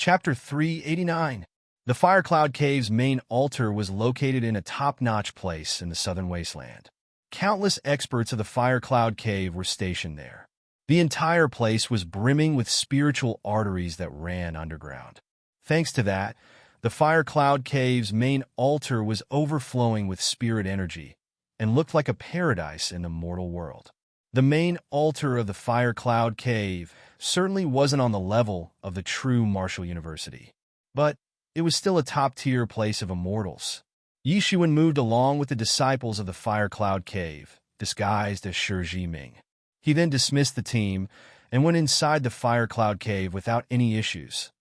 Chapter 389. The Firecloud Cave's main altar was located in a top-notch place in the southern wasteland. Countless experts of the Firecloud Cave were stationed there. The entire place was brimming with spiritual arteries that ran underground. Thanks to that, the Firecloud Cave's main altar was overflowing with spirit energy and looked like a paradise in the mortal world. The main altar of the Firecloud Cave certainly wasn't on the level of the true Martial University, but it was still a top-tier place of immortals. Yi Shiwen moved along with the disciples of the Firecloud Cave, disguised as Shi Ming. He then dismissed the team and went inside the Firecloud Cave without any issues,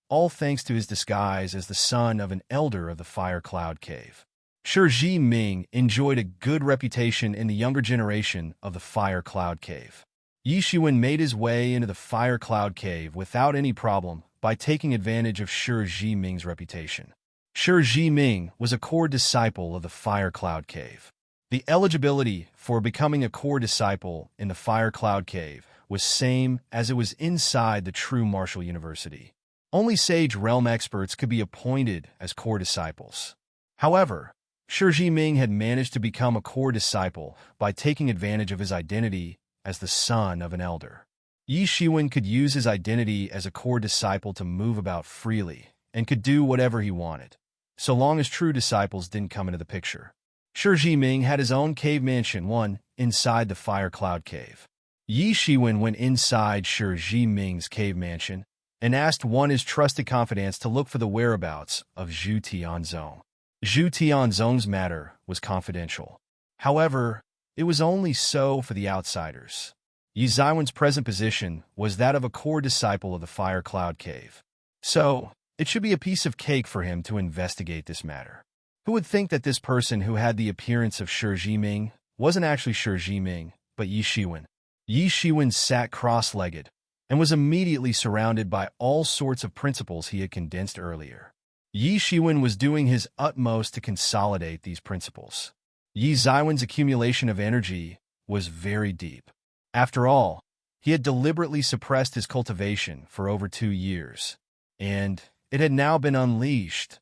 all thanks to his disguise as the son of an elder of the Firecloud Cave. Shi Ming enjoyed a good reputation in the younger generation of the Firecloud Cave. Yi Shiwen made his way into the Firecloud Cave without any problem by taking advantage of Shi Ming's reputation. Shi Ming was a core disciple of the Firecloud Cave. The eligibility for becoming a core disciple in the Firecloud Cave was same as it was inside the true Martial University. Only Sage Realm experts could be appointed as core disciples. However, Shi Ming had managed to become a core disciple by taking advantage of his identity as the son of an elder. Yi Shiwen could use his identity as a core disciple to move about freely and could do whatever he wanted, so long as true disciples didn't come into the picture. Shi Ming had his own cave mansion, one inside the Firecloud Cave. Yi Shiwen went inside Shi Ming's cave mansion and asked one his trusted confidants to look for the whereabouts of Zhu Tianzong. Zhu Tianzong's matter was confidential. However, it was only so for the outsiders. Yi Ziwen's present position was that of a core disciple of the Firecloud Cave. So, it should be a piece of cake for him to investigate this matter. Who would think that this person who had the appearance of Shi Ming wasn't actually Shi Ming, but Yi Shiwen? Yi Shiwen sat cross-legged and was immediately surrounded by all sorts of principles he had condensed earlier. Yi Shiwen was doing his utmost to consolidate these principles. Yi Ziwen's accumulation of energy was very deep. After all, he had deliberately suppressed his cultivation for over 2 years, and it had now been unleashed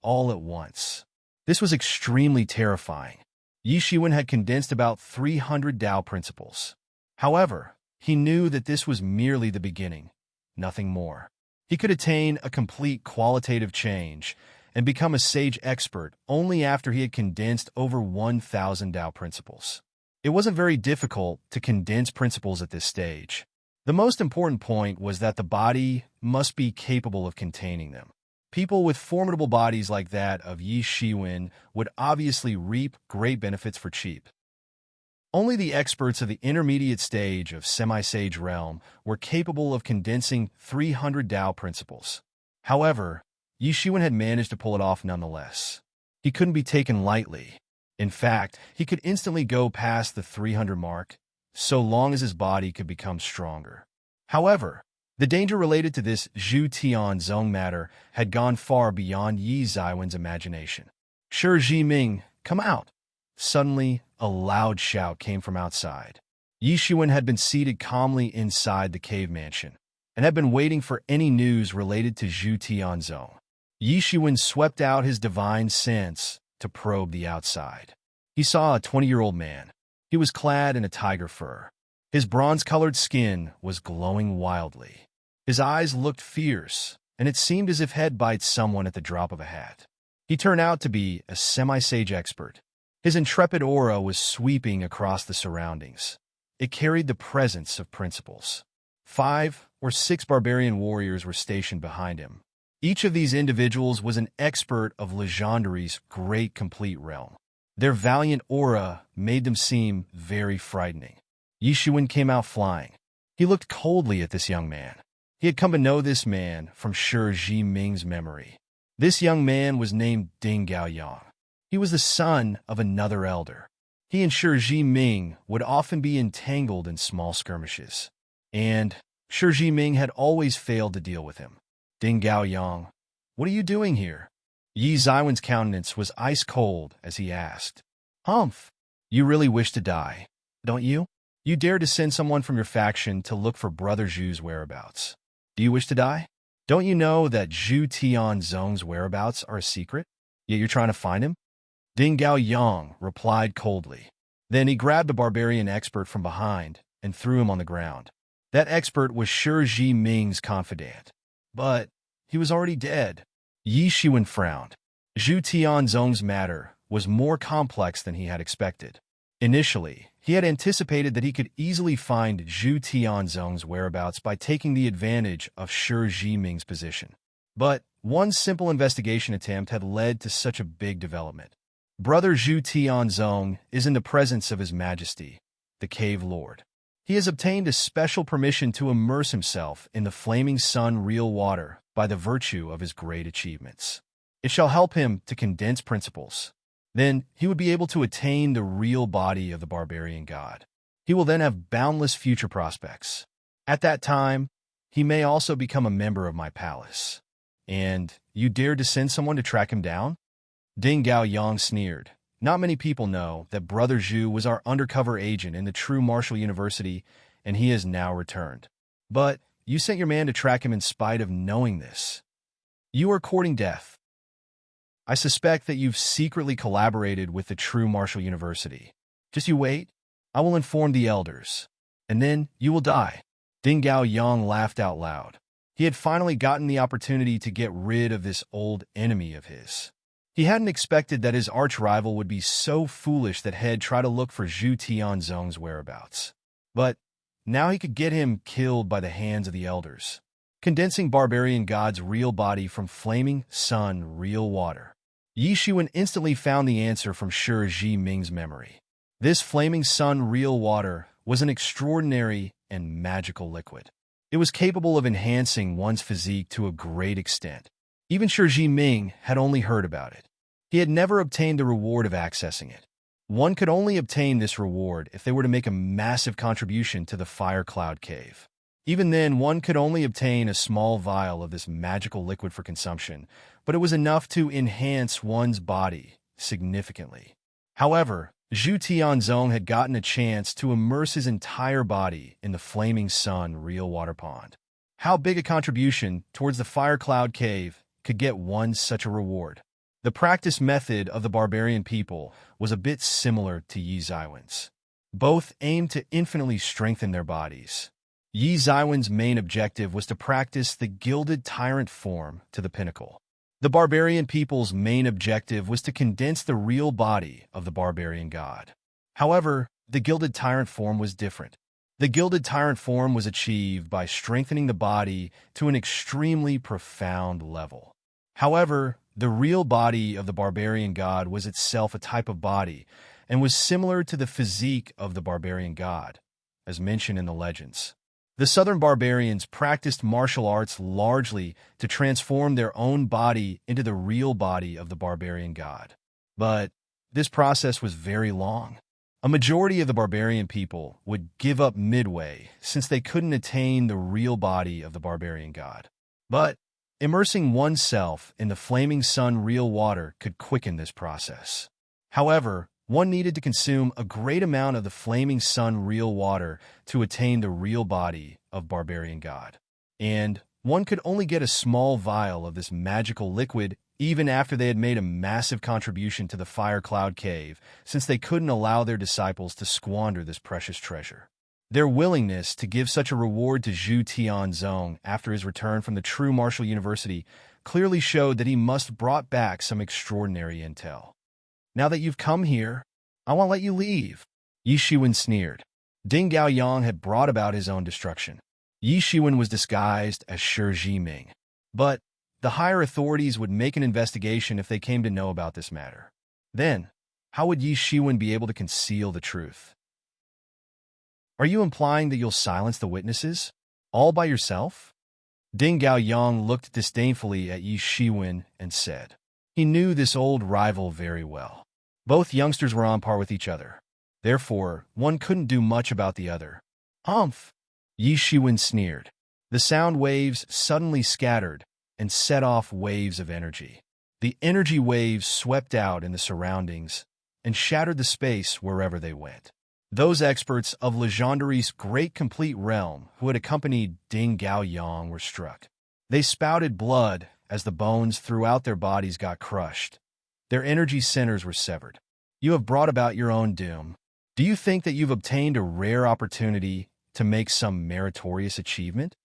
all at once. This was extremely terrifying. Yi Shiwen had condensed about 300 Tao principles. However, he knew that this was merely the beginning, nothing more. He could attain a complete qualitative change and become a sage expert only after he had condensed over 1,000 Tao principles. It wasn't very difficult to condense principles at this stage. The most important point was that the body must be capable of containing them. People with formidable bodies like that of Yi Shiwen would obviously reap great benefits for cheap. Only the experts of the intermediate stage of semi-sage realm were capable of condensing 300 Tao principles. However, Yi Shiwen had managed to pull it off nonetheless. He couldn't be taken lightly. In fact, he could instantly go past the 300 mark, so long as his body could become stronger. However, the danger related to this Zhu Tianzong matter had gone far beyond Yi Ziwen's imagination. Shi Ming, come out! Suddenly, a loud shout came from outside. Yi Shiwen had been seated calmly inside the cave mansion and had been waiting for any news related to Zhu Tianzong. Yi Shiwen swept out his divine sense to probe the outside. He saw a 20-year-old man. He was clad in a tiger fur. His bronze-colored skin was glowing wildly. His eyes looked fierce, and it seemed as if he'd bite someone at the drop of a hat. He turned out to be a semi-sage expert. His intrepid aura was sweeping across the surroundings. It carried the presence of principles. 5 or 6 barbarian warriors were stationed behind him. Each of these individuals was an expert of Legendary's great complete realm. Their valiant aura made them seem very frightening. Yi Shiwen came out flying. He looked coldly at this young man. He had come to know this man from Shi Ming's memory. This young man was named Ding Gaoyang. He was the son of another elder. He and Shi Ming would often be entangled in small skirmishes, and Shi Ming had always failed to deal with him. Ding Gaoyang, what are you doing here? Yi Ziwen's countenance was ice cold as he asked. Humph, you really wish to die, don't you? You dare to send someone from your faction to look for Brother Zhu's whereabouts. Do you wish to die? Don't you know that Zhu Tianzong's whereabouts are a secret? Yet you're trying to find him? Ding Gao Yang replied coldly. Then he grabbed the barbarian expert from behind and threw him on the ground. That expert was sure Ji Ming's confidant. But he was already dead. Yi Shiwen frowned. Zhu Tianzong's matter was more complex than he had expected. Initially, he had anticipated that he could easily find Zhu Tianzong's whereabouts by taking the advantage of Shi Jiming's position. But one simple investigation attempt had led to such a big development. Brother Zhu Tianzong is in the presence of His Majesty, the Cave Lord. He has obtained a special permission to immerse himself in the flaming sun real water by the virtue of his great achievements. It shall help him to condense principles. Then he would be able to attain the real body of the barbarian god. He will then have boundless future prospects. At that time, he may also become a member of my palace. And you dared to send someone to track him down? Ding Gao Yang sneered. Not many people know that Brother Zhu was our undercover agent in the true martial university, and he has now returned. But you sent your man to track him in spite of knowing this. You are courting death. I suspect that you've secretly collaborated with the true martial university. Just you wait. I will inform the elders. And then you will die. Ding Gao Yang laughed out loud. He had finally gotten the opportunity to get rid of this old enemy of his. He hadn't expected that his arch-rival would be so foolish that he'd try to look for Zhu Tianzong's whereabouts. But now he could get him killed by the hands of the elders, condensing barbarian god's real body from flaming sun real water. Yi Shiwen instantly found the answer from Shi Jiming's memory. This flaming sun real water was an extraordinary and magical liquid. It was capable of enhancing one's physique to a great extent. Even Shi Jiming had only heard about it. He had never obtained the reward of accessing it. One could only obtain this reward if they were to make a massive contribution to the Fire Cloud Cave. Even then, one could only obtain a small vial of this magical liquid for consumption, but it was enough to enhance one's body significantly. However, Zhu Tianzong had gotten a chance to immerse his entire body in the flaming sun real water pond. How big a contribution towards the Fire Cloud Cave could get one such a reward? The practice method of the barbarian people was a bit similar to Yi Zaiwen's. Both aimed to infinitely strengthen their bodies. Yi Zaiwen's main objective was to practice the gilded tyrant form to the pinnacle. The barbarian people's main objective was to condense the real body of the barbarian god. However, the gilded tyrant form was different. The gilded tyrant form was achieved by strengthening the body to an extremely profound level. However, the real body of the barbarian god was itself a type of body and was similar to the physique of the barbarian god, as mentioned in the legends. The southern barbarians practiced martial arts largely to transform their own body into the real body of the barbarian god. But this process was very long. A majority of the barbarian people would give up midway since they couldn't attain the real body of the barbarian god. But immersing oneself in the flaming sun real water could quicken this process. However, one needed to consume a great amount of the flaming sun real water to attain the real body of barbarian god. And one could only get a small vial of this magical liquid even after they had made a massive contribution to the Fire Cloud Cave, since they couldn't allow their disciples to squander this precious treasure. Their willingness to give such a reward to Zhu Tianzong after his return from the true martial university clearly showed that he must have brought back some extraordinary intel. Now that you've come here, I won't let you leave. Yi Shiwen sneered. Ding Gao Yang had brought about his own destruction. Yi Shiwen was disguised as Shi Jiming. But the higher authorities would make an investigation if they came to know about this matter. Then, how would Yi Shiwen be able to conceal the truth? Are you implying that you'll silence the witnesses? All by yourself? Ding Gao Yang looked disdainfully at Yi Shiwen and said. He knew this old rival very well. Both youngsters were on par with each other. Therefore, one couldn't do much about the other. Humph! Yi Shiwen sneered. The sound waves suddenly scattered and set off waves of energy. The energy waves swept out in the surroundings and shattered the space wherever they went. Those experts of Legendary's great complete realm who had accompanied Ding Gao Yang were struck. They spouted blood as the bones throughout their bodies got crushed. Their energy centers were severed. You have brought about your own doom. Do you think that you've obtained a rare opportunity to make some meritorious achievement?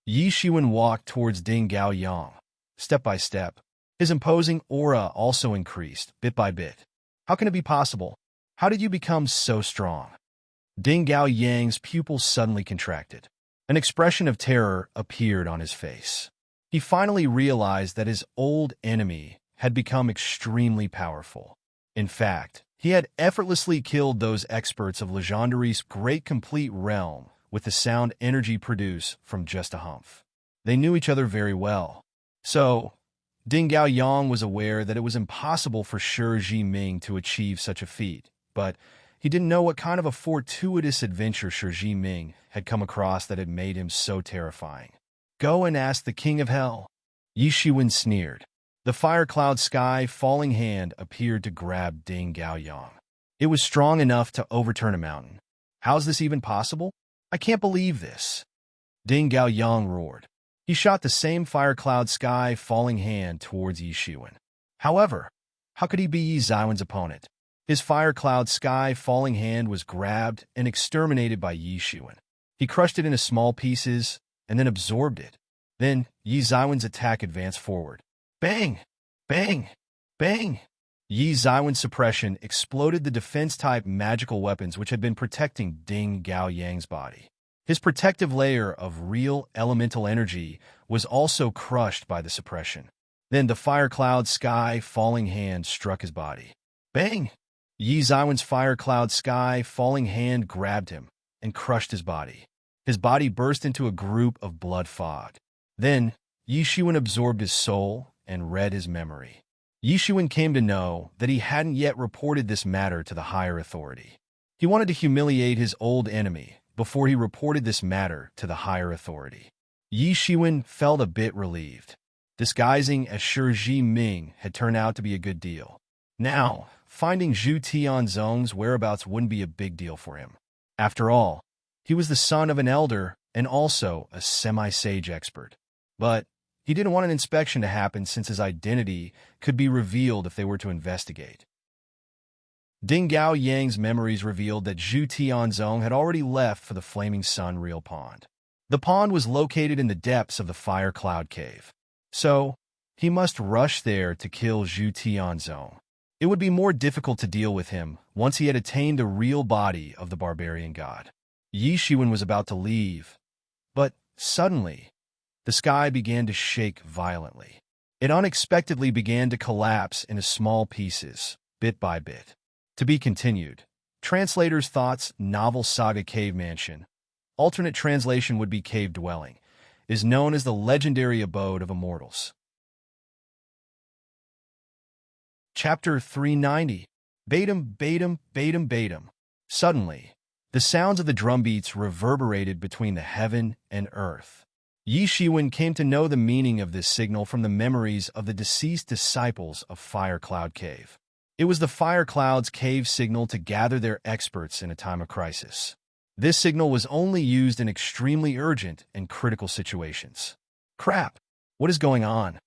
Yi Shiwen walked towards Ding Gao Yang, step by step. His imposing aura also increased, bit by bit. How can it be possible? How did you become so strong? Ding Gao Yang's pupils suddenly contracted. An expression of terror appeared on his face. He finally realized that his old enemy had become extremely powerful. In fact, he had effortlessly killed those experts of Legendary's great complete realm with the sound energy produced from just a humph. They knew each other very well. So, Ding Gao Yang was aware that it was impossible for Shi Jiming to achieve such a feat, but he didn't know what kind of a fortuitous adventure Shi Jiming had come across that had made him so terrifying. Go and ask the King of Hell. Yi Shiwen sneered. The fire cloud sky falling hand appeared to grab Ding Gao Yang. It was strong enough to overturn a mountain. How's this even possible? I can't believe this. Ding Gao Yang roared. He shot the same fire cloud sky falling hand towards Yi Shiwen. However, how could he be Yi Xiwen's opponent? His fire cloud sky falling hand was grabbed and exterminated by Yi Shiwen. He crushed it into small pieces and then absorbed it. Then Yi Xiwen's attack advanced forward. Bang! Bang! Bang! Yi Xiwen's suppression exploded the defense-type magical weapons which had been protecting Ding Gao Yang's body. His protective layer of real elemental energy was also crushed by the suppression. Then the fire cloud sky falling hand struck his body. Bang! Yi Xiwen's fire cloud sky falling hand grabbed him and crushed his body. His body burst into a group of blood fog. Then Yi Shiwen absorbed his soul and read his memory. Yi Shiwen came to know that he hadn't yet reported this matter to the higher authority. He wanted to humiliate his old enemy before he reported this matter to the higher authority. Yi Shiwen felt a bit relieved. Disguising as Shi Jiming had turned out to be a good deal. Now, finding Zhu Tianzong's whereabouts wouldn't be a big deal for him. After all, he was the son of an elder and also a semi-sage expert. But he didn't want an inspection to happen since his identity could be revealed if they were to investigate. Ding Gao Yang's memories revealed that Zhu Tianzong had already left for the Flaming Sun Real Pond. The pond was located in the depths of the Fire Cloud Cave. So, he must rush there to kill Zhu Tianzong. It would be more difficult to deal with him once he had attained the real body of the barbarian god. Yi Shiwen was about to leave, but suddenly, the sky began to shake violently. It unexpectedly began to collapse into small pieces, bit by bit. To be continued. Translator's thoughts, novel saga Cave Mansion. Alternate translation would be Cave Dwelling. Is known as the legendary abode of immortals. Chapter 390. Batum, Batum, Batum, Batum. Suddenly, the sounds of the drumbeats reverberated between the heaven and earth. Yi Shiwen came to know the meaning of this signal from the memories of the deceased disciples of Fire Cloud Cave. It was the Fire Cloud's cave signal to gather their experts in a time of crisis. This signal was only used in extremely urgent and critical situations. Crap! What is going on?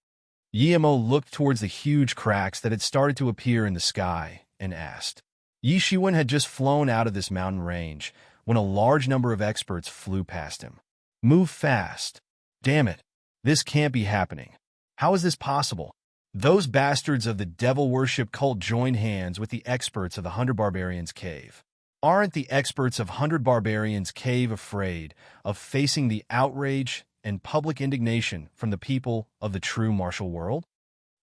Yimo looked towards the huge cracks that had started to appear in the sky and asked. Yi Shiwen had just flown out of this mountain range when a large number of experts flew past him. Move fast. Damn it. This can't be happening. How is this possible? Those bastards of the devil worship cult joined hands with the experts of the 100 Barbarians Cave. Aren't the experts of 100 Barbarians Cave afraid of facing the outrage and public indignation from the people of the true martial world?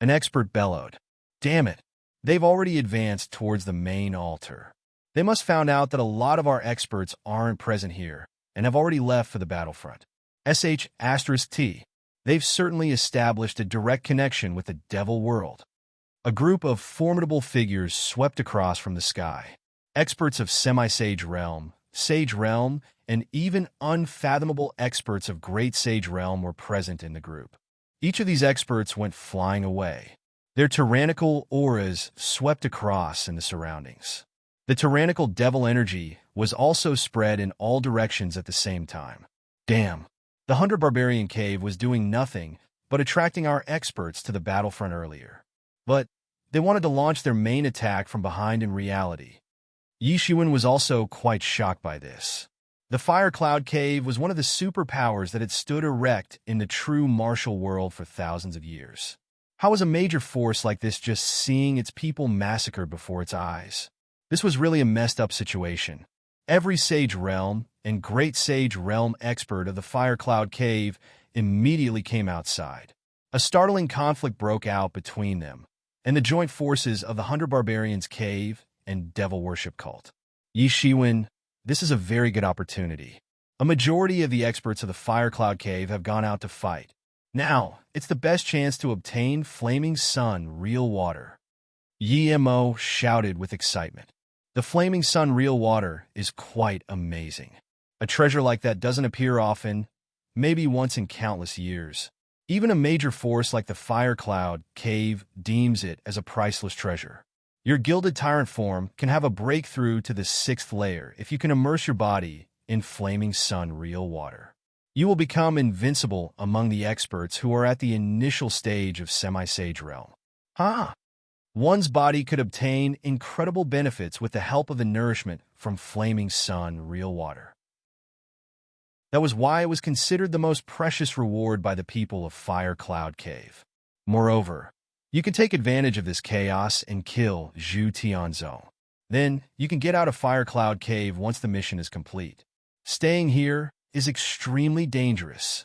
An expert bellowed. Damn it. They've already advanced towards the main altar. They must found out that a lot of our experts aren't present here and have already left for the battlefront. *T. They've certainly established a direct connection with the devil world. A group of formidable figures swept across from the sky. Experts of semi-sage realm, sage realm, and even unfathomable experts of great sage realm were present in the group. Each of these experts went flying away. Their tyrannical auras swept across in the surroundings. The tyrannical devil energy was also spread in all directions at the same time. Damn, The 100 Barbarian Cave was doing nothing but attracting our experts to the battlefront earlier. But they wanted to launch their main attack from behind in reality. Yi Shiwen was also quite shocked by this. The Fire Cloud Cave was one of the superpowers that had stood erect in the true martial world for thousands of years. How was a major force like this just seeing its people massacred before its eyes? This was really a messed up situation. Every Sage Realm and Great Sage Realm expert of the Fire Cloud Cave immediately came outside. A startling conflict broke out between them and the joint forces of the 100 Barbarians Cave and Devil Worship Cult. Yi Shiwen, this is a very good opportunity. A majority of the experts of the Fire Cloud Cave have gone out to fight. Now, it's the best chance to obtain Flaming Sun Real Water. Yi Mo shouted with excitement. The Flaming Sun Real Water is quite amazing. A treasure like that doesn't appear often, maybe once in countless years. Even a major force like the Fire Cloud Cave deems it as a priceless treasure. Your Gilded Tyrant form can have a breakthrough to the 6th layer if you can immerse your body in Flaming Sun Real Water. You will become invincible among the experts who are at the initial stage of Semi-Sage Realm. One's body could obtain incredible benefits with the help of the nourishment from Flaming Sun Real Water. That was why it was considered the most precious reward by the people of Fire Cloud Cave. Moreover, you can take advantage of this chaos and kill Zhu Tianzong. Then, you can get out of Fire Cloud Cave once the mission is complete. Staying here is extremely dangerous.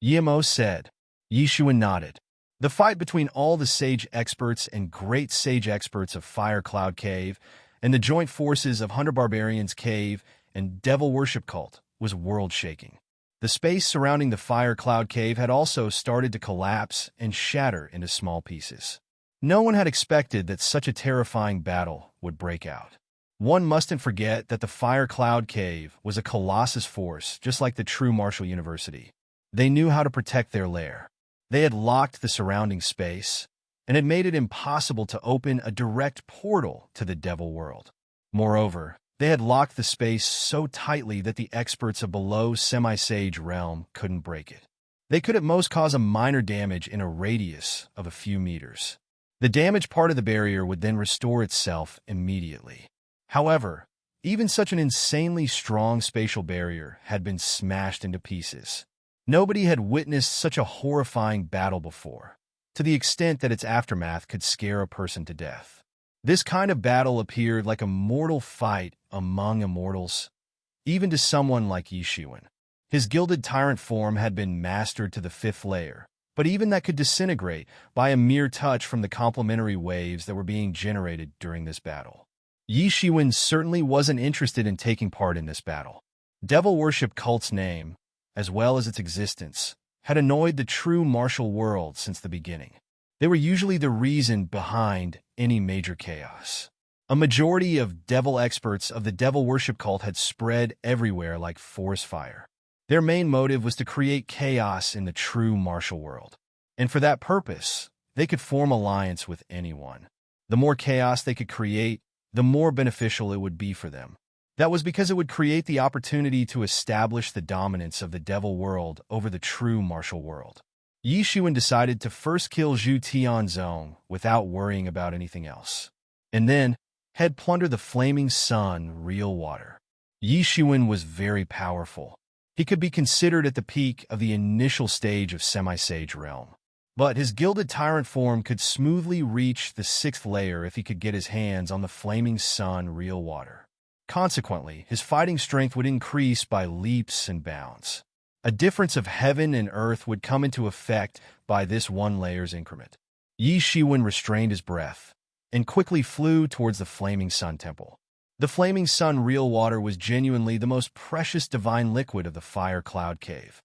Yi Mo said. Yi Shiwen nodded. The fight between all the Sage experts and Great Sage experts of Fire Cloud Cave and the joint forces of 100 Barbarians Cave and Devil Worship Cult was world-shaking. The space surrounding the Fire Cloud Cave had also started to collapse and shatter into small pieces. No one had expected that such a terrifying battle would break out. One mustn't forget that the Fire Cloud Cave was a colossus force, just like the true Martial University. They knew how to protect their lair. They had locked the surrounding space, and had made it impossible to open a direct portal to the Devil World. Moreover, they had locked the space so tightly that the experts of below Semi-Sage Realm couldn't break it. They could at most cause a minor damage in a radius of a few meters. The damaged part of the barrier would then restore itself immediately. However, even such an insanely strong spatial barrier had been smashed into pieces. Nobody had witnessed such a horrifying battle before, to the extent that its aftermath could scare a person to death. This kind of battle appeared like a mortal fight among immortals, even to someone like Yi Shiwen. His Gilded Tyrant form had been mastered to the 5th layer, but even that could disintegrate by a mere touch from the complementary waves that were being generated during this battle. Yi Shiwen certainly wasn't interested in taking part in this battle. Devil Worship Cult's name, as well as its existence, had annoyed the true martial world since the beginning. They were usually the reason behind any major chaos. A majority of devil experts of the Devil Worship Cult had spread everywhere like forest fire. Their main motive was to create chaos in the true martial world. And for that purpose, they could form alliance with anyone. The more chaos they could create, the more beneficial it would be for them. That was because it would create the opportunity to establish the dominance of the devil world over the true martial world. Yi Shiwen decided to first kill Zhu Tianzong without worrying about anything else, and then head plunder the Flaming Sun Real Water. Yi Shiwen was very powerful. He could be considered at the peak of the initial stage of Semi-Sage Realm. But his Gilded Tyrant form could smoothly reach the 6th layer if he could get his hands on the Flaming Sun Real Water. Consequently, his fighting strength would increase by leaps and bounds. A difference of heaven and earth would come into effect by this 1 layer's increment. Yi Shiwen restrained his breath and quickly flew towards the Flaming Sun Temple. The Flaming Sun Real Water was genuinely the most precious divine liquid of the Fire Cloud Cave.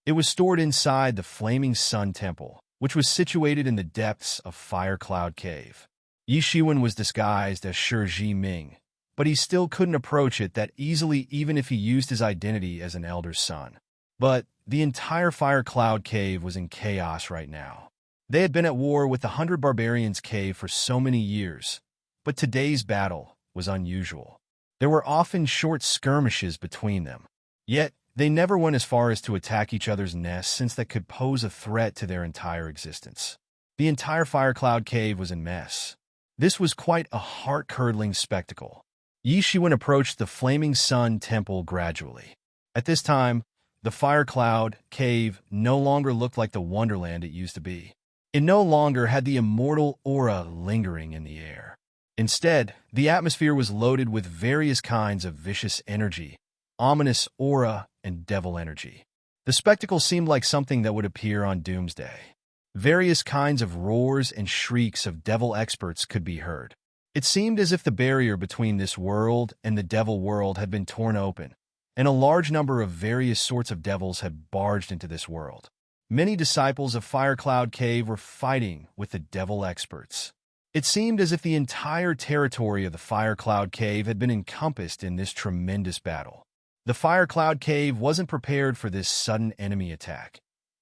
It was stored inside the Flaming Sun Temple, which was situated in the depths of Fire Cloud Cave. Yi Shiwen was disguised as Shi Ming, but he still couldn't approach it that easily even if he used his identity as an elder son. But the entire Fire Cloud Cave was in chaos right now. They had been at war with the 100 Barbarians Cave for so many years, but today's battle was unusual. There were often short skirmishes between them. Yet, They never went as far as to attack each other's nests since that could pose a threat to their entire existence. The entire Fire Cloud Cave was in mess. This was quite a heart-curdling spectacle. Yi Shiwen approached the Flaming Sun Temple gradually. At this time, the Fire Cloud Cave no longer looked like the wonderland it used to be. It no longer had the immortal aura lingering in the air. Instead, the atmosphere was loaded with various kinds of vicious energy, ominous aura, and devil energy. The spectacle seemed like something that would appear on Doomsday. Various kinds of roars and shrieks of devil experts could be heard. It seemed as if the barrier between this world and the devil world had been torn open, and a large number of various sorts of devils had barged into this world. Many disciples of Fire Cloud Cave were fighting with the devil experts. It seemed as if the entire territory of the Fire Cloud Cave had been encompassed in this tremendous battle. The Fire Cloud Cave wasn't prepared for this sudden enemy attack,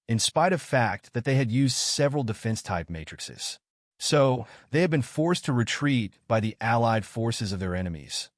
in spite of the fact that they had used several defense-type matrices. So, they had been forced to retreat by the allied forces of their enemies.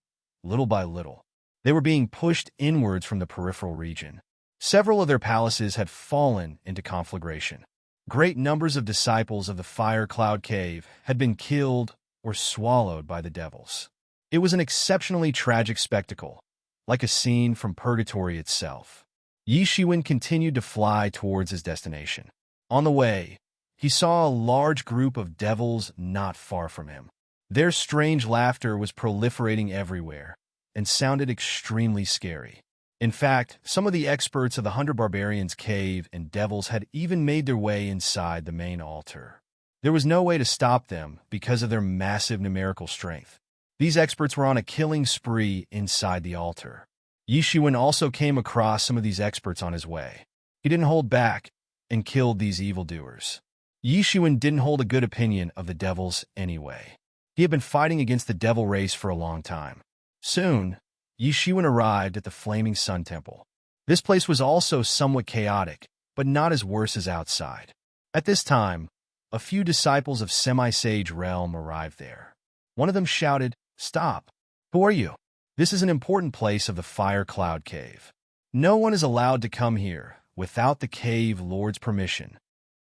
Little by little, they were being pushed inwards from the peripheral region. Several of their palaces had fallen into conflagration. Great numbers of disciples of the Fire Cloud Cave had been killed or swallowed by the devils. It was an exceptionally tragic spectacle, like a scene from purgatory itself. Yi Shiwen continued to fly towards his destination. On the way, he saw a large group of devils not far from him. Their strange laughter was proliferating everywhere and sounded extremely scary. In fact, some of the experts of the 100 Barbarians Cave and devils had even made their way inside the main altar. There was no way to stop them because of their massive numerical strength. These experts were on a killing spree inside the altar. Yi Shiwen also came across some of these experts on his way. He didn't hold back and killed these evildoers. Yi Shiwen didn't hold a good opinion of the devils anyway. He had been fighting against the devil race for a long time. Soon, Yi Shiwen arrived at the Flaming Sun Temple. This place was also somewhat chaotic, but not as worse as outside. At this time, a few disciples of Semi-Sage Realm arrived there. One of them shouted, "Stop! Who are you? This is an important place of the Fire Cloud Cave. No one is allowed to come here without the cave lord's permission."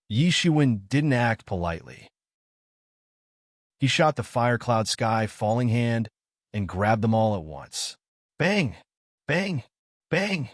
Yi Shiwen didn't act politely. He shot the Fire Cloud Sky Falling Hand and grabbed them all at once. Bang! Bang! Bang!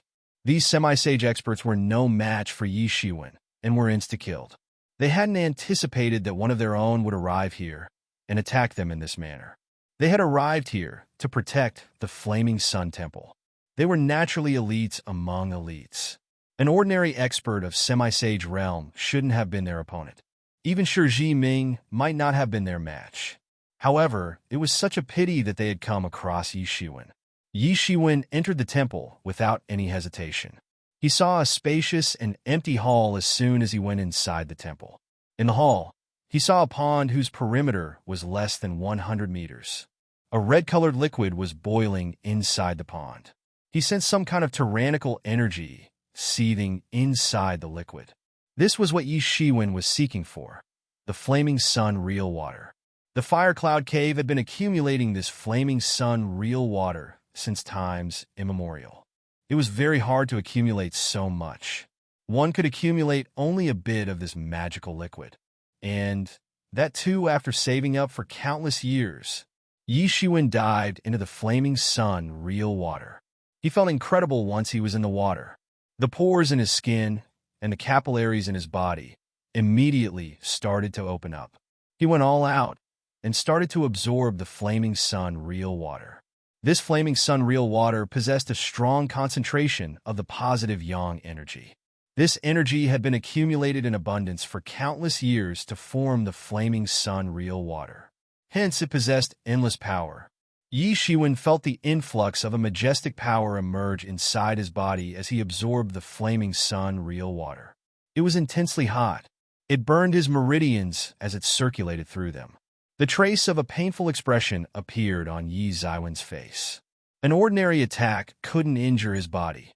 These semi-sage experts were no match for Yi Shiwen and were insta-killed. They hadn't anticipated that one of their own would arrive here and attack them in this manner. They had arrived here to protect the Flaming Sun Temple. They were naturally elites among elites. An ordinary expert of Semi-Sage Realm shouldn't have been their opponent. Even Shi Ming might not have been their match. However, it was such a pity that they had come across Yi Shiwen. Yi Shiwen entered the temple without any hesitation. He saw a spacious and empty hall as soon as he went inside the temple. In the hall, he saw a pond whose perimeter was less than 100 meters. A red-colored liquid was boiling inside the pond. He sensed some kind of tyrannical energy seething inside the liquid. This was what Yi Shiwen was seeking for, the Flaming Sun real water. The Fire Cloud Cave had been accumulating this Flaming Sun real water since times immemorial. It was very hard to accumulate so much. One could accumulate only a bit of this magical liquid. And that too after saving up for countless years. Yi Shiwen dived into the Flaming Sun real water. He felt incredible once he was in the water. The pores in his skin and the capillaries in his body immediately started to open up. He went all out and started to absorb the Flaming Sun real water. This Flaming Sun real water possessed a strong concentration of the positive yang energy. This energy had been accumulated in abundance for countless years to form the Flaming Sun real water. Hence, it possessed endless power. Yi Shiwen felt the influx of a majestic power emerge inside his body as he absorbed the Flaming Sun real water. It was intensely hot. It burned his meridians as it circulated through them. The trace of a painful expression appeared on Yi Shiwen's face. An ordinary attack couldn't injure his body,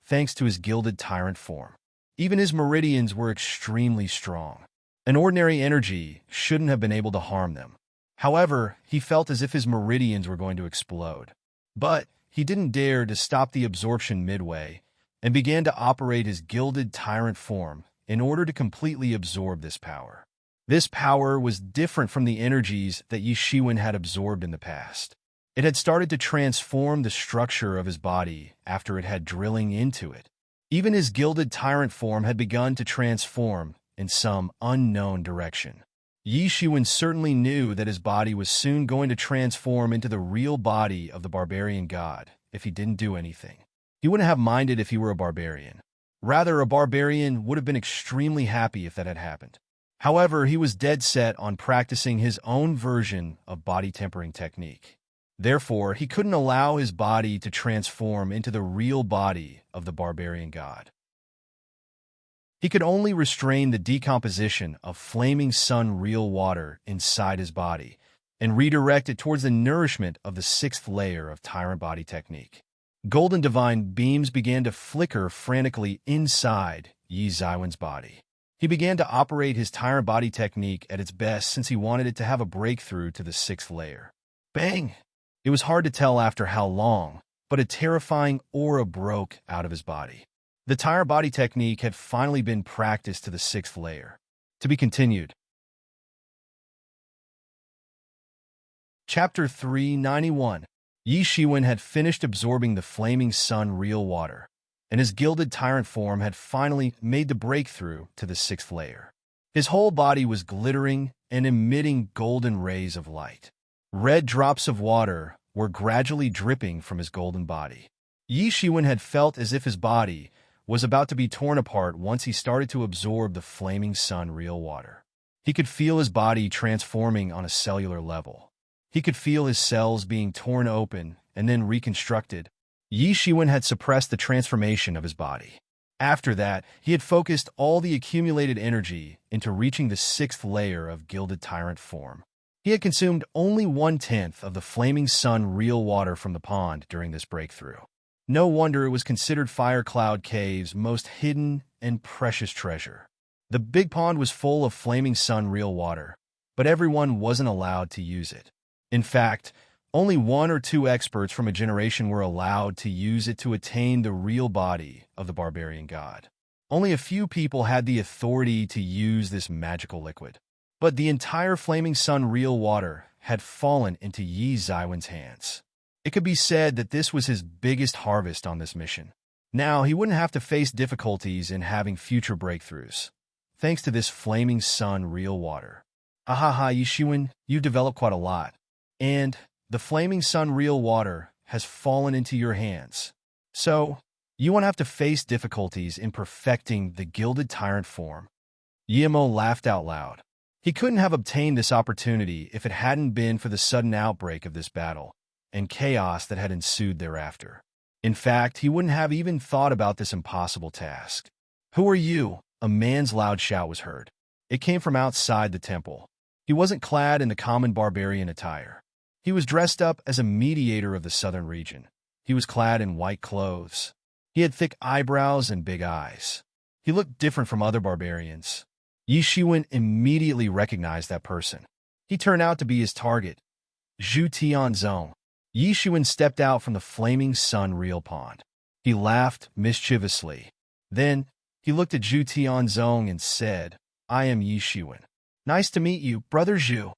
thanks to his gilded tyrant form. Even his meridians were extremely strong. An ordinary energy shouldn't have been able to harm them. However, he felt as if his meridians were going to explode. But he didn't dare to stop the absorption midway and began to operate his gilded tyrant form in order to completely absorb this power. This power was different from the energies that Yi Shiwen had absorbed in the past. It had started to transform the structure of his body after it had drilling into it. Even his gilded tyrant form had begun to transform in some unknown direction. Yi Shiwen certainly knew that his body was soon going to transform into the real body of the barbarian god if he didn't do anything. He wouldn't have minded if he were a barbarian. Rather, a barbarian would have been extremely happy if that had happened. However, he was dead set on practicing his own version of body tempering technique. Therefore, he couldn't allow his body to transform into the real body of the barbarian god. He could only restrain the decomposition of flaming sun real water inside his body and redirect it towards the nourishment of the sixth layer of tyrant body technique. Golden divine beams began to flicker frantically inside Yi Zaiwen's body. He began to operate his tyrant body technique at its best since he wanted it to have a breakthrough to the sixth layer. Bang! It was hard to tell after how long, but a terrifying aura broke out of his body. The tyrant body technique had finally been practiced to the sixth layer. To be continued. Chapter 391. Yi Shiwen had finished absorbing the flaming sun real water, and his gilded tyrant form had finally made the breakthrough to the sixth layer. His whole body was glittering and emitting golden rays of light. Red drops of water were gradually dripping from his golden body. Yi Shiwen had felt as if his body was about to be torn apart once he started to absorb the flaming sun real water. He could feel his body transforming on a cellular level. He could feel his cells being torn open and then reconstructed. Yi Shiwen had suppressed the transformation of his body. After that, he had focused all the accumulated energy into reaching the sixth layer of gilded tyrant form. He had consumed only 1/10 of the flaming sun real water from the pond during this breakthrough. No wonder it was considered Fire Cloud Cave's most hidden and precious treasure. The big pond was full of flaming sun real water, but everyone wasn't allowed to use it. In fact, only 1 or 2 experts from a generation were allowed to use it to attain the real body of the barbarian god. Only a few people had the authority to use this magical liquid. But the entire flaming sun real water had fallen into Yi Zaiwen's hands. It could be said that this was his biggest harvest on this mission. Now, he wouldn't have to face difficulties in having future breakthroughs, thanks to this flaming sun real water. Ahaha, Yi Shiwen, you've developed quite a lot. And the flaming sun real water has fallen into your hands. So, you won't have to face difficulties in perfecting the gilded tyrant form. Yimo laughed out loud. He couldn't have obtained this opportunity if it hadn't been for the sudden outbreak of this battle and chaos that had ensued thereafter. In fact, he wouldn't have even thought about this impossible task. Who are you? A man's loud shout was heard. It came from outside the temple. He wasn't clad in the common barbarian attire. He was dressed up as a mediator of the southern region. He was clad in white clothes. He had thick eyebrows and big eyes. He looked different from other barbarians. Yi Shiwen immediately recognized that person. He turned out to be his target, Zhu Tianzong. Yi Shiwen stepped out from the flaming sun real pond. He laughed mischievously. Then, he looked at Zhu Tianzong and said, I am Yi Shiwen. Nice to meet you, Brother Zhu.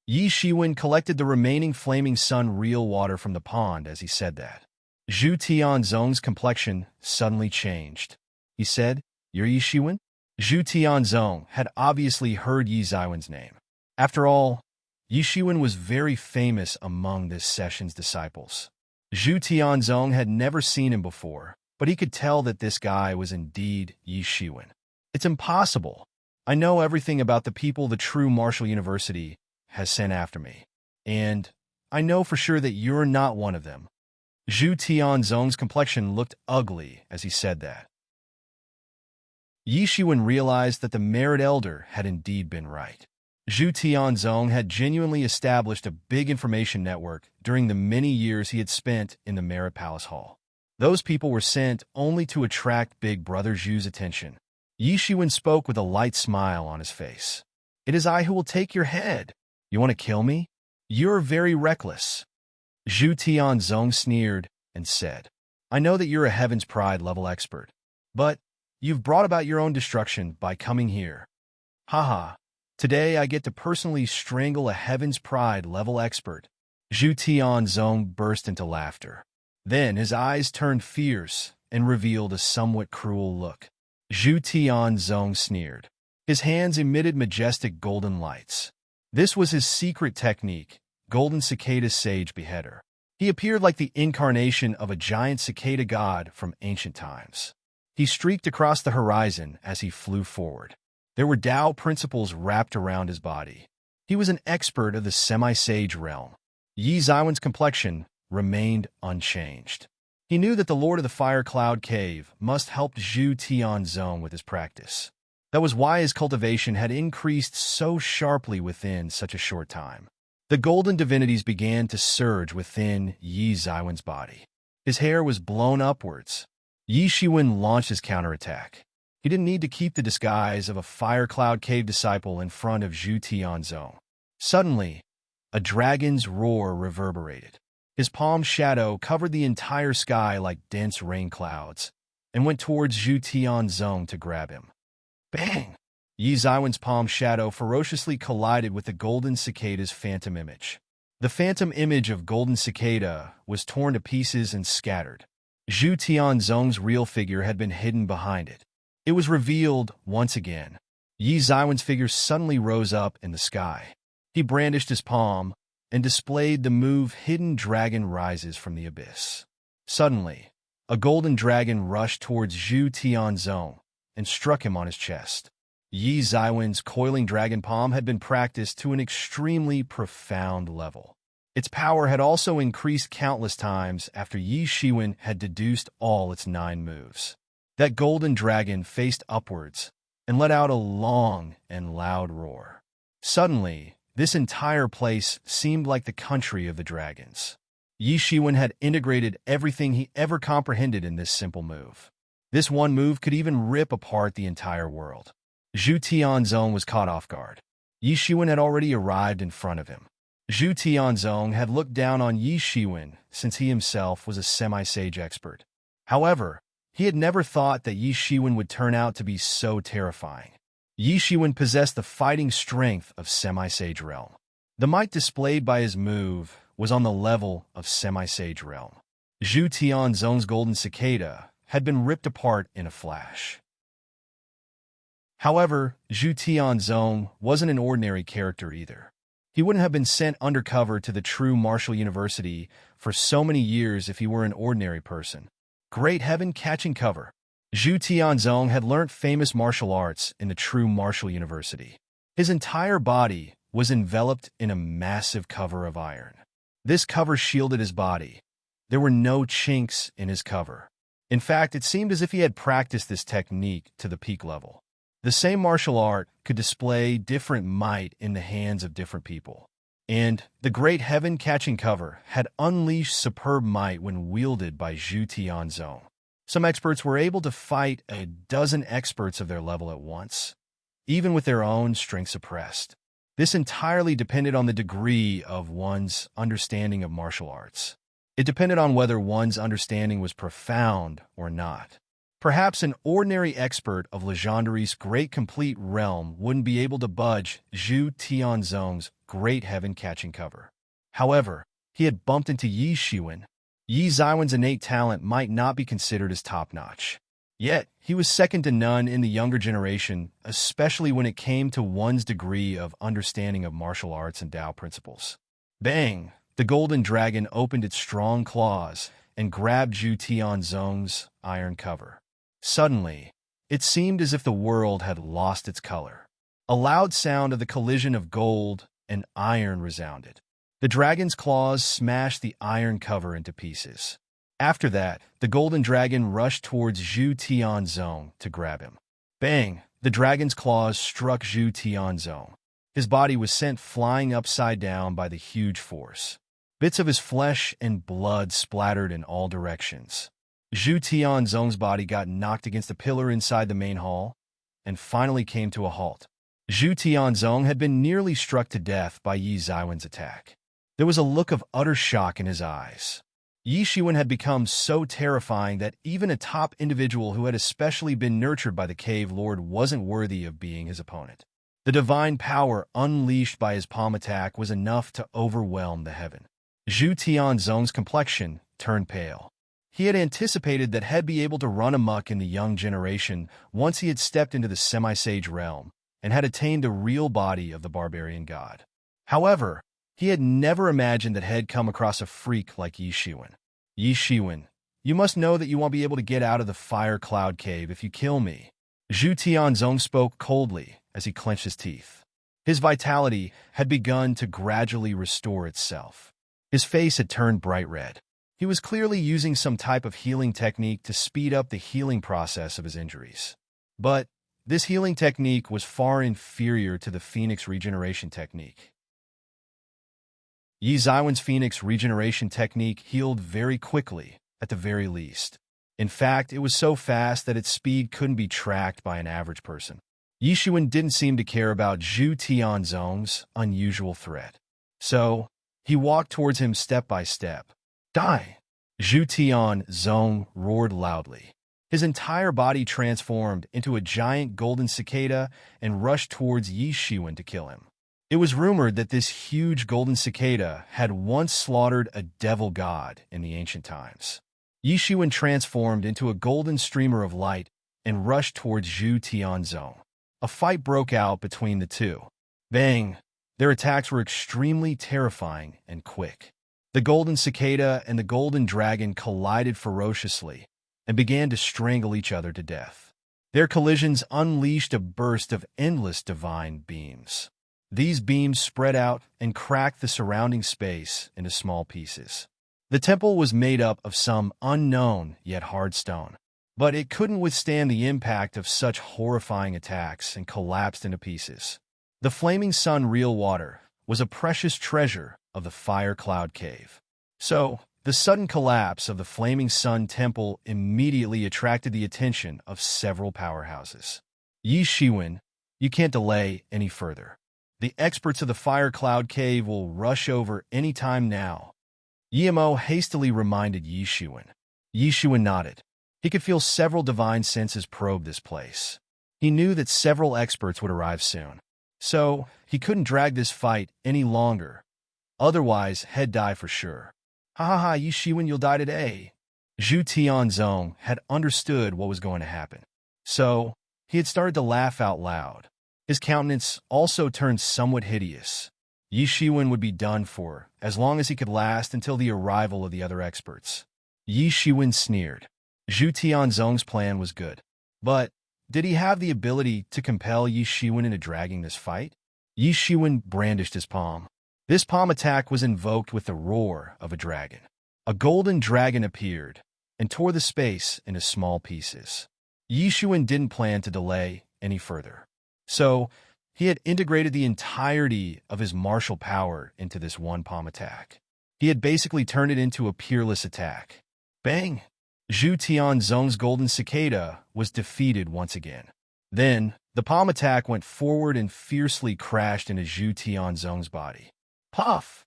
Yi Shiwen collected the remaining flaming sun real water from the pond as he said that. Zhu Tianzong's complexion suddenly changed. He said, You're Yi Shiwen? Zhu Tianzong had obviously heard Yi Zaiwen's name. After all, Yi Shiwen was very famous among this session's disciples. Zhu Tianzong had never seen him before, but he could tell that this guy was indeed Yi Shiwen. It's impossible. I know everything about the people the true Martial University has sent after me, and I know for sure that you're not one of them. Zhu Tianzong's complexion looked ugly as he said that. Yi Shiwen realized that the Merit Elder had indeed been right. Zhu Tianzong had genuinely established a big information network during the many years he had spent in the Merit Palace Hall. Those people were sent only to attract Big Brother Zhu's attention. Yi Shiwen spoke with a light smile on his face. It is I who will take your head. You want to kill me? You're very reckless. Zhu Tianzong sneered and said, I know that you're a Heaven's Pride level expert, but you've brought about your own destruction by coming here. Haha. Today I get to personally strangle a Heaven's Pride level expert. Zhu Tianzong burst into laughter. Then his eyes turned fierce and revealed a somewhat cruel look. Zhu Tianzong sneered. His hands emitted majestic golden lights. This was his secret technique, Golden Cicada Sage Beheader. He appeared like the incarnation of a giant cicada god from ancient times. He streaked across the horizon as he flew forward. There were Tao principles wrapped around his body. He was an expert of the semi-sage realm. Yi Zaiwen's complexion remained unchanged. He knew that the Lord of the Fire Cloud Cave must help Zhu Tianzong with his practice. That was why his cultivation had increased so sharply within such a short time. The golden divinities began to surge within Yi Zaiwen's body. His hair was blown upwards. Yi Shiwen launched his counterattack. He didn't need to keep the disguise of a Fire Cloud Cave disciple in front of Zhu Tianzong. Suddenly, a dragon's roar reverberated. His palm shadow covered the entire sky like dense rain clouds and went towards Zhu Tianzong to grab him. Bang! Yi Zaiwen's palm shadow ferociously collided with the golden cicada's phantom image. The phantom image of golden cicada was torn to pieces and scattered. Zhu Tianzong's real figure had been hidden behind it. It was revealed once again. Yi Zaiwen's figure suddenly rose up in the sky. He brandished his palm and displayed the move Hidden Dragon Rises from the Abyss. Suddenly, a golden dragon rushed towards Zhu Tianzong and struck him on his chest. Yi Zaiwen's coiling dragon palm had been practiced to an extremely profound level. Its power had also increased countless times after Yi Shiwen had deduced all its 9 moves. That golden dragon faced upwards and let out a long and loud roar. Suddenly, this entire place seemed like the country of the dragons. Yi Shiwen had integrated everything he ever comprehended in this simple move. This one move could even rip apart the entire world. Zhu Tianzong was caught off guard. Yi Shiwen had already arrived in front of him. Zhu Tianzong had looked down on Yi Shiwen since he himself was a semi-sage expert. However, he had never thought that Yi Shiwen would turn out to be so terrifying. Yi Shiwen possessed the fighting strength of semi-sage realm. The might displayed by his move was on the level of semi-sage realm. Zhu Tianzong's golden cicada had been ripped apart in a flash. However, Zhu Tianzong wasn't an ordinary character either. He wouldn't have been sent undercover to the true martial university for so many years if he were an ordinary person. Great heaven catching cover. Zhu Tianzong had learnt famous martial arts in the true martial university. His entire body was enveloped in a massive cover of iron. This cover shielded his body. There were no chinks in his cover. In fact, it seemed as if he had practiced this technique to the peak level. The same martial art could display different might in the hands of different people. And the great heaven-catching cover had unleashed superb might when wielded by Zhu Tianzong. Some experts were able to fight a dozen experts of their level at once, even with their own strength suppressed. This entirely depended on the degree of one's understanding of martial arts. It depended on whether one's understanding was profound or not. Perhaps an ordinary expert of Legendary's great complete realm wouldn't be able to budge Zhu Tianzong's great heaven-catching cover. However, he had bumped into Yi Shiwen. Yi Zaiwen's innate talent might not be considered as top-notch. Yet, he was second to none in the younger generation, especially when it came to one's degree of understanding of martial arts and Tao principles. Bang! The golden dragon opened its strong claws and grabbed Zhu Tianzong's iron cover. Suddenly, it seemed as if the world had lost its color. A loud sound of the collision of gold and iron resounded. The dragon's claws smashed the iron cover into pieces. After that, the golden dragon rushed towards Zhu Tianzong to grab him. Bang! The dragon's claws struck Zhu Tianzong. His body was sent flying upside down by the huge force. Bits of his flesh and blood splattered in all directions. Zhu Tianzong's body got knocked against a pillar inside the main hall and finally came to a halt. Zhu Tianzong had been nearly struck to death by Yi Zaiwen's attack. There was a look of utter shock in his eyes. Yi Shiwen had become so terrifying that even a top individual who had especially been nurtured by the Cave Lord wasn't worthy of being his opponent. The divine power unleashed by his palm attack was enough to overwhelm the heaven. Zhu Tianzong's complexion turned pale. He had anticipated that he'd be able to run amok in the young generation once he had stepped into the semi-sage realm and had attained the real body of the barbarian god. However, he had never imagined that he'd come across a freak like Yi Shiwen. Yi Shiwen, you must know that you won't be able to get out of the fire cloud cave if you kill me. Zhu Tianzong spoke coldly as he clenched his teeth. His vitality had begun to gradually restore itself. His face had turned bright red. He was clearly using some type of healing technique to speed up the healing process of his injuries. But this healing technique was far inferior to the Phoenix regeneration technique. Yi Ziwen's Phoenix regeneration technique healed very quickly, at the very least. In fact, it was so fast that its speed couldn't be tracked by an average person. Yi Shiwen didn't seem to care about Zhu Tianzong's unusual threat. So, he walked towards him step by step. Die! Zhu Tianzong roared loudly. His entire body transformed into a giant golden cicada and rushed towards Yi Shiwen to kill him. It was rumored that this huge golden cicada had once slaughtered a devil god in the ancient times. Yi Shiwen transformed into a golden streamer of light and rushed towards Zhu Tianzong. A fight broke out between the two. Bang! Their attacks were extremely terrifying and quick. The golden cicada and the golden dragon collided ferociously and began to strangle each other to death. Their collisions unleashed a burst of endless divine beams. These beams spread out and cracked the surrounding space into small pieces. The temple was made up of some unknown yet hard stone, but it couldn't withstand the impact of such horrifying attacks and collapsed into pieces. The flaming sun real water was a precious treasure of the fire cloud cave. So, the sudden collapse of the flaming sun temple immediately attracted the attention of several powerhouses. Yi Shiwen, you can't delay any further. The experts of the Fire Cloud Cave will rush over any time now. Yimo hastily reminded Yi Shiwen. Yi Shiwen nodded. He could feel several divine senses probe this place. He knew that several experts would arrive soon. So, he couldn't drag this fight any longer. Otherwise, he'd die for sure. Ha ha ha, Yi Shiwen, you'll die today. Zhu Tianzong had understood what was going to happen. So, he had started to laugh out loud. His countenance also turned somewhat hideous. Yi Shiwen would be done for, as long as he could last until the arrival of the other experts. Yi Shiwen sneered. Zhu Tianzong's plan was good. But, did he have the ability to compel Yi Shiwen into dragging this fight? Yi Shiwen brandished his palm. This palm attack was invoked with the roar of a dragon. A golden dragon appeared and tore the space into small pieces. Yi Shiwen didn't plan to delay any further. So, he had integrated the entirety of his martial power into this one palm attack. He had basically turned it into a peerless attack. Bang! Zhu Tianzong's golden cicada was defeated once again. Then, the palm attack went forward and fiercely crashed into Zhu Tianzong's body. Puff!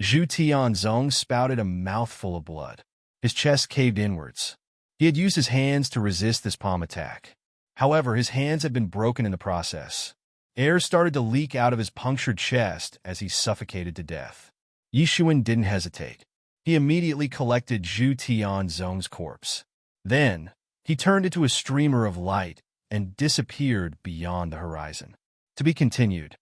Zhu Tianzong spouted a mouthful of blood. His chest caved inwards. He had used his hands to resist this palm attack. However, his hands had been broken in the process. Air started to leak out of his punctured chest as he suffocated to death. Yi Shiwen didn't hesitate. He immediately collected Zhu Tianzong's corpse. Then, he turned into a streamer of light and disappeared beyond the horizon. To be continued.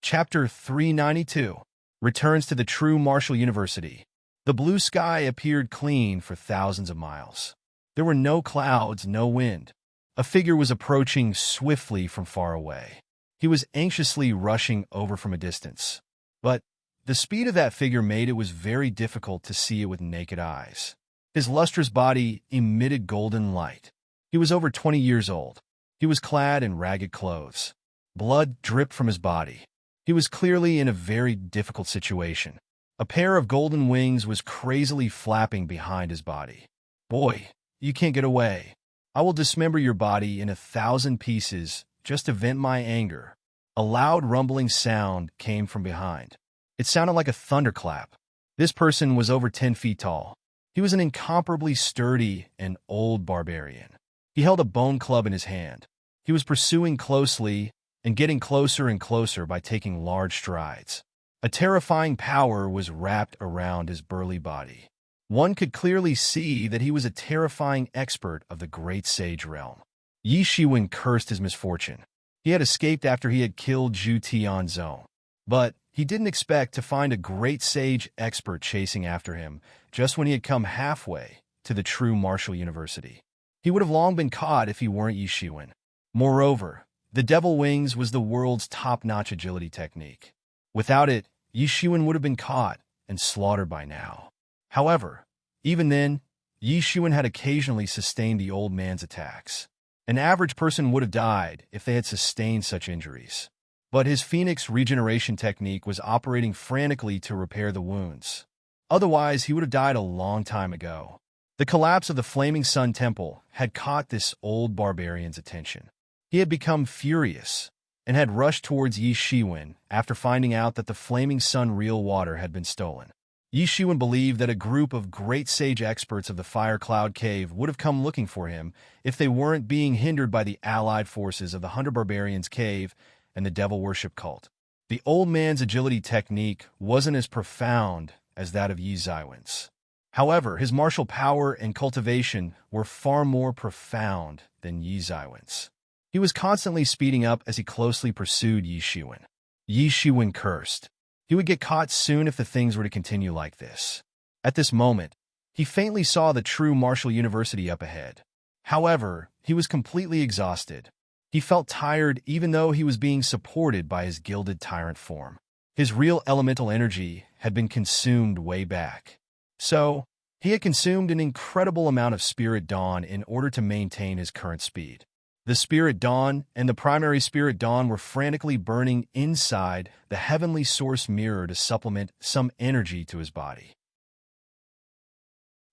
Chapter 392 returns to the true martial university. The blue sky appeared clean for thousands of miles. There were no clouds, no wind. A figure was approaching swiftly from far away. He was anxiously rushing over from a distance. But the speed of that figure made it was very difficult to see it with naked eyes. His lustrous body emitted golden light. He was over 20 years old. He was clad in ragged clothes. Blood dripped from his body. He was clearly in a very difficult situation. A pair of golden wings was crazily flapping behind his body. Boy, you can't get away. I will dismember your body in 1,000 pieces just to vent my anger. A loud rumbling sound came from behind. It sounded like a thunderclap. This person was over 10 feet tall. He was an incomparably sturdy and old barbarian. He held a bone club in his hand. He was pursuing closely and getting closer and closer by taking large strides. A terrifying power was wrapped around his burly body. One could clearly see that he was a terrifying expert of the great sage realm. Yi Shiwen cursed his misfortune. He had escaped after he had killed Zhu Tianzong. But he didn't expect to find a great sage expert chasing after him just when he had come halfway to the true martial university. He would have long been caught if he weren't Yi Shiwen. Moreover, the Devil Wings was the world's top-notch agility technique. Without it, Yi Shiwen would have been caught and slaughtered by now. However, even then, Yi Shiwen had occasionally sustained the old man's attacks. An average person would have died if they had sustained such injuries. But his Phoenix regeneration technique was operating frantically to repair the wounds. Otherwise, he would have died a long time ago. The collapse of the Flaming Sun Temple had caught this old barbarian's attention. He had become furious and had rushed towards Yi Shiwen after finding out that the Flaming Sun real water had been stolen. Yi Shiwen believed that a group of great sage experts of the Fire Cloud Cave would have come looking for him if they weren't being hindered by the allied forces of the Hunter Barbarians' Cave and the Devil Worship Cult. The old man's agility technique wasn't as profound as that of Yi Shiwen's. However, his martial power and cultivation were far more profound than Yi Shiwen's. He was constantly speeding up as he closely pursued Yi Shiwen. Yi Shiwen cursed. He would get caught soon if the things were to continue like this. At this moment, he faintly saw the true martial university up ahead. However, he was completely exhausted. He felt tired even though he was being supported by his gilded tyrant form. His real elemental energy had been consumed way back. So, he had consumed an incredible amount of Spirit Dawn in order to maintain his current speed. The Spirit Dawn and the primary Spirit Dawn were frantically burning inside the heavenly source mirror to supplement some energy to his body.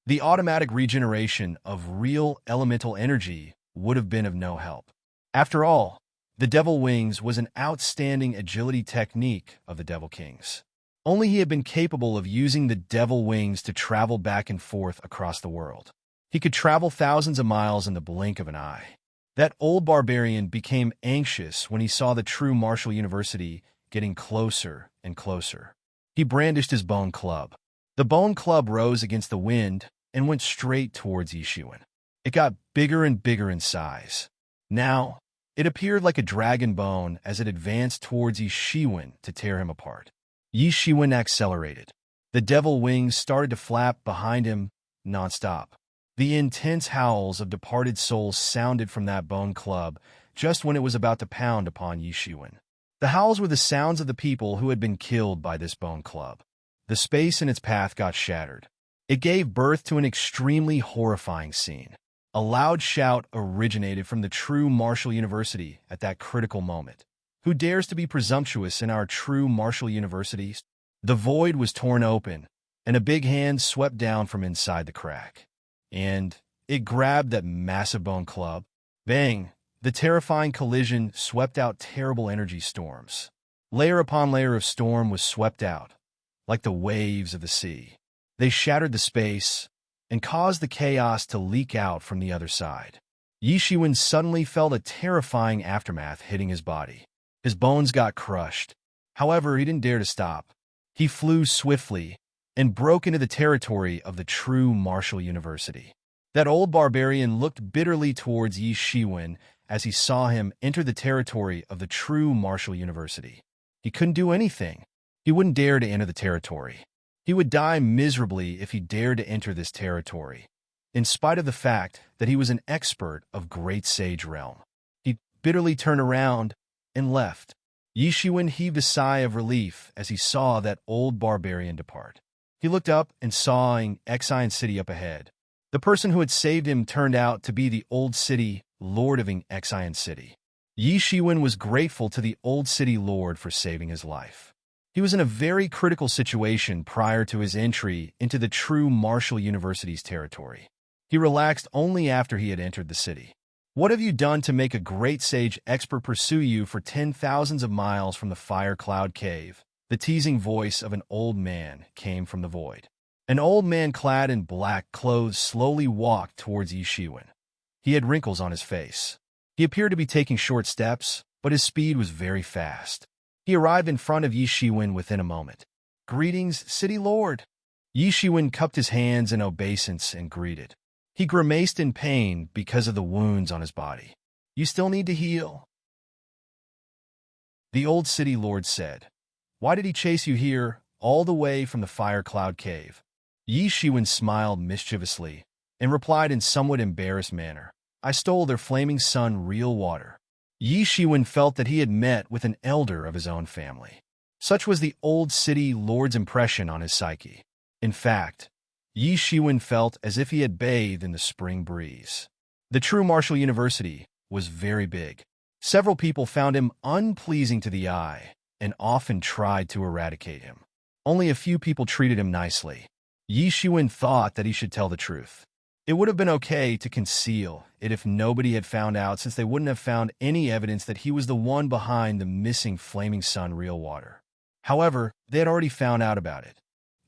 The automatic regeneration of real elemental energy would have been of no help. After all, the Devil Wings was an outstanding agility technique of the Devil Kings. Only he had been capable of using the Devil Wings to travel back and forth across the world. He could travel thousands of miles in the blink of an eye. That old barbarian became anxious when he saw the true martial university getting closer and closer. He brandished his bone club. The bone club rose against the wind and went straight towards Yi Shiwen. It got bigger and bigger in size. Now, it appeared like a dragon bone as it advanced towards Yi Shiwen to tear him apart. Yi Shiwen accelerated. The Devil Wings started to flap behind him nonstop. The intense howls of departed souls sounded from that bone club just when it was about to pound upon Yi Shiwen. The howls were the sounds of the people who had been killed by this bone club. The space in its path got shattered. It gave birth to an extremely horrifying scene. A loud shout originated from the true martial university at that critical moment. Who dares to be presumptuous in our true martial universities? The void was torn open, and a big hand swept down from inside the crack. And it grabbed that massive bone club. Bang! The terrifying collision swept out terrible energy storms. Layer upon layer of storm was swept out, like the waves of the sea. They shattered the space and caused the chaos to leak out from the other side. Yi Shiwen suddenly felt a terrifying aftermath hitting his body. His bones got crushed. However, he didn't dare to stop. He flew swiftly and broke into the territory of the true martial university. That old barbarian looked bitterly towards Yi Shiwen as he saw him enter the territory of the true martial university. He couldn't do anything. He wouldn't dare to enter the territory. He would die miserably if he dared to enter this territory, in spite of the fact that he was an expert of great sage realm. He bitterly turned around and left. Yi Shiwen heaved a sigh of relief as he saw that old barbarian depart. He looked up and saw an Exian city up ahead. The person who had saved him turned out to be the old city lord of Exian city. Yi Shiwen was grateful to the old city lord for saving his life. He was in a very critical situation prior to his entry into the true martial university's territory. He relaxed only after he had entered the city. What have you done to make a great sage expert pursue you for 10,000s of miles from the Fire Cloud Cave? The teasing voice of an old man came from the void. An old man clad in black clothes slowly walked towards Yi Shiwen. He had wrinkles on his face. He appeared to be taking short steps, but his speed was very fast. He arrived in front of Yi Shiwen within a moment. "Greetings, City Lord." Yi Shiwen cupped his hands in obeisance and greeted. He grimaced in pain because of the wounds on his body. "You still need to heal." The old city lord said, "Why did he chase you here, all the way from the Fire Cloud Cave?" Yi Shiwen smiled mischievously and replied in somewhat embarrassed manner, "I stole their flaming sun real water." Yi Shiwen felt that he had met with an elder of his own family. Such was the old city lord's impression on his psyche. In fact, Yi Shiwen felt as if he had bathed in the spring breeze. The true Martial University was very big. Several people found him unpleasing to the eye and often tried to eradicate him. Only a few people treated him nicely. Yi Shiwen thought that he should tell the truth. It would have been okay to conceal it if nobody had found out, since they wouldn't have found any evidence that he was the one behind the missing flaming sun real water. However, they had already found out about it,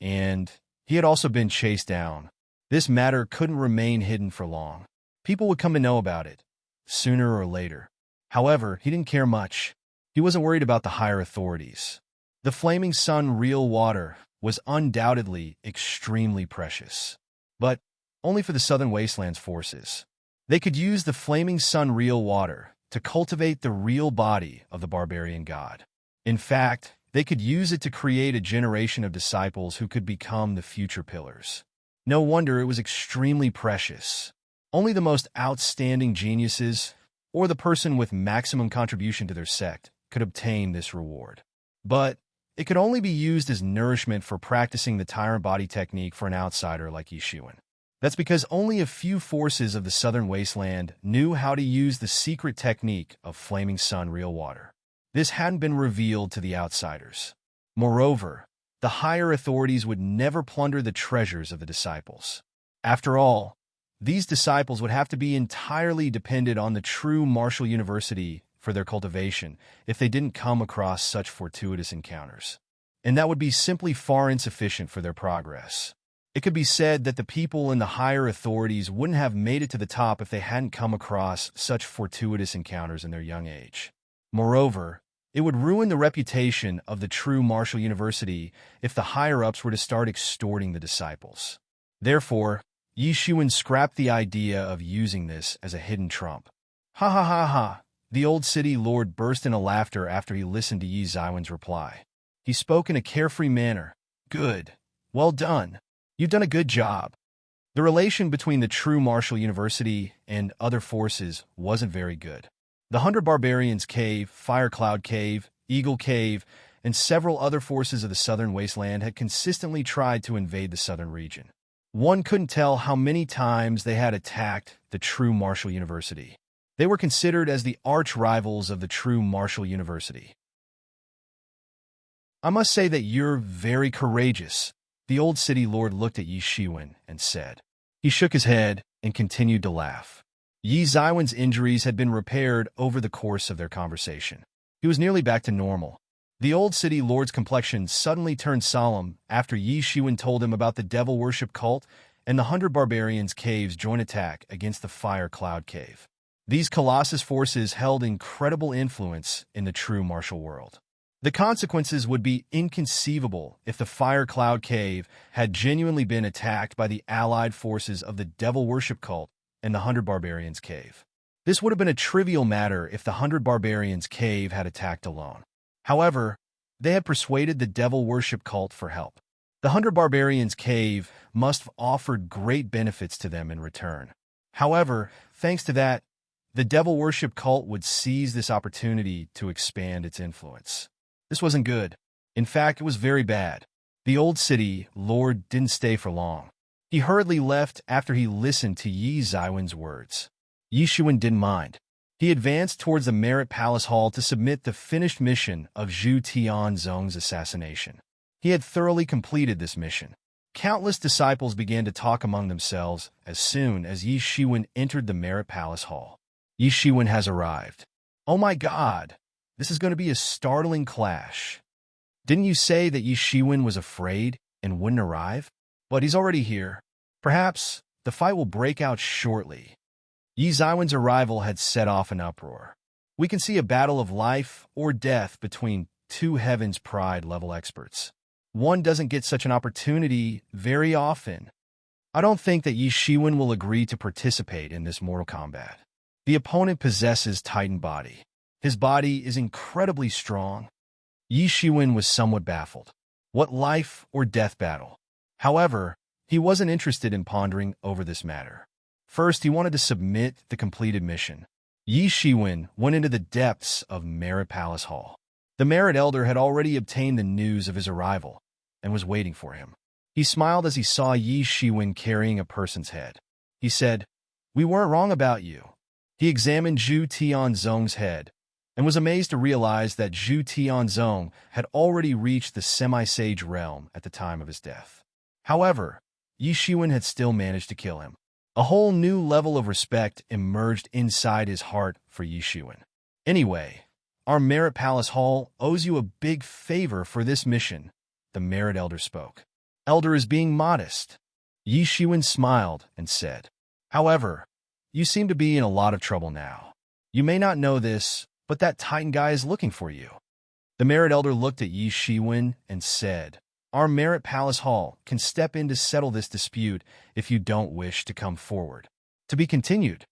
and he had also been chased down. This matter couldn't remain hidden for long. People would come to know about it, sooner or later. However, he didn't care much. He wasn't worried about the higher authorities. The flaming sun real water was undoubtedly extremely precious, but only for the Southern Wastelands forces. They could use the flaming sun real water to cultivate the real body of the barbarian god. In fact, they could use it to create a generation of disciples who could become the future pillars. No wonder it was extremely precious. Only the most outstanding geniuses, or the person with maximum contribution to their sect, could obtain this reward. But it could only be used as nourishment for practicing the tyrant body technique for an outsider like Yi Shiwen. That's because only a few forces of the Southern Wasteland knew how to use the secret technique of flaming sun real water. This hadn't been revealed to the outsiders. Moreover, the higher authorities would never plunder the treasures of the disciples. After all, these disciples would have to be entirely dependent on the true Martial University for their cultivation if they didn't come across such fortuitous encounters. And that would be simply far insufficient for their progress. It could be said that the people in the higher authorities wouldn't have made it to the top if they hadn't come across such fortuitous encounters in their young age. Moreover, it would ruin the reputation of the true Martial University if the higher-ups were to start extorting the disciples. Therefore, Yi Shiwen scrapped the idea of using this as a hidden trump. "Ha ha ha ha!" The old city lord burst into laughter after he listened to Yi Shiwen's reply. He spoke in a carefree manner. "Good. Well done. You've done a good job." The relation between the true Martial University and other forces wasn't very good. The 100 Barbarians Cave, Fire Cloud Cave, Eagle Cave, and several other forces of the Southern Wasteland had consistently tried to invade the southern region. One couldn't tell how many times they had attacked the true Martial University. They were considered as the arch-rivals of the true Martial University. "I must say that you're very courageous," the old city lord looked at Yi Shiwen and said. He shook his head and continued to laugh. Yi Shiwen's injuries had been repaired over the course of their conversation. He was nearly back to normal. The old city lord's complexion suddenly turned solemn after Yi Shiwen told him about the devil worship cult and the 100 Barbarians Cave's joint attack against the Fire Cloud Cave. These Colossus forces held incredible influence in the true martial world. The consequences would be inconceivable if the Fire Cloud Cave had genuinely been attacked by the allied forces of the devil worship cult and the 100 Barbarians Cave. This would have been a trivial matter if the 100 Barbarians Cave had attacked alone. However, they had persuaded the devil worship cult for help. The 100 Barbarians Cave must have offered great benefits to them in return. However, thanks to that, the devil worship cult would seize this opportunity to expand its influence. This wasn't good. In fact, it was very bad. The old city lord didn't stay for long. He hurriedly left after he listened to Yi Shiwen's words. Yi Shiwen didn't mind. He advanced towards the Merit Palace Hall to submit the finished mission of Zhu Tianzong's assassination. He had thoroughly completed this mission. Countless disciples began to talk among themselves as soon as Yi Shiwen entered the Merit Palace Hall. Yi Shiwen has arrived. Oh my God! This is going to be a startling clash. Didn't you say that Yi Shiwen was afraid and wouldn't arrive? But he's already here. Perhaps the fight will break out shortly. Yi Ziwen's arrival had set off an uproar. We can see a battle of life or death between two Heaven's Pride level experts. One doesn't get such an opportunity very often. I don't think that Yi Shiwen will agree to participate in this mortal combat. The opponent possesses Titan body. His body is incredibly strong. Yi Shiwen was somewhat baffled. What life or death battle? However, he wasn't interested in pondering over this matter. First, he wanted to submit the completed mission. Yi Shiwen went into the depths of Merit Palace Hall. The Merit Elder had already obtained the news of his arrival and was waiting for him. He smiled as he saw Yi Shiwen carrying a person's head. He said, "We weren't wrong about you." He examined Zhu Tianzong's head and was amazed to realize that Zhu Tianzong had already reached the semi-sage realm at the time of his death. However, Yi Shiwen had still managed to kill him. A whole new level of respect emerged inside his heart for Yi Shiwen. "Anyway, our Merit Palace Hall owes you a big favor for this mission," the Merit Elder spoke. "Elder is being modest." Yi Shiwen smiled and said, "However, you seem to be in a lot of trouble now. You may not know this, but that Titan guy is looking for you." The Merit Elder looked at Yi Shiwen and said, "Our Merit Palace Hall can step in to settle this dispute if you don't wish to come forward." To be continued.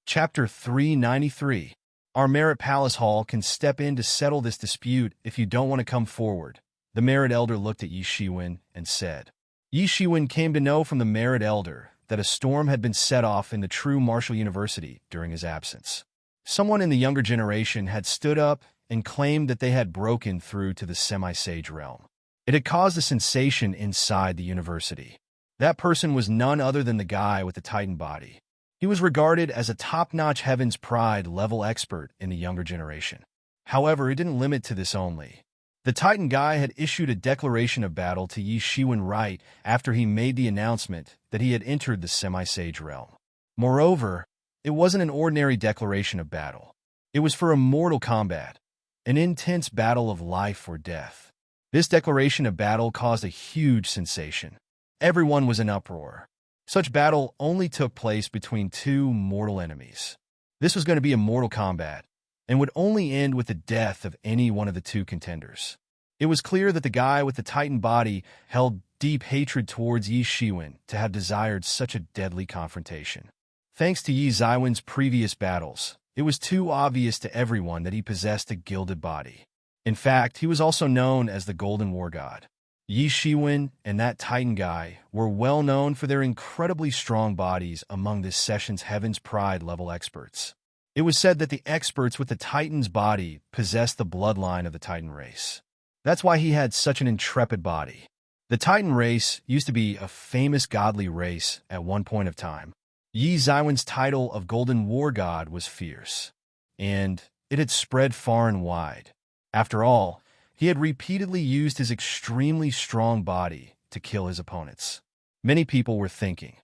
Chapter 393. Our Merit Palace Hall can step in to settle this dispute if you don't want to come forward. The Merit Elder looked at Yi Shiwen and said. Yi Shiwen came to know from the Merit Elder that a storm had been set off in the true Martial University during his absence. Someone in the younger generation had stood up and claimed that they had broken through to the semi-sage realm. It had caused a sensation inside the university. That person was none other than the guy with the Titan body. He was regarded as a top-notch Heaven's Pride level expert in the younger generation. However, it didn't limit to this only. The Titan guy had issued a declaration of battle to Yi Shiwen right after he made the announcement that he had entered the semi-sage realm. Moreover, it wasn't an ordinary declaration of battle. It was for a mortal combat, an intense battle of life or death. This declaration of battle caused a huge sensation. Everyone was in uproar. Such battle only took place between two mortal enemies. This was going to be a mortal combat, and would only end with the death of any one of the two contenders. It was clear that the guy with the Titan body held deep hatred towards Yi Shiwen to have desired such a deadly confrontation. Thanks to Yi Ziwen's previous battles, it was too obvious to everyone that he possessed a gilded body. In fact, he was also known as the Golden War God. Yi Shiwen and that Titan guy were well known for their incredibly strong bodies among this session's Heaven's Pride level experts. It was said that the experts with the Titan's body possessed the bloodline of the Titan race. That's why he had such an intrepid body. The Titan race used to be a famous godly race at one point of time. Yi Ziwen's title of Golden War God was fierce, and it had spread far and wide. After all, he had repeatedly used his extremely strong body to kill his opponents. Many people were thinking,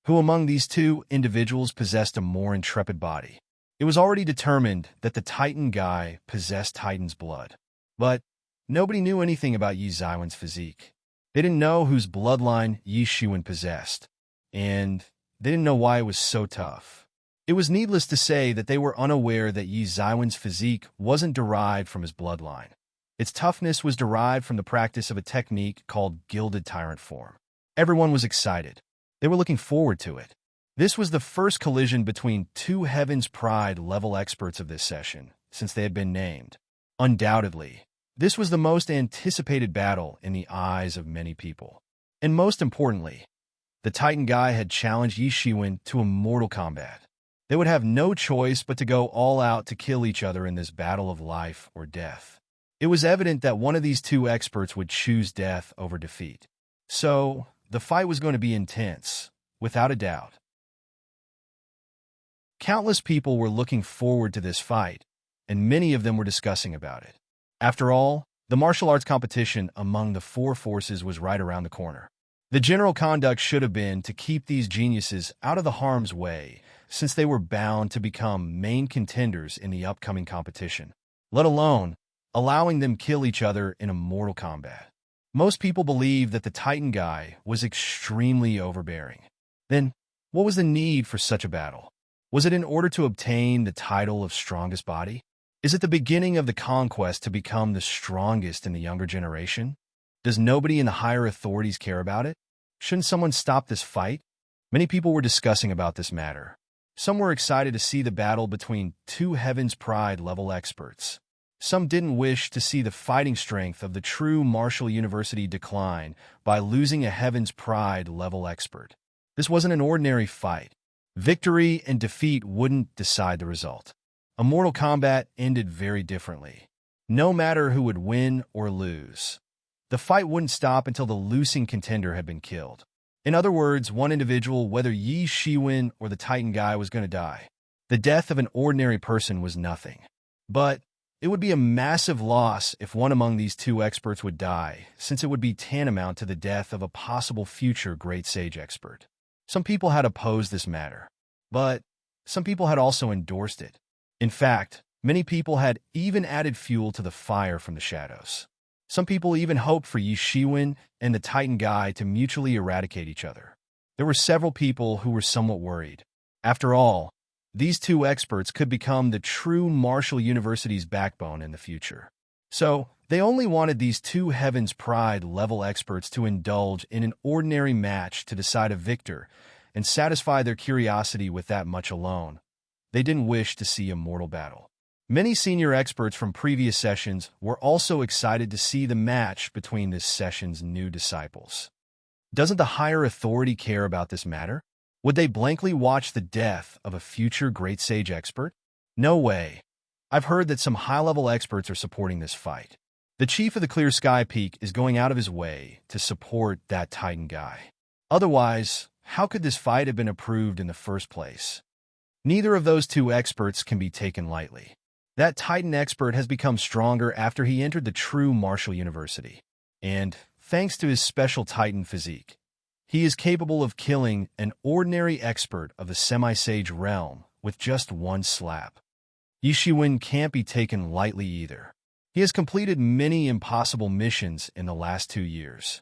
who among these two individuals possessed a more intrepid body? It was already determined that the Titan guy possessed Titan's blood. But nobody knew anything about Yi Ziwen's physique. They didn't know whose bloodline Yi Shiwen possessed, and they didn't know why it was so tough. It was needless to say that they were unaware that Yi Ziwen's physique wasn't derived from his bloodline. Its toughness was derived from the practice of a technique called Gilded Tyrant Form. Everyone was excited. They were looking forward to it. This was the first collision between two Heaven's Pride level experts of this session, since they had been named. Undoubtedly, this was the most anticipated battle in the eyes of many people. And most importantly, the Titan guy had challenged Yi Shiwen to a mortal combat. They would have no choice but to go all out to kill each other in this battle of life or death. It was evident that one of these two experts would choose death over defeat. So, the fight was going to be intense, without a doubt. Countless people were looking forward to this fight, and many of them were discussing about it. After all, the martial arts competition among the four forces was right around the corner. The general conduct should have been to keep these geniuses out of the harm's way since they were bound to become main contenders in the upcoming competition, let alone allowing them kill each other in a mortal combat. Most people believe that the Titan guy was extremely overbearing. Then, what was the need for such a battle? Was it in order to obtain the title of strongest body? Is it the beginning of the conquest to become the strongest in the younger generation? Does nobody in the higher authorities care about it? Shouldn't someone stop this fight? Many people were discussing about this matter. Some were excited to see the battle between two Heaven's Pride level experts. Some didn't wish to see the fighting strength of the true martial university decline by losing a Heaven's Pride level expert. This wasn't an ordinary fight. Victory and defeat wouldn't decide the result. A mortal combat ended very differently. No matter who would win or lose, the fight wouldn't stop until the losing contender had been killed. In other words, one individual, whether Yi Shiwen or the Titan guy, was going to die. The death of an ordinary person was nothing. But it would be a massive loss if one among these two experts would die, since it would be tantamount to the death of a possible future great sage expert. Some people had opposed this matter, but some people had also endorsed it. In fact, many people had even added fuel to the fire from the shadows. Some people even hoped for Yi Shiwen and the Titan guy to mutually eradicate each other. There were several people who were somewhat worried. After all, these two experts could become the true martial university's backbone in the future. So, they only wanted these two Heaven's Pride level experts to indulge in an ordinary match to decide a victor and satisfy their curiosity with that much alone. They didn't wish to see a mortal battle. Many senior experts from previous sessions were also excited to see the match between this session's new disciples. Doesn't the higher authority care about this matter? Would they blankly watch the death of a future great sage expert? No way. I've heard that some high-level experts are supporting this fight. The chief of the Clear Sky Peak is going out of his way to support that Titan guy. Otherwise, how could this fight have been approved in the first place? Neither of those two experts can be taken lightly. That Titan expert has become stronger after he entered the true martial university. And, thanks to his special Titan physique, he is capable of killing an ordinary expert of the semi-sage realm with just one slap. Yi Shiwen can't be taken lightly either. He has completed many impossible missions in the last 2 years.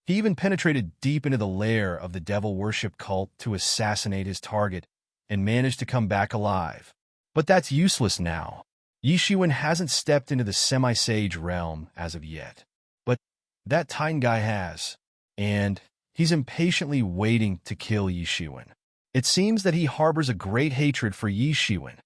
He even penetrated deep into the lair of the devil worship cult to assassinate his target and managed to come back alive. But that's useless now. Yi Shiwen hasn't stepped into the semi-sage realm as of yet. But that Titan guy has, and he's impatiently waiting to kill Yi Shiwen. It seems that he harbors a great hatred for Yi Shiwen.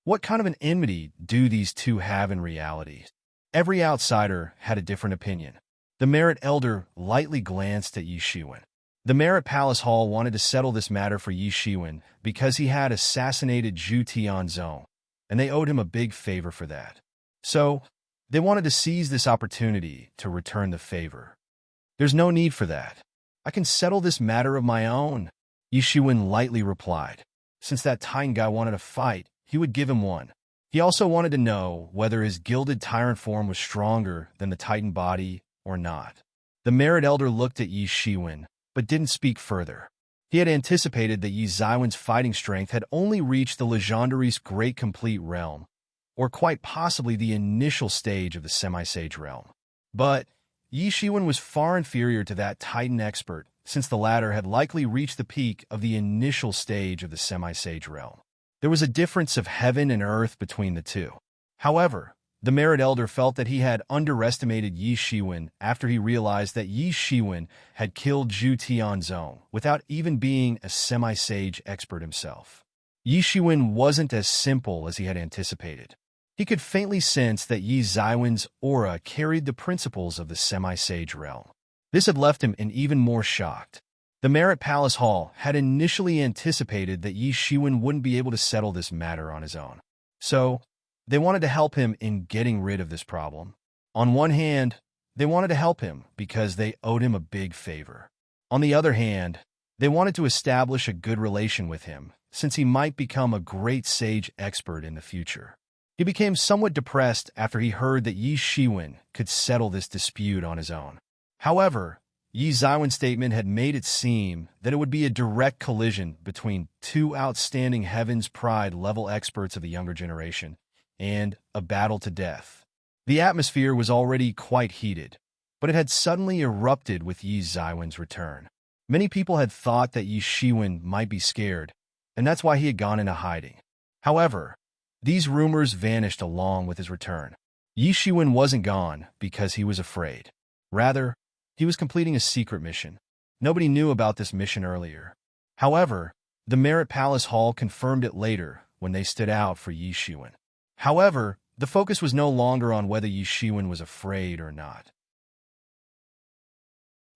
What kind of an enmity do these two have in reality? Every outsider had a different opinion. The Merit Elder lightly glanced at Yi Shiwen. The Merit Palace Hall wanted to settle this matter for Yi Shiwen because he had assassinated Zhu Tianzong, and they owed him a big favor for that. So, they wanted to seize this opportunity to return the favor. There's no need for that. I can settle this matter of my own, Yi Shiwen lightly replied. Since that Titan guy wanted a fight, he would give him one. He also wanted to know whether his gilded tyrant form was stronger than the Titan body or not. The Merit Elder looked at Yi Shiwen, but didn't speak further. He had anticipated that Yi Ziwen's fighting strength had only reached the Legendary's Great Complete realm, or quite possibly the initial stage of the semi-sage realm. But Yi Shiwen was far inferior to that Titan expert, since the latter had likely reached the peak of the initial stage of the semi-sage realm. There was a difference of heaven and earth between the two. However, the Merit Elder felt that he had underestimated Yi Shiwen after he realized that Yi Shiwen had killed Zhu Tianzong without even being a semi-sage expert himself. Yi Shiwen wasn't as simple as he had anticipated. He could faintly sense that Yi Ziwen's aura carried the principles of the semi-sage realm. This had left him even more shocked. The Merit Palace Hall had initially anticipated that Yi Shiwen wouldn't be able to settle this matter on his own. So, they wanted to help him in getting rid of this problem. On one hand, they wanted to help him because they owed him a big favor. On the other hand, they wanted to establish a good relation with him, since he might become a great sage expert in the future. He became somewhat depressed after he heard that Yi Shiwen could settle this dispute on his own. However, Yi Zaiwen's statement had made it seem that it would be a direct collision between two outstanding Heaven's Pride level experts of the younger generation, and a battle to death. The atmosphere was already quite heated, but it had suddenly erupted with Yi Zaiwen's return. Many people had thought that Yi Shiwen might be scared, and that's why he had gone into hiding. However, these rumors vanished along with his return. Yi Shiwen wasn't gone because he was afraid. Rather, he was completing a secret mission. Nobody knew about this mission earlier. However, the Merit Palace Hall confirmed it later when they stood out for Yi Shiwen. However, the focus was no longer on whether Yi Shiwen was afraid or not.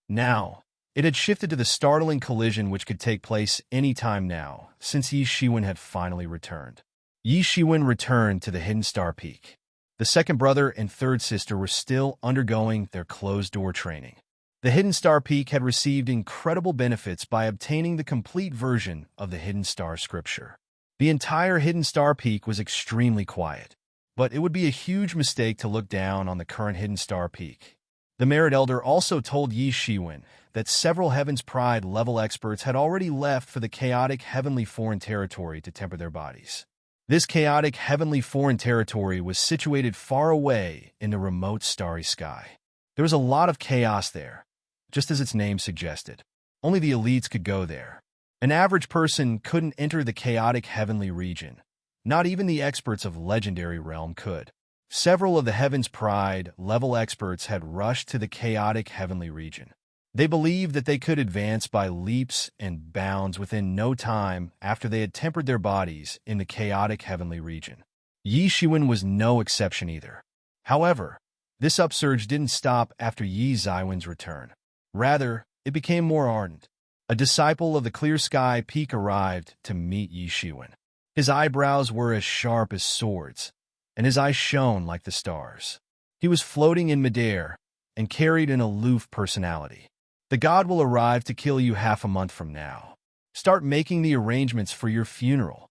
Now, it had shifted to the startling collision which could take place any time now, since Yi Shiwen had finally returned. Yi Shiwen returned to the Hidden Star Peak. The second brother and third sister were still undergoing their closed-door training. The Hidden Star Peak had received incredible benefits by obtaining the complete version of the Hidden Star Scripture. The entire Hidden Star Peak was extremely quiet, but it would be a huge mistake to look down on the current Hidden Star Peak. The Merit Elder also told Yi Shiwen that several Heaven's Pride level experts had already left for the chaotic Heavenly Foreign Territory to temper their bodies. This chaotic Heavenly Foreign Territory was situated far away in the remote starry sky. There was a lot of chaos there, just as its name suggested. Only the elites could go there. An average person couldn't enter the chaotic heavenly region. Not even the experts of Legendary Realm could. Several of the Heaven's Pride level experts had rushed to the chaotic heavenly region. They believed that they could advance by leaps and bounds within no time after they had tempered their bodies in the chaotic heavenly region. Yi Shiwen was no exception either. However, this upsurge didn't stop after Yi Zaiwen's return. Rather, it became more ardent. A disciple of the Clear Sky Peak arrived to meet Yi Shiwen. His eyebrows were as sharp as swords, and his eyes shone like the stars. He was floating in midair and carried an aloof personality. The god will arrive to kill you half a month from now. Start making the arrangements for your funeral.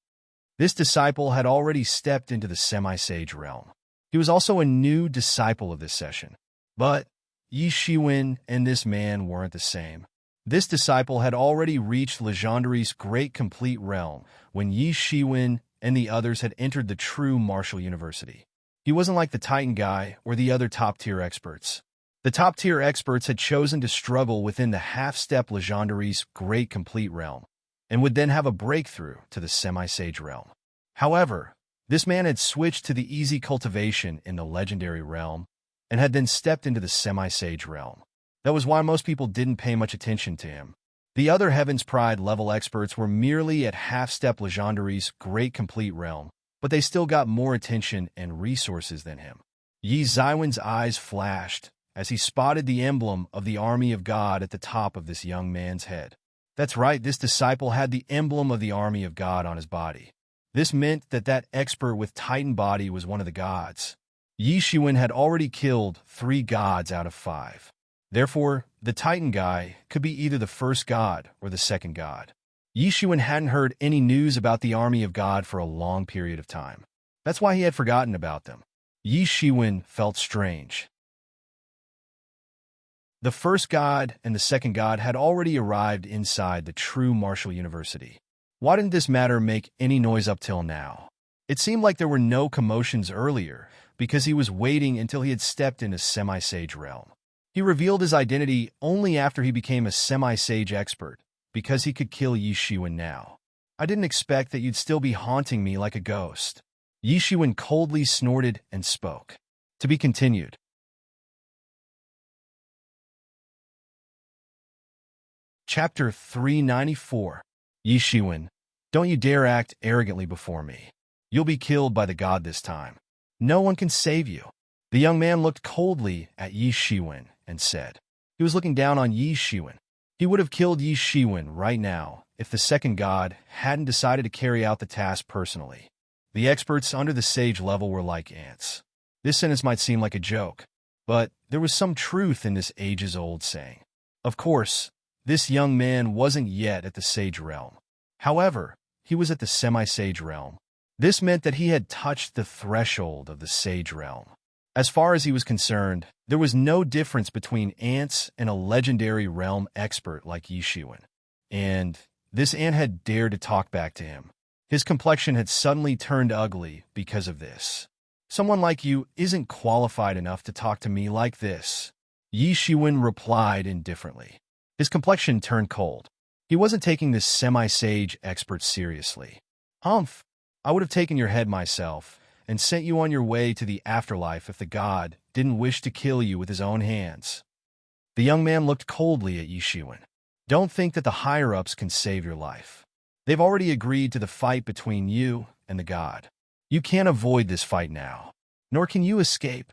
This disciple had already stepped into the semi-sage realm. He was also a new disciple of this session. But Yi Shiwen and this man weren't the same. This disciple had already reached Legendary's great complete realm when Yi Shiwen and the others had entered the true martial university. He wasn't like the Titan guy or the other top-tier experts. The top-tier experts had chosen to struggle within the half-step Legendary's great complete realm, and would then have a breakthrough to the semi-sage realm. However, this man had switched to the easy cultivation in the Legendary realm, and had then stepped into the semi-sage realm. That was why most people didn't pay much attention to him. The other Heaven's Pride level experts were merely at half-step Legendary's great complete realm, but they still got more attention and resources than him. Yi Zaiwen's eyes flashed as he spotted the emblem of the Army of God at the top of this young man's head. That's right, this disciple had the emblem of the Army of God on his body. This meant that that expert with Titan body was one of the gods. Yi Shiwen had already killed 3 gods out of 5. Therefore, the Titan guy could be either the first god or the second god. Yi Shiwen hadn't heard any news about the Army of God for a long period of time. That's why he had forgotten about them. Yi Shiwen felt strange. The first god and the second god had already arrived inside the true martial university. Why didn't this matter make any noise up till now? It seemed like there were no commotions earlier, because he was waiting until he had stepped into semi-sage realm. He revealed his identity only after he became a semi-sage expert, because he could kill Yi Shiwen now. I didn't expect that you'd still be haunting me like a ghost. Yi Shiwen coldly snorted and spoke. To be continued. Chapter 394. Yi Shiwen, don't you dare act arrogantly before me. You'll be killed by the god this time. No one can save you. The young man looked coldly at Yi Shiwen and said. He was looking down on Yi Shiwen. He would have killed Yi Shiwen right now if the second god hadn't decided to carry out the task personally. The experts under the sage level were like ants. This sentence might seem like a joke, but there was some truth in this ages-old saying. Of course, this young man wasn't yet at the sage realm. However, he was at the semi-sage realm. This meant that he had touched the threshold of the sage realm. As far as he was concerned, there was no difference between ants and a legendary realm expert like Yi Shiwen. And this ant had dared to talk back to him. His complexion had suddenly turned ugly because of this. Someone like you isn't qualified enough to talk to me like this, Yi Shiwen replied indifferently. His complexion turned cold. He wasn't taking this semi-sage expert seriously. Humph, I would have taken your head myself and sent you on your way to the afterlife if the god didn't wish to kill you with his own hands. The young man looked coldly at Yi Shiwen. Don't think that the higher-ups can save your life. They've already agreed to the fight between you and the god. You can't avoid this fight now, nor can you escape.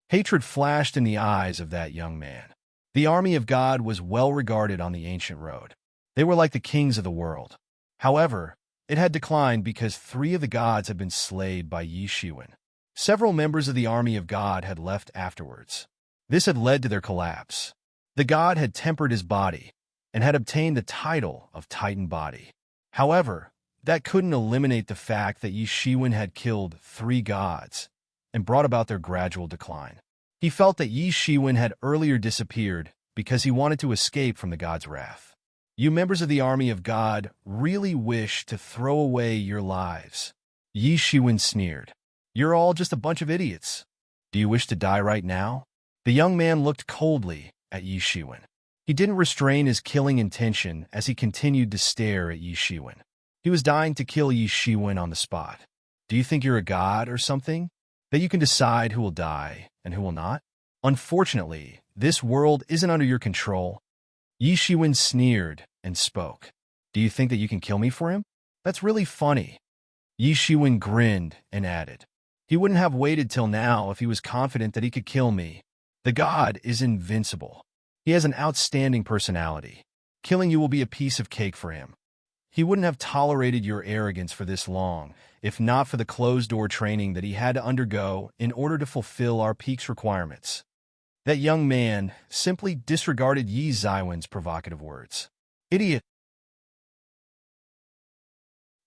Hatred flashed in the eyes of that young man. The army of God was well regarded on the ancient road. They were like the kings of the world. However, it had declined because 3 of the gods had been slayed by Yi Shiwen. Several members of the army of God had left afterwards. This had led to their collapse. The god had tempered his body and had obtained the title of Titan Body. However, that couldn't eliminate the fact that Yi Shiwen had killed 3 gods and brought about their gradual decline. He felt that Yi Shiwen had earlier disappeared because he wanted to escape from the god's wrath. You members of the army of God really wish to throw away your lives. Yi Shiwen sneered. You're all just a bunch of idiots. Do you wish to die right now? The young man looked coldly at Yi Shiwen. He didn't restrain his killing intention as he continued to stare at Yi Shiwen. He was dying to kill Yi Shiwen on the spot. Do you think you're a god or something? That you can decide who will die and who will not? Unfortunately, this world isn't under your control. Yi Shiwen sneered and spoke. Do you think that you can kill me for him? That's really funny. Yi Shiwen grinned and added. He wouldn't have waited till now if he was confident that he could kill me. The god is invincible. He has an outstanding personality. Killing you will be a piece of cake for him. He wouldn't have tolerated your arrogance for this long, if not for the closed-door training that he had to undergo in order to fulfill our peak's requirements. That young man simply disregarded Yi Shiwen's provocative words. Idiot!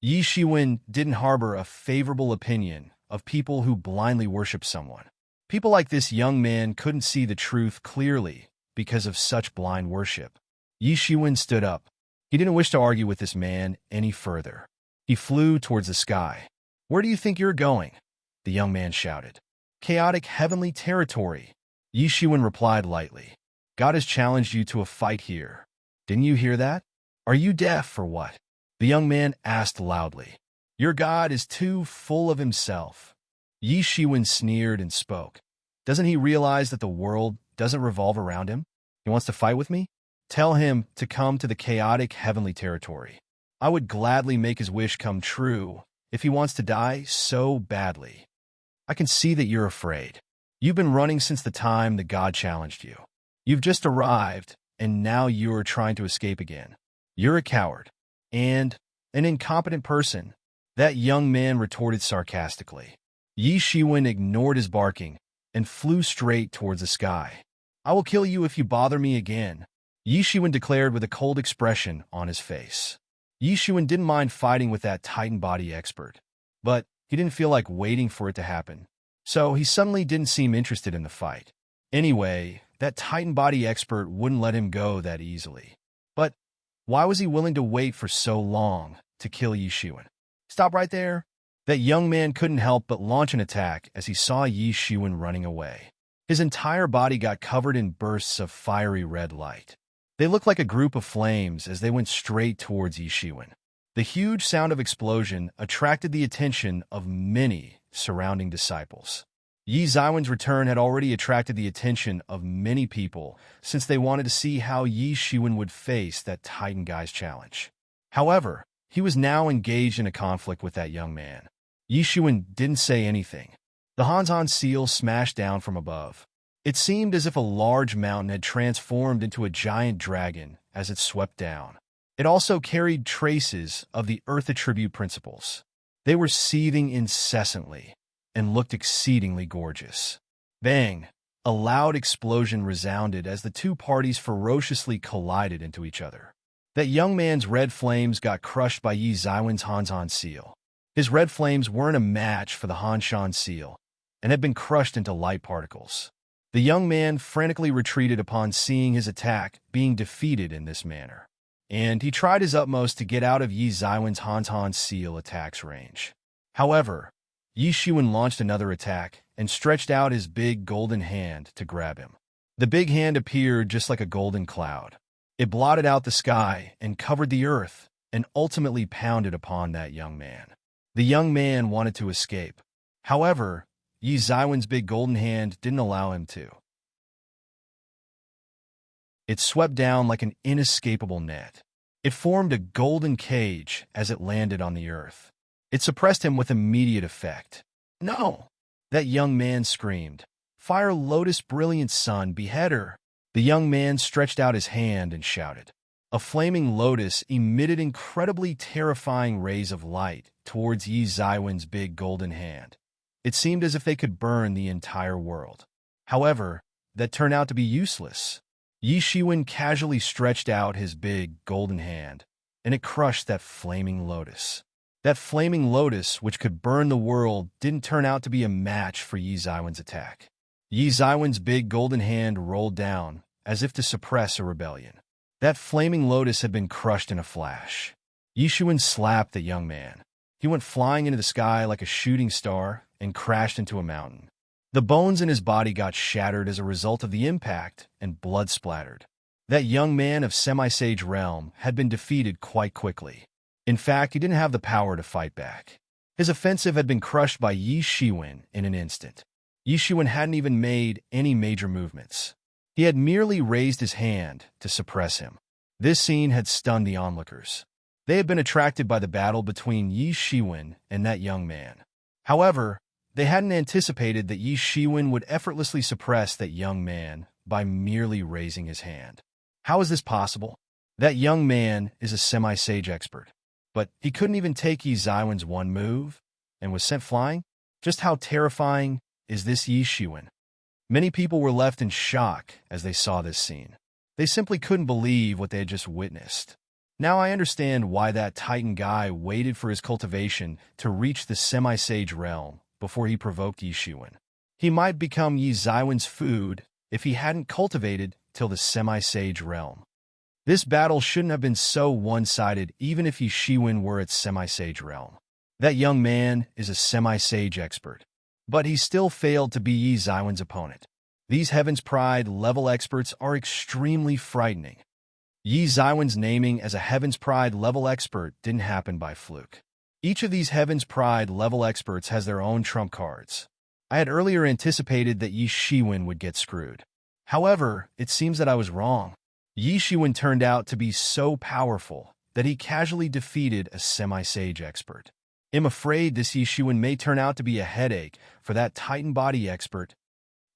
Yi Shiwen didn't harbor a favorable opinion of people who blindly worship someone. People like this young man couldn't see the truth clearly because of such blind worship. Yi Shiwen stood up. He didn't wish to argue with this man any further. He flew towards the sky. Where do you think you're going? The young man shouted. Chaotic heavenly territory. Yi Shiwen replied lightly. God has challenged you to a fight here. Didn't you hear that? Are you deaf or what? The young man asked loudly. Your God is too full of himself. Yi Shiwen sneered and spoke. Doesn't he realize that the world doesn't revolve around him? He wants to fight with me? Tell him to come to the chaotic heavenly territory. I would gladly make his wish come true if he wants to die so badly. I can see that you're afraid. You've been running since the time the god challenged you. You've just arrived, and now you're trying to escape again. You're a coward and an incompetent person, that young man retorted sarcastically. Yi Shiwen ignored his barking and flew straight towards the sky. I will kill you if you bother me again, Yi Shiwen declared with a cold expression on his face. Yi Shiwen didn't mind fighting with that Titan body expert, but he didn't feel like waiting for it to happen. So he suddenly didn't seem interested in the fight. Anyway, that Titan body expert wouldn't let him go that easily. But why was he willing to wait for so long to kill Yi Shiwen? Stop right there. That young man couldn't help but launch an attack as he saw Yi Shiwen running away. His entire body got covered in bursts of fiery red light. They looked like a group of flames as they went straight towards Yi Shiwen. The huge sound of explosion attracted the attention of many surrounding disciples. Yi Shiwen's return had already attracted the attention of many people since they wanted to see how Yi Shiwen would face that Titan guy's challenge. However, he was now engaged in a conflict with that young man. Yi Shiwen didn't say anything. The Hanzhan seal smashed down from above. It seemed as if a large mountain had transformed into a giant dragon as it swept down. It also carried traces of the Earth attribute principles. They were seething incessantly and looked exceedingly gorgeous. Bang! A loud explosion resounded as the two parties ferociously collided into each other. That young man's red flames got crushed by Yi Shiwen's Hanzhan seal. His red flames weren't a match for the Hanshan seal, and had been crushed into light particles. The young man frantically retreated upon seeing his attack being defeated in this manner, and he tried his utmost to get out of Yi Zaiwen's Hantan Seal attack's range. However, Yi Shiwen launched another attack and stretched out his big golden hand to grab him. The big hand appeared just like a golden cloud. It blotted out the sky and covered the earth and ultimately pounded upon that young man. The young man wanted to escape. However, Yi Zaiwen's big golden hand didn't allow him to. It swept down like an inescapable net. It formed a golden cage as it landed on the earth. It suppressed him with immediate effect. "No!" that young man screamed. "Fire Lotus Brilliant Sun, behead her!" The young man stretched out his hand and shouted. A flaming lotus emitted incredibly terrifying rays of light towards Yi Zaiwen's big golden hand. It seemed as if they could burn the entire world. However, that turned out to be useless. Yi Shiwen casually stretched out his big golden hand, and it crushed that flaming lotus. That flaming lotus, which could burn the world, didn't turn out to be a match for Yi Zaiwen's attack. Yi Zaiwen's big golden hand rolled down, as if to suppress a rebellion. That flaming lotus had been crushed in a flash. Yi Shiwen slapped the young man. He went flying into the sky like a shooting star and crashed into a mountain. The bones in his body got shattered as a result of the impact, and blood splattered. That young man of Semi-Sage realm had been defeated quite quickly. In fact, he didn't have the power to fight back. His offensive had been crushed by Yi Shiwen in an instant. Yi Shiwen hadn't even made any major movements. He had merely raised his hand to suppress him. This scene had stunned the onlookers. They had been attracted by the battle between Yi Shiwen and that young man. However, they hadn't anticipated that Yi Shiwen would effortlessly suppress that young man by merely raising his hand. How is this possible? That young man is a semi-sage expert, but he couldn't even take Yi Zaiwen's one move and was sent flying? Just how terrifying is this Yi Shiwen? Many people were left in shock as they saw this scene. They simply couldn't believe what they had just witnessed. Now I understand why that Titan guy waited for his cultivation to reach the semi-sage realm before he provoked Yi Shiwen. He might become Yi Zaiwen's food if he hadn't cultivated till the semi-sage realm. This battle shouldn't have been so one-sided even if Yi Shiwen were at semi-sage realm. That young man is a semi-sage expert, but he still failed to be Yi Zaiwen's opponent. These Heaven's Pride level experts are extremely frightening. Yi Zaiwen's naming as a Heaven's Pride level expert didn't happen by fluke. Each of these Heaven's Pride level experts has their own trump cards. I had earlier anticipated that Yi Shiwen would get screwed. However, it seems that I was wrong. Yi Shiwen turned out to be so powerful that he casually defeated a semi-sage expert. I'm afraid this Yi Shiwen may turn out to be a headache for that Titan body expert.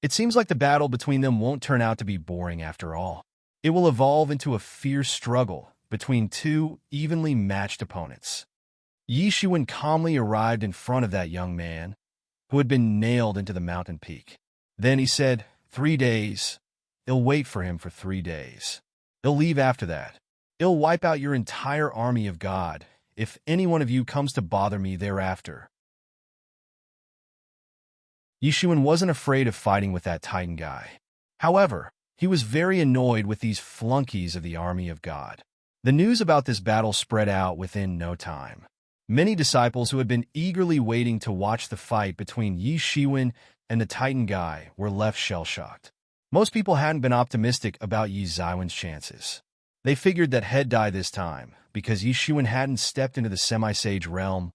It seems like the battle between them won't turn out to be boring after all. It will evolve into a fierce struggle between two evenly matched opponents. Yi Shiwen calmly arrived in front of that young man, who had been nailed into the mountain peak. Then he said, 3 days. I'll wait for him for 3 days. I'll leave after that. I'll wipe out your entire army of God if any one of you comes to bother me thereafter. Yi Shiwen wasn't afraid of fighting with that Titan guy. However, he was very annoyed with these flunkies of the army of God. The news about this battle spread out within no time. Many disciples who had been eagerly waiting to watch the fight between Yi Shiwen and the Titan guy were left shell-shocked. Most people hadn't been optimistic about Yi Zaiwen's chances. They figured that he'd die this time because Yi Shiwen hadn't stepped into the semi-sage realm,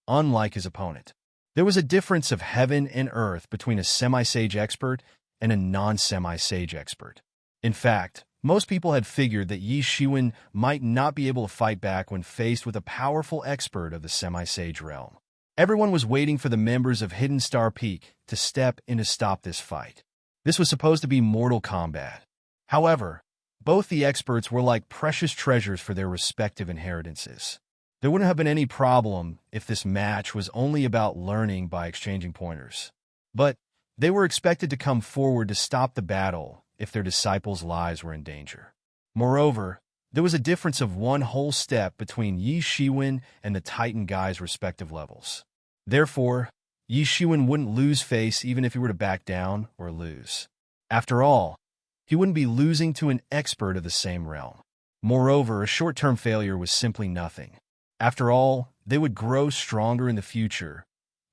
unlike his opponent. There was a difference of heaven and earth between a semi-sage expert and a non-semi-sage expert. In fact, most people had figured that Yi Shiwen might not be able to fight back when faced with a powerful expert of the semi-sage realm. Everyone was waiting for the members of Hidden Star Peak to step in to stop this fight. This was supposed to be mortal combat. However, both the experts were like precious treasures for their respective inheritances. There wouldn't have been any problem if this match was only about learning by exchanging pointers. But they were expected to come forward to stop the battle if their disciples' lives were in danger. Moreover, there was a difference of one whole step between Yi Shiwen and the Titan guy's respective levels. Therefore, Yi Shiwen wouldn't lose face even if he were to back down or lose. After all, he wouldn't be losing to an expert of the same realm. Moreover, a short-term failure was simply nothing. After all, they would grow stronger in the future,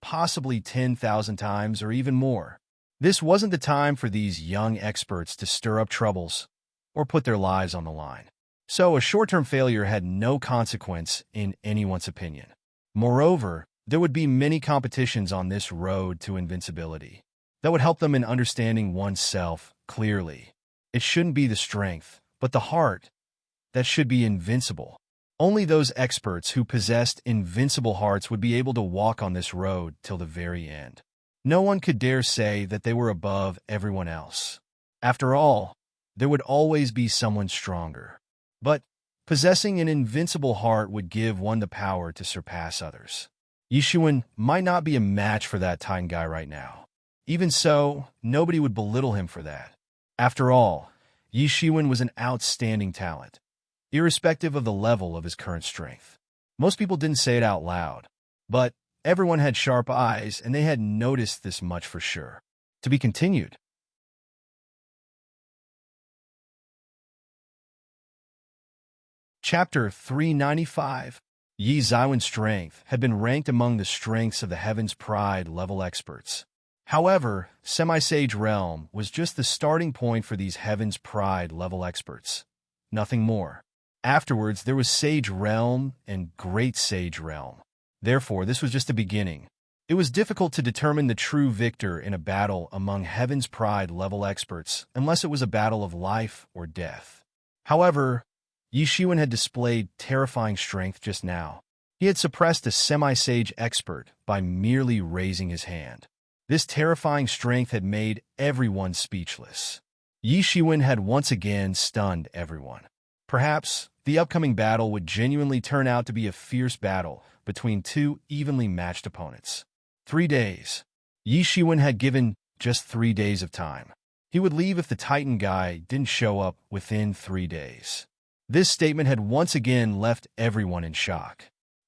possibly 10,000 times or even more. This wasn't the time for these young experts to stir up troubles or put their lives on the line. So a short-term failure had no consequence in anyone's opinion. Moreover, there would be many competitions on this road to invincibility that would help them in understanding oneself clearly. It shouldn't be the strength, but the heart that should be invincible. Only those experts who possessed invincible hearts would be able to walk on this road till the very end. No one could dare say that they were above everyone else. After all, there would always be someone stronger. But possessing an invincible heart would give one the power to surpass others. Yi Shiwen might not be a match for that Titan guy right now. Even so, nobody would belittle him for that. After all, Yi Shiwen was an outstanding talent, irrespective of the level of his current strength. Most people didn't say it out loud, but everyone had sharp eyes, and they had noticed this much for sure. To be continued. Chapter 395. Yi Xiwen's strength had been ranked among the strengths of the Heaven's Pride level experts. However, Semi-Sage Realm was just the starting point for these Heaven's Pride level experts. Nothing more. Afterwards, there was Sage Realm and Great Sage Realm. Therefore, this was just the beginning. It was difficult to determine the true victor in a battle among Heaven's Pride level experts unless it was a battle of life or death. However, Yi Shiwen had displayed terrifying strength just now. He had suppressed a semi-sage expert by merely raising his hand. This terrifying strength had made everyone speechless. Yi Shiwen had once again stunned everyone. Perhaps the upcoming battle would genuinely turn out to be a fierce battle between two evenly matched opponents. 3 days. Yi Shiwen had given just 3 days of time. He would leave if the Titan guy didn't show up within 3 days. This statement had once again left everyone in shock.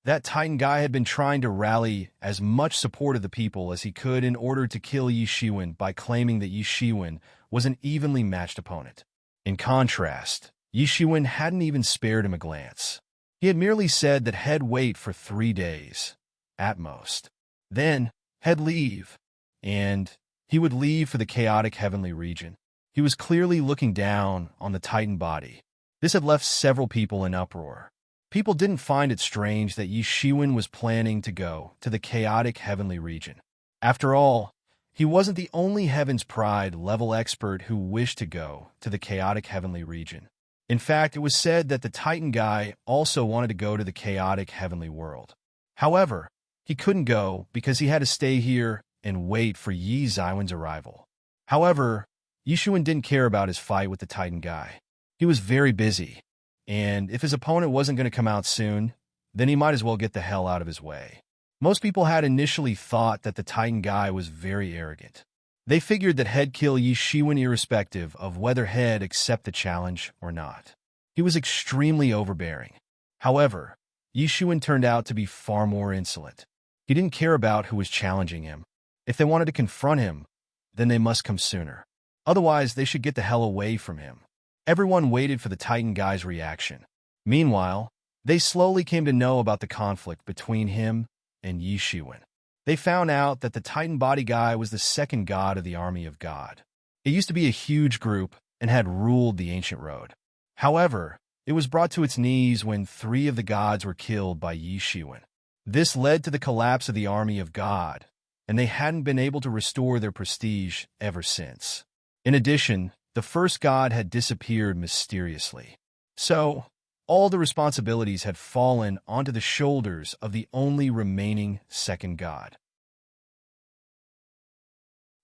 That Titan guy had been trying to rally as much support of the people as he could in order to kill Yi Shiwen by claiming that Yi Shiwen was an evenly matched opponent. In contrast, Yi Shiwen hadn't even spared him a glance. He had merely said that he'd wait for 3 days, at most. Then, he'd leave, and he would leave for the chaotic heavenly region. He was clearly looking down on the Titan body. This had left several people in uproar. People didn't find it strange that Yi Shiwen was planning to go to the chaotic heavenly region. After all, he wasn't the only Heaven's Pride level expert who wished to go to the chaotic heavenly region. In fact, it was said that the Titan guy also wanted to go to the chaotic heavenly world. However, he couldn't go because he had to stay here and wait for Yi Xiwen's arrival. However, Yi Shiwen didn't care about his fight with the Titan guy. He was very busy, and if his opponent wasn't going to come out soon, then he might as well get the hell out of his way. Most people had initially thought that the Titan guy was very arrogant. They figured that he'd kill Yi Shiwen irrespective of whether he'd accept the challenge or not. He was extremely overbearing. However, Yi Shiwen turned out to be far more insolent. He didn't care about who was challenging him. If they wanted to confront him, then they must come sooner. Otherwise, they should get the hell away from him. Everyone waited for the Titan guy's reaction. Meanwhile, they slowly came to know about the conflict between him and Yi Shiwen. They found out that the Titan body guy was the second god of the army of God. It used to be a huge group and had ruled the ancient road. However, it was brought to its knees when 3 of the gods were killed by Yi Shiwen. This led to the collapse of the army of God, and they hadn't been able to restore their prestige ever since. In addition, the first god had disappeared mysteriously. So, all the responsibilities had fallen onto the shoulders of the only remaining second god.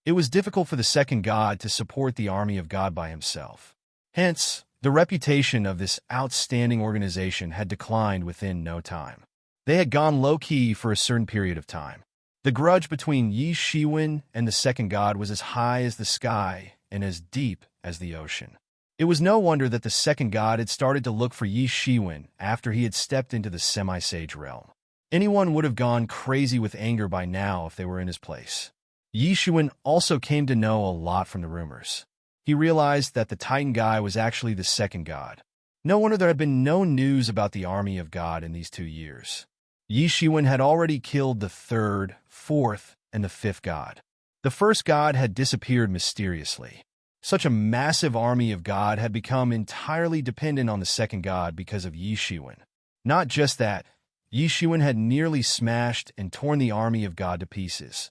It was difficult for the second god to support the army of God by himself. Hence, the reputation of this outstanding organization had declined within no time. They had gone low-key for a certain period of time. The grudge between Yi Shiwen and the second god was as high as the sky and as deep as the ocean. It was no wonder that the second god had started to look for Yi Shiwen after he had stepped into the semi-sage realm. Anyone would have gone crazy with anger by now if they were in his place. Yi Xuan also came to know a lot from the rumors. He realized that the Titan guy was actually the second god. No wonder there had been no news about the army of God in these 2 years. Yi Xuan had already killed the third, fourth, and the fifth god. The first god had disappeared mysteriously. Such a massive army of God had become entirely dependent on the second god because of Yi Xuan. Not just that, Yi Xuan had nearly smashed and torn the army of God to pieces.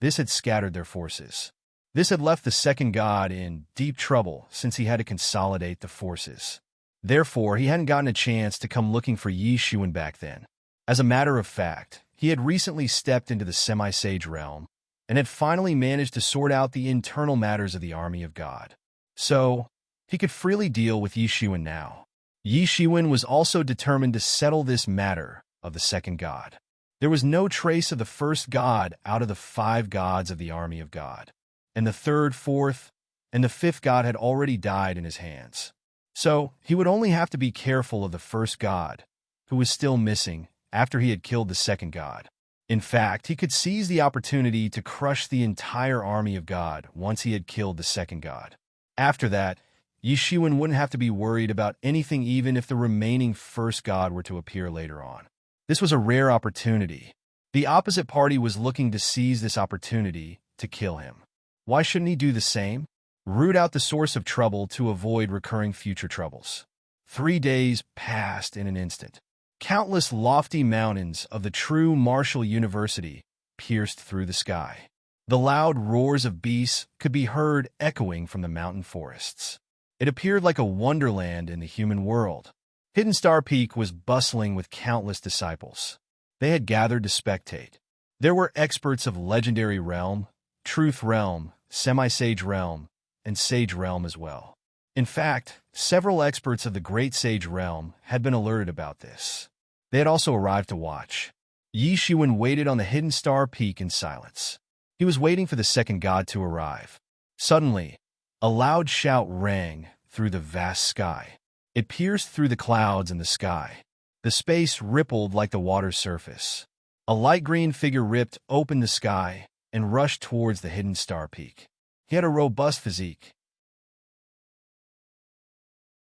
This had scattered their forces. This had left the second god in deep trouble since he had to consolidate the forces. Therefore, he hadn't gotten a chance to come looking for Yi Xuan back then. As a matter of fact, he had recently stepped into the semi-sage realm and had finally managed to sort out the internal matters of the army of God. So, he could freely deal with Yi Xuan now. Yi Xuan was also determined to settle this matter of the second god. There was no trace of the first god out of the 5 gods of the army of God, and the third, fourth, and the fifth god had already died in his hands. So, he would only have to be careful of the first god, who was still missing after he had killed the second god. In fact, he could seize the opportunity to crush the entire army of God once he had killed the second god. After that, Yi Xuan wouldn't have to be worried about anything even if the remaining first god were to appear later on. This was a rare opportunity. The opposite party was looking to seize this opportunity to kill him. Why shouldn't he do the same? Root out the source of trouble to avoid recurring future troubles. 3 days passed in an instant. Countless lofty mountains of the true martial university pierced through the sky. The loud roars of beasts could be heard echoing from the mountain forests. It appeared like a wonderland in the human world. Hidden Star Peak was bustling with countless disciples. They had gathered to spectate. There were experts of Legendary Realm, Truth Realm, Semi-Sage Realm, and Sage Realm as well. In fact, several experts of the Great Sage Realm had been alerted about this. They had also arrived to watch. Yi Xuan waited on the Hidden Star Peak in silence. He was waiting for the second god to arrive. Suddenly, a loud shout rang through the vast sky. It pierced through the clouds in the sky. The space rippled like the water's surface. A light green figure ripped open the sky and rushed towards the Hidden Star Peak. He had a robust physique.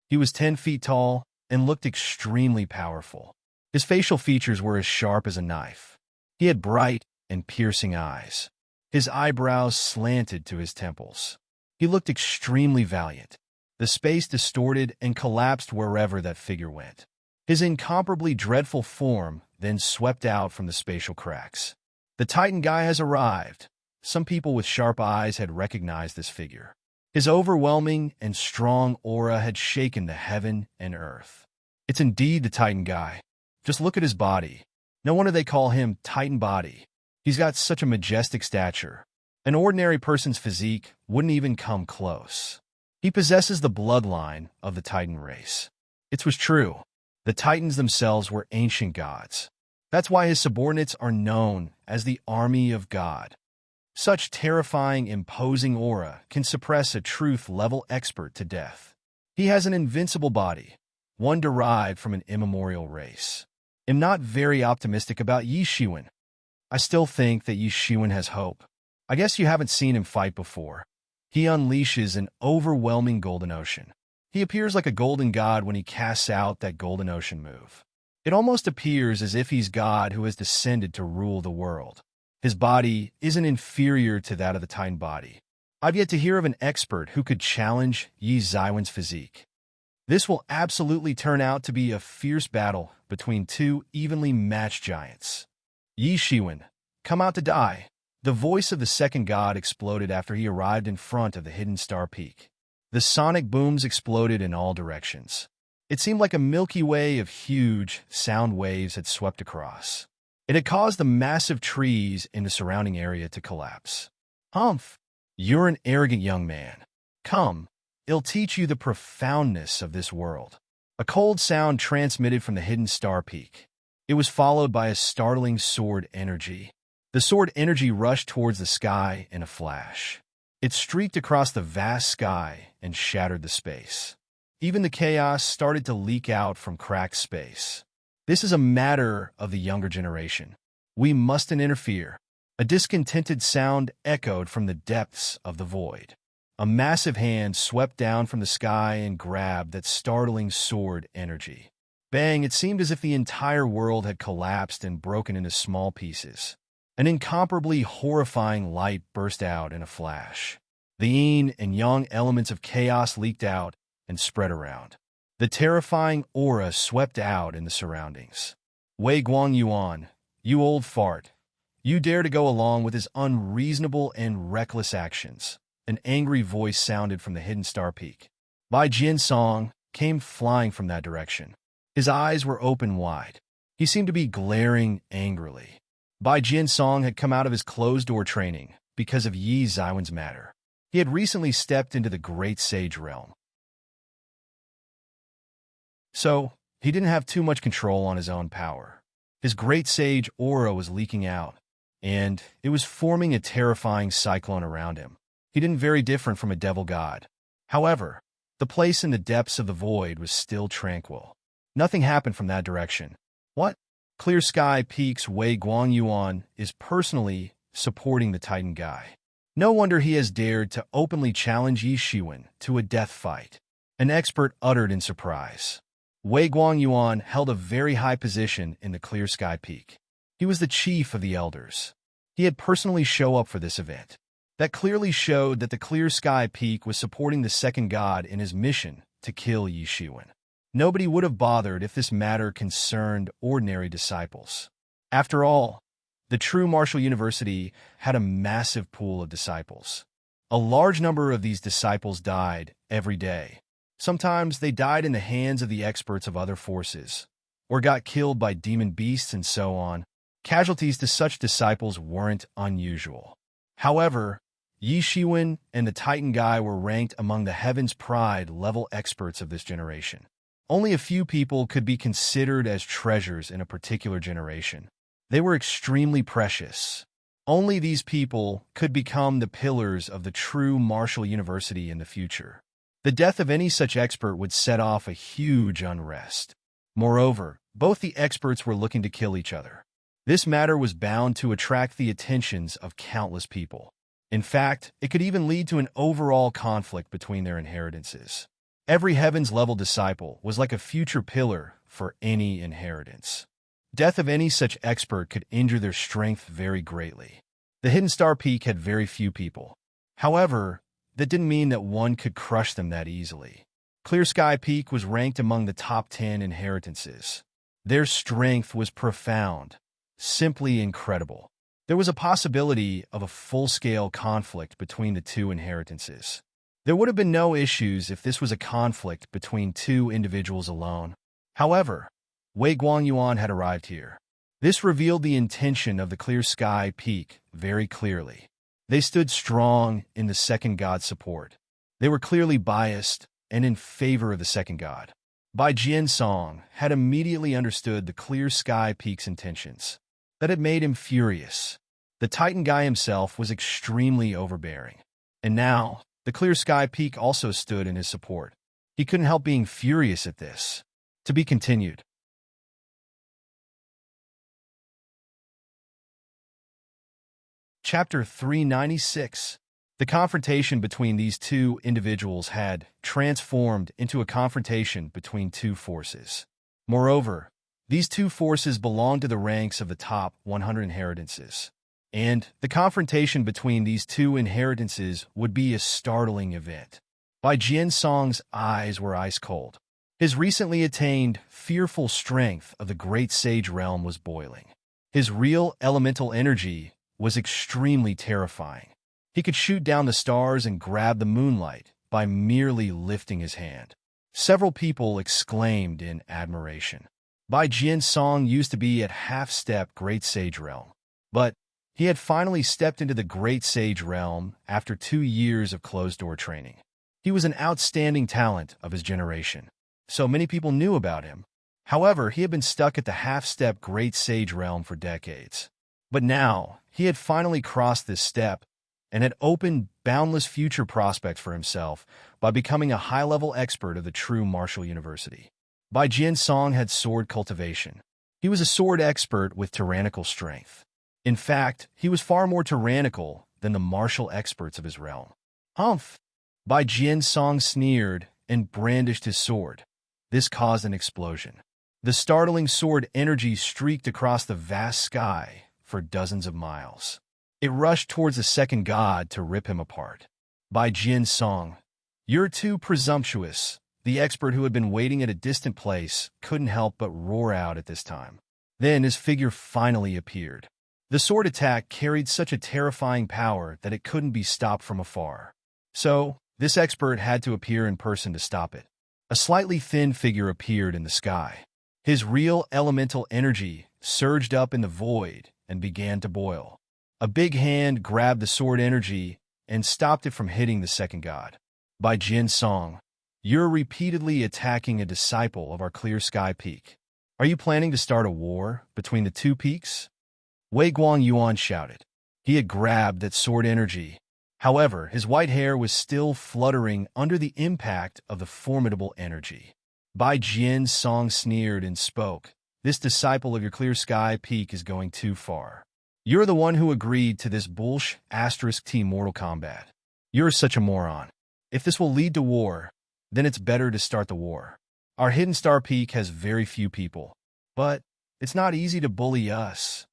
He was 10 feet tall and looked extremely powerful. His facial features were as sharp as a knife. He had bright and piercing eyes. His eyebrows slanted to his temples. He looked extremely valiant. The space distorted and collapsed wherever that figure went. His incomparably dreadful form then swept out from the spatial cracks. The Titan guy has arrived. Some people with sharp eyes had recognized this figure. His overwhelming and strong aura had shaken the heaven and earth. It's indeed the Titan guy. Just look at his body. No wonder they call him Titan Body. He's got such a majestic stature. An ordinary person's physique wouldn't even come close. He possesses the bloodline of the Titan race. It was true. The Titans themselves were ancient gods. That's why his subordinates are known as the Army of God. Such terrifying, imposing aura can suppress a truth-level expert to death. He has an invincible body, one derived from an immemorial race. I'm not very optimistic about Yi Xuan. I still think that Yi Xuan has hope. I guess you haven't seen him fight before. He unleashes an overwhelming golden ocean. He appears like a golden god when he casts out that golden ocean move. It almost appears as if he's God who has descended to rule the world. His body isn't inferior to that of the Titan body. I've yet to hear of an expert who could challenge Yi Xuan's physique. This will absolutely turn out to be a fierce battle between 2 evenly matched giants. Yi Xuan, come out to die. The voice of the second god exploded after he arrived in front of the Hidden Star Peak. The sonic booms exploded in all directions. It seemed like a Milky Way of huge sound waves had swept across. It had caused the massive trees in the surrounding area to collapse. Humph! You're an arrogant young man. Come, it'll teach you the profoundness of this world. A cold sound transmitted from the Hidden Star Peak. It was followed by a startling sword energy. The sword energy rushed towards the sky in a flash. It streaked across the vast sky and shattered the space. Even the chaos started to leak out from cracked space. This is a matter of the younger generation. We mustn't interfere. A discontented sound echoed from the depths of the void. A massive hand swept down from the sky and grabbed that startling sword energy. Bang, it seemed as if the entire world had collapsed and broken into small pieces. An incomparably horrifying light burst out in a flash. The yin and yang elements of chaos leaked out and spread around. The terrifying aura swept out in the surroundings. Wei Guangyuan, you old fart. You dare to go along with his unreasonable and reckless actions. An angry voice sounded from the hidden star peak. Bai Jinsong came flying from that direction. His eyes were open wide. He seemed to be glaring angrily. Bai Jinsong had come out of his closed-door training because of Yi Zaiwen's matter. He had recently stepped into the Great Sage realm. So, he didn't have too much control on his own power. His Great Sage aura was leaking out, and it was forming a terrifying cyclone around him. He didn't very different from a devil god. However, the place in the depths of the void was still tranquil. Nothing happened from that direction. What? Clear Sky Peak's Wei Guangyuan is personally supporting the Titan guy. No wonder he has dared to openly challenge Yi Shiwen to a death fight. An expert uttered in surprise. Wei Guangyuan held a very high position in the Clear Sky Peak. He was the chief of the elders. He had personally show up for this event. That clearly showed that the Clear Sky Peak was supporting the second god in his mission to kill Yi Shiwen. Nobody would have bothered if this matter concerned ordinary disciples. After all, the true martial university had a massive pool of disciples. A large number of these disciples died every day. Sometimes they died in the hands of the experts of other forces, or got killed by demon beasts and so on. Casualties to such disciples weren't unusual. However, Yi Shiwen and the Titan guy were ranked among the Heaven's Pride level experts of this generation. Only a few people could be considered as treasures in a particular generation. They were extremely precious. Only these people could become the pillars of the true martial university in the future. The death of any such expert would set off a huge unrest. Moreover, both the experts were looking to kill each other. This matter was bound to attract the attentions of countless people. In fact, it could even lead to an overall conflict between their inheritances. Every Heavens-level disciple was like a future pillar for any inheritance. Death of any such expert could injure their strength very greatly. The Hidden Star Peak had very few people. However, that didn't mean that one could crush them that easily. Clear Sky Peak was ranked among the top 10 inheritances. Their strength was profound, simply incredible. There was a possibility of a full-scale conflict between the two inheritances. There would have been no issues if this was a conflict between two individuals alone. However, Wei Guangyuan had arrived here. This revealed the intention of the Clear Sky Peak very clearly. They stood strong in the second god's support. They were clearly biased and in favor of the second god. Bai Jinsong had immediately understood the Clear Sky Peak's intentions. That had made him furious. The Titan guy himself was extremely overbearing. And now, the Clear Sky Peak also stood in his support. He couldn't help being furious at this. To be continued. Chapter 396. The confrontation between these two individuals had transformed into a confrontation between two forces. Moreover, these two forces belonged to the ranks of the top 100 inheritances. And the confrontation between these two inheritances would be a startling event. Bai Jinsong's eyes were ice cold. His recently attained fearful strength of the Great Sage realm was boiling. His real elemental energy was extremely terrifying. He could shoot down the stars and grab the moonlight by merely lifting his hand. Several people exclaimed in admiration. Bai Jinsong used to be at half-step Great Sage realm, but he had finally stepped into the Great Sage realm after 2 years of closed-door training. He was an outstanding talent of his generation, so many people knew about him. However, he had been stuck at the half-step Great Sage realm for decades. But now, he had finally crossed this step and had opened boundless future prospects for himself by becoming a high-level expert of the true martial university. Bai Jinsong had sword cultivation. He was a sword expert with tyrannical strength. In fact, he was far more tyrannical than the martial experts of his realm. Humph! Bai Jian Song sneered and brandished his sword. This caused an explosion. The startling sword energy streaked across the vast sky for dozens of miles. It rushed towards the second god to rip him apart. Bai Jian Song, "You're too presumptuous." The expert, who had been waiting at a distant place, couldn't help but roar out at this time. Then his figure finally appeared. The sword attack carried such a terrifying power that it couldn't be stopped from afar. So, this expert had to appear in person to stop it. A slightly thin figure appeared in the sky. His real elemental energy surged up in the void and began to boil. A big hand grabbed the sword energy and stopped it from hitting the second god. Bai Jian Song, "You're repeatedly attacking a disciple of our clear sky peak. Are you planning to start a war between the two peaks?" Wei Guangyuan shouted. He had grabbed that sword energy. However, his white hair was still fluttering under the impact of the formidable energy. Bai Jian Song sneered and spoke. "This disciple of your clear sky peak is going too far. You're the one who agreed to this *T Mortal Kombat. You're such a moron. If this will lead to war, then it's better to start the war. Our hidden star peak has very few people, but it's not easy to bully us."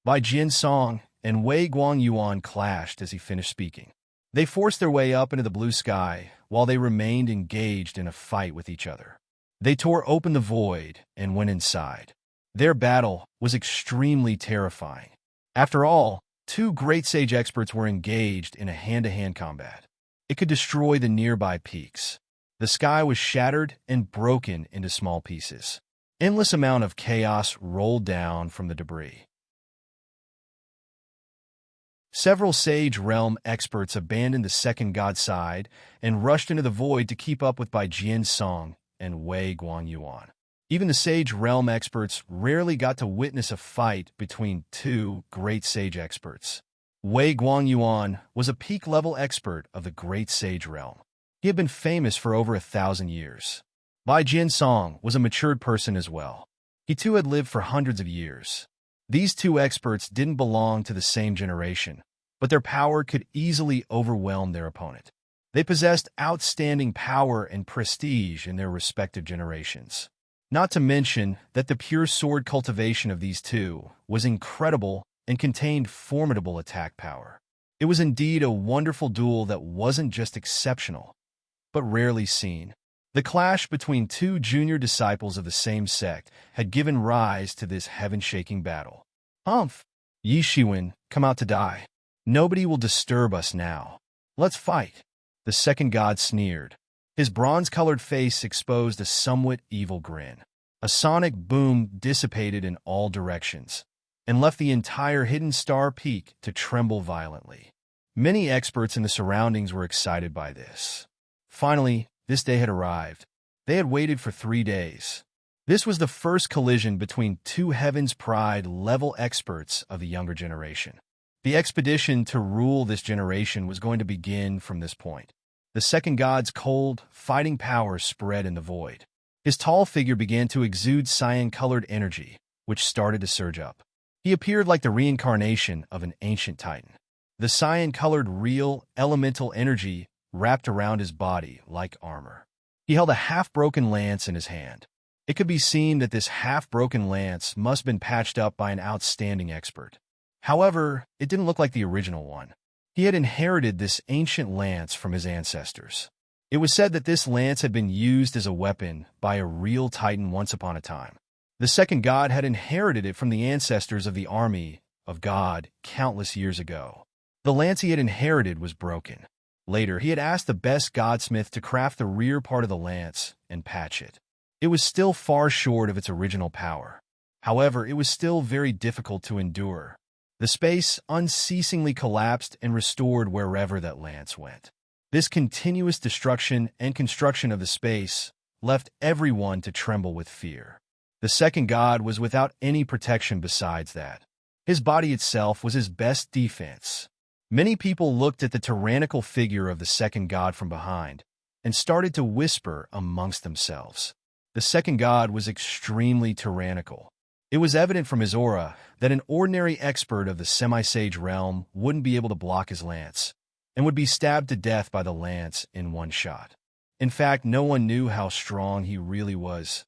Bai Jian Song and Wei Guangyuan clashed as he finished speaking. They forced their way up into the blue sky while they remained engaged in a fight with each other. They tore open the void and went inside. Their battle was extremely terrifying. After all, two great sage experts were engaged in a hand-to-hand combat. It could destroy the nearby peaks. The sky was shattered and broken into small pieces. Endless amount of chaos rolled down from the debris. Several Sage Realm experts abandoned the second god side and rushed into the void to keep up with Bai Jian Song and Wei Guangyuan. Even the Sage Realm experts rarely got to witness a fight between two great sage experts. Wei Guangyuan was a peak-level expert of the Great Sage Realm. He had been famous for over 1,000 years. Bai Jian Song was a matured person as well. He too had lived for hundreds of years. These two experts didn't belong to the same generation, but their power could easily overwhelm their opponent. They possessed outstanding power and prestige in their respective generations. Not to mention that the pure sword cultivation of these two was incredible and contained formidable attack power. It was indeed a wonderful duel that wasn't just exceptional, but rarely seen. The clash between two junior disciples of the same sect had given rise to this heaven-shaking battle. "Humph! Yi Shiwen, come out to die. Nobody will disturb us now. Let's fight." The second god sneered. His bronze-colored face exposed a somewhat evil grin. A sonic boom dissipated in all directions and left the entire hidden star peak to tremble violently. Many experts in the surroundings were excited by this. Finally, this day had arrived. They had waited for 3 days. This was the first collision between two Heaven's Pride level experts of the younger generation. The expedition to rule this generation was going to begin from this point. The second god's cold, fighting power spread in the void. His tall figure began to exude cyan-colored energy, which started to surge up. He appeared like the reincarnation of an ancient titan. The cyan-colored real, elemental energy wrapped around his body like armor. He held a half-broken lance in his hand. It could be seen that this half-broken lance must have been patched up by an outstanding expert. However, it didn't look like the original one. He had inherited this ancient lance from his ancestors. It was said that this lance had been used as a weapon by a real titan once upon a time. The second god had inherited it from the ancestors of the army of God countless years ago. The lance he had inherited was broken. Later, he had asked the best godsmith to craft the rear part of the lance and patch it. It was still far short of its original power. However, it was still very difficult to endure. The space unceasingly collapsed and restored wherever that lance went. This continuous destruction and construction of the space left everyone to tremble with fear. The second god was without any protection besides that. His body itself was his best defense. Many people looked at the tyrannical figure of the second god from behind and started to whisper amongst themselves. The second god was extremely tyrannical. It was evident from his aura that an ordinary expert of the semi-sage realm wouldn't be able to block his lance, and would be stabbed to death by the lance in one shot. In fact, no one knew how strong he really was.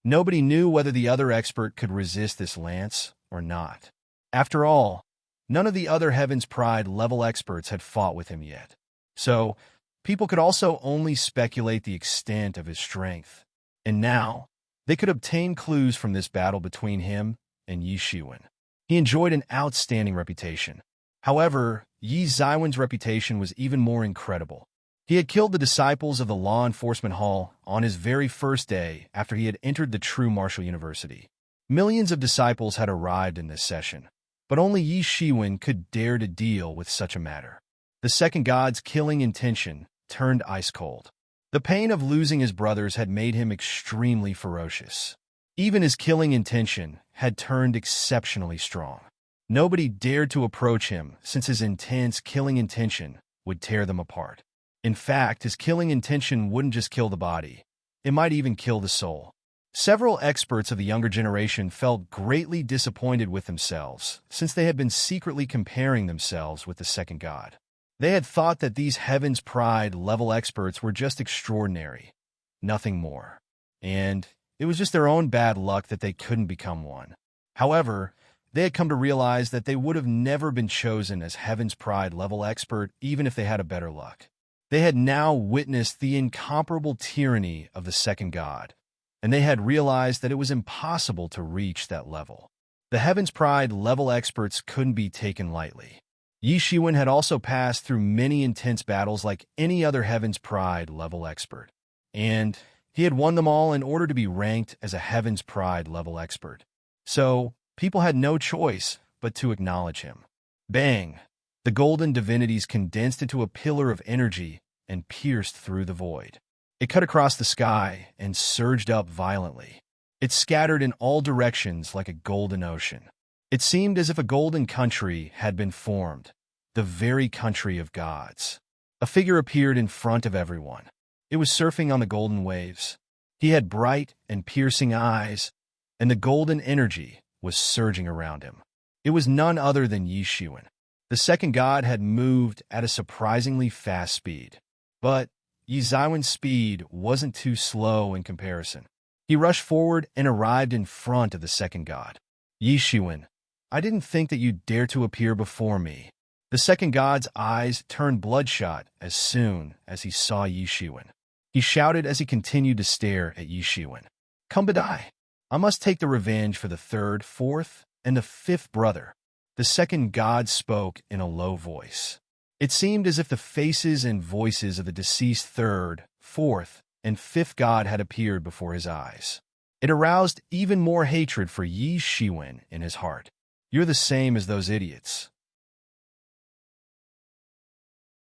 Nobody knew whether the other expert could resist this lance or not. After all, none of the other Heaven's Pride level experts had fought with him yet. So, people could also only speculate the extent of his strength. And now, they could obtain clues from this battle between him and Yi Shiwen. He enjoyed an outstanding reputation. However, Yi Zaiwen's reputation was even more incredible. He had killed the disciples of the Law Enforcement Hall on his very first day after he had entered the true martial university. Millions of disciples had arrived in this session, but only Yi Shiwen could dare to deal with such a matter. The second god's killing intention turned ice cold. The pain of losing his brothers had made him extremely ferocious. Even his killing intention had turned exceptionally strong. Nobody dared to approach him since his intense killing intention would tear them apart. In fact, his killing intention wouldn't just kill the body, it might even kill the soul. Several experts of the younger generation felt greatly disappointed with themselves since they had been secretly comparing themselves with the second god. They had thought that these Heaven's Pride level experts were just extraordinary, nothing more. And it was just their own bad luck that they couldn't become one. However, they had come to realize that they would have never been chosen as Heaven's Pride level expert even if they had a better luck. They had now witnessed the incomparable tyranny of the second god, and they had realized that it was impossible to reach that level. The Heaven's Pride level experts couldn't be taken lightly. Yi Shiwen had also passed through many intense battles like any other Heaven's Pride level expert, and he had won them all in order to be ranked as a Heaven's Pride level expert. So, people had no choice but to acknowledge him. Bang! The golden divinities condensed into a pillar of energy and pierced through the void. It cut across the sky and surged up violently. It scattered in all directions like a golden ocean. It seemed as if a golden country had been formed, the very country of gods. A figure appeared in front of everyone. It was surfing on the golden waves. He had bright and piercing eyes, and the golden energy was surging around him. It was none other than Yi Shiwen. The second god had moved at a surprisingly fast speed. But Yi Zaiwen's speed wasn't too slow in comparison. He rushed forward and arrived in front of the second god. Yi Shiwen, I didn't think that you'd dare to appear before me. The second god's eyes turned bloodshot as soon as he saw Yi Shiwen. He shouted as he continued to stare at Yi Shiwen. Come Badai. I must take the revenge for the third, fourth, and the fifth brother. The second god spoke in a low voice. It seemed as if the faces and voices of the deceased third, fourth, and fifth god had appeared before his eyes. It aroused even more hatred for Yi Shiwen in his heart. You're the same as those idiots.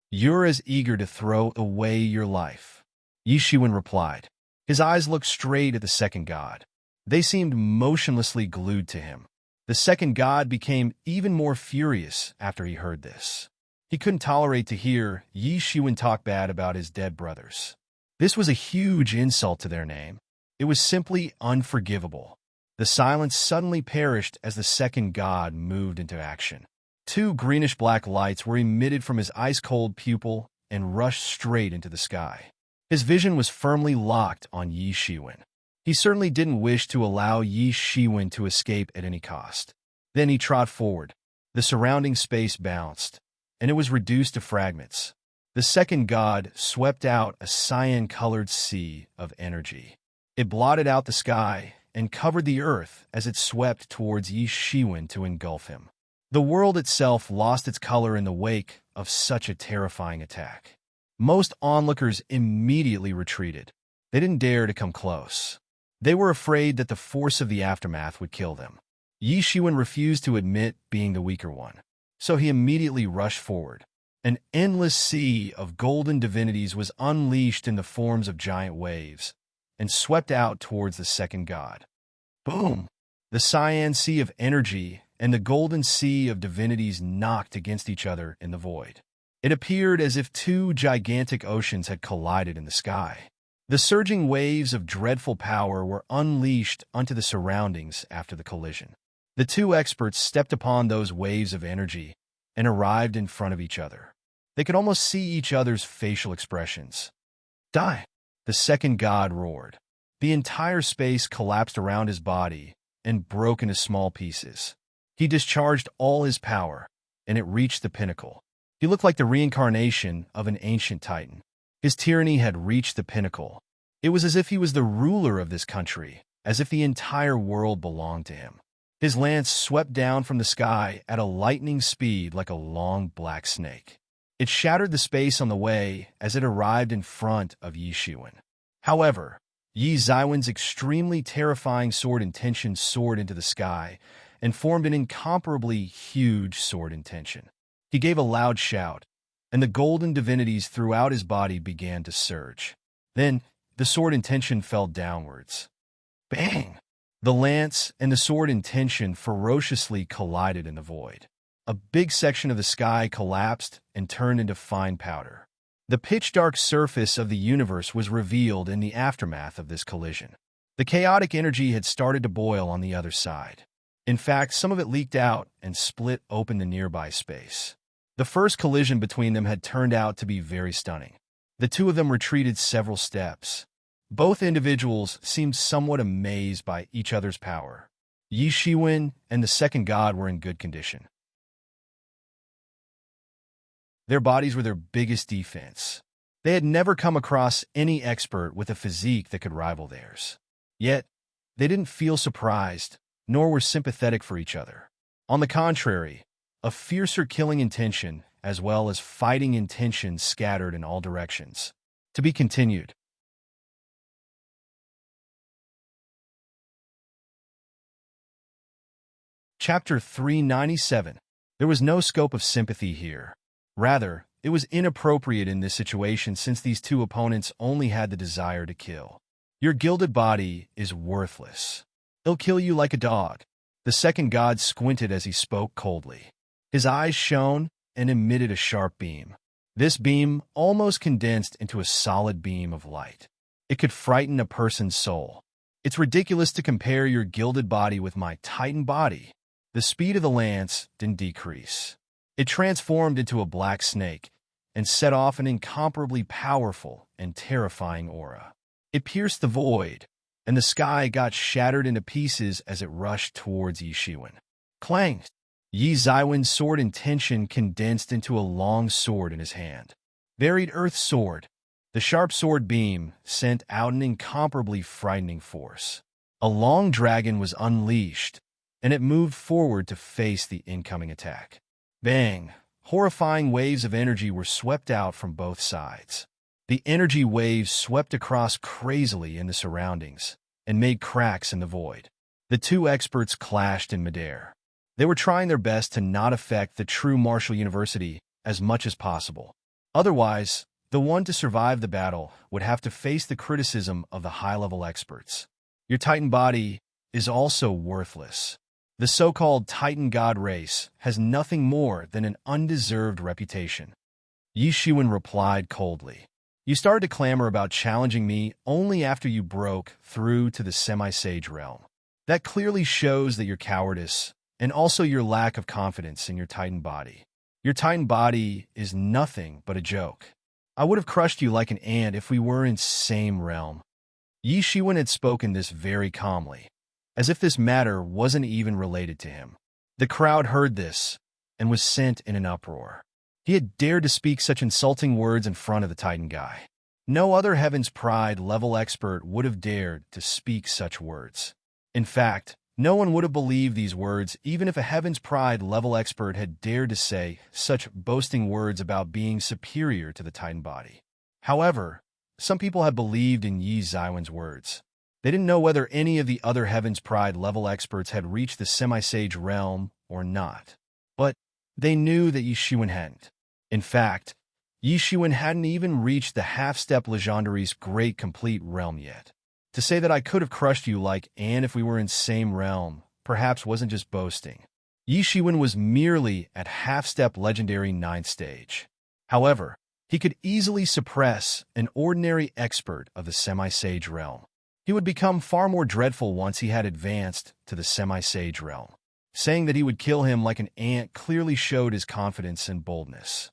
You're as eager to throw away your life. Yi Shiwen replied. His eyes looked straight at the second god. They seemed motionlessly glued to him. The second god became even more furious after he heard this. He couldn't tolerate to hear Yi Shiwen talk bad about his dead brothers. This was a huge insult to their name. It was simply unforgivable. The silence suddenly perished as the second god moved into action. Two greenish-black lights were emitted from his ice-cold pupil and rushed straight into the sky. His vision was firmly locked on Yi Shiwen. He certainly didn't wish to allow Yi Shiwen to escape at any cost. Then he trod forward. The surrounding space bounced, and it was reduced to fragments. The second god swept out a cyan-colored sea of energy. It blotted out the sky and covered the earth as it swept towards Yi Shiwen to engulf him. The world itself lost its color in the wake of such a terrifying attack. Most onlookers immediately retreated. They didn't dare to come close. They were afraid that the force of the aftermath would kill them. Yi Shiwen refused to admit being the weaker one, so he immediately rushed forward. An endless sea of golden divinities was unleashed in the forms of giant waves and swept out towards the second god. Boom! The cyan sea of energy and the golden sea of divinities knocked against each other in the void. It appeared as if two gigantic oceans had collided in the sky. The surging waves of dreadful power were unleashed onto the surroundings after the collision. The two experts stepped upon those waves of energy and arrived in front of each other. They could almost see each other's facial expressions. Die! The second god roared. The entire space collapsed around his body and broke into small pieces. He discharged all his power, and it reached the pinnacle. He looked like the reincarnation of an ancient titan. His tyranny had reached the pinnacle. It was as if he was the ruler of this country, as if the entire world belonged to him. His lance swept down from the sky at a lightning speed like a long black snake. It shattered the space on the way as it arrived in front of Yi Shiwen. However, Yi Zaiwen's extremely terrifying sword intention soared into the sky and formed an incomparably huge sword intention. He gave a loud shout, and the golden divinities throughout his body began to surge. Then, the sword intention fell downwards. Bang! The lance and the sword intention ferociously collided in the void. A big section of the sky collapsed and turned into fine powder. The pitch-dark surface of the universe was revealed in the aftermath of this collision. The chaotic energy had started to boil on the other side. In fact, some of it leaked out and split open the nearby space. The first collision between them had turned out to be very stunning. The two of them retreated several steps. Both individuals seemed somewhat amazed by each other's power. Yi Shiwen and the second god were in good condition. Their bodies were their biggest defense. They had never come across any expert with a physique that could rival theirs. Yet, they didn't feel surprised, nor were sympathetic for each other. On the contrary, a fiercer killing intention, as well as fighting intention, scattered in all directions. To be continued. Chapter 397. There was no scope of sympathy here. Rather, it was inappropriate in this situation since these two opponents only had the desire to kill. Your gilded body is worthless. It'll kill you like a dog. The second god squinted as he spoke coldly. His eyes shone and emitted a sharp beam. This beam almost condensed into a solid beam of light. It could frighten a person's soul. It's ridiculous to compare your gilded body with my titan body. The speed of the lance didn't decrease. It transformed into a black snake and set off an incomparably powerful and terrifying aura. It pierced the void, and the sky got shattered into pieces as it rushed towards Yi Shiwen. Clang! Yi Zaiwen's sword intention condensed into a long sword in his hand. Varied Earth Sword. The sharp sword beam sent out an incomparably frightening force. A long dragon was unleashed, and it moved forward to face the incoming attack. Bang! Horrifying waves of energy were swept out from both sides. The energy waves swept across crazily in the surroundings and made cracks in the void. The two experts clashed in midair. They were trying their best to not affect the true martial university as much as possible. Otherwise, the one to survive the battle would have to face the criticism of the high-level experts. Your titan body is also worthless. The so-called Titan God race has nothing more than an undeserved reputation. Yi Shiwen replied coldly. You started to clamor about challenging me only after you broke through to the semi-sage realm. That clearly shows that your cowardice and also your lack of confidence in your Titan body. Your Titan body is nothing but a joke. I would have crushed you like an ant if we were in same realm. Yi Shiwen had spoken this very calmly, as if this matter wasn't even related to him. The crowd heard this and was sent in an uproar. He had dared to speak such insulting words in front of the Titan guy. No other Heaven's Pride level expert would have dared to speak such words. In fact, no one would have believed these words even if a Heaven's Pride level expert had dared to say such boasting words about being superior to the Titan body. However, some people had believed in Yi Zaiwen's words. They didn't know whether any of the other Heaven's Pride level experts had reached the semi-sage realm or not. But they knew that Yi Shiwen hadn't. In fact, Yi Shiwen hadn't even reached the half-step legendary's great complete realm yet. To say that I could have crushed you like Anne if we were in same realm perhaps wasn't just boasting. Yi Shiwen was merely at half-step legendary 9th stage. However, he could easily suppress an ordinary expert of the semi-sage realm. He would become far more dreadful once he had advanced to the semi-sage realm. Saying that he would kill him like an ant clearly showed his confidence and boldness.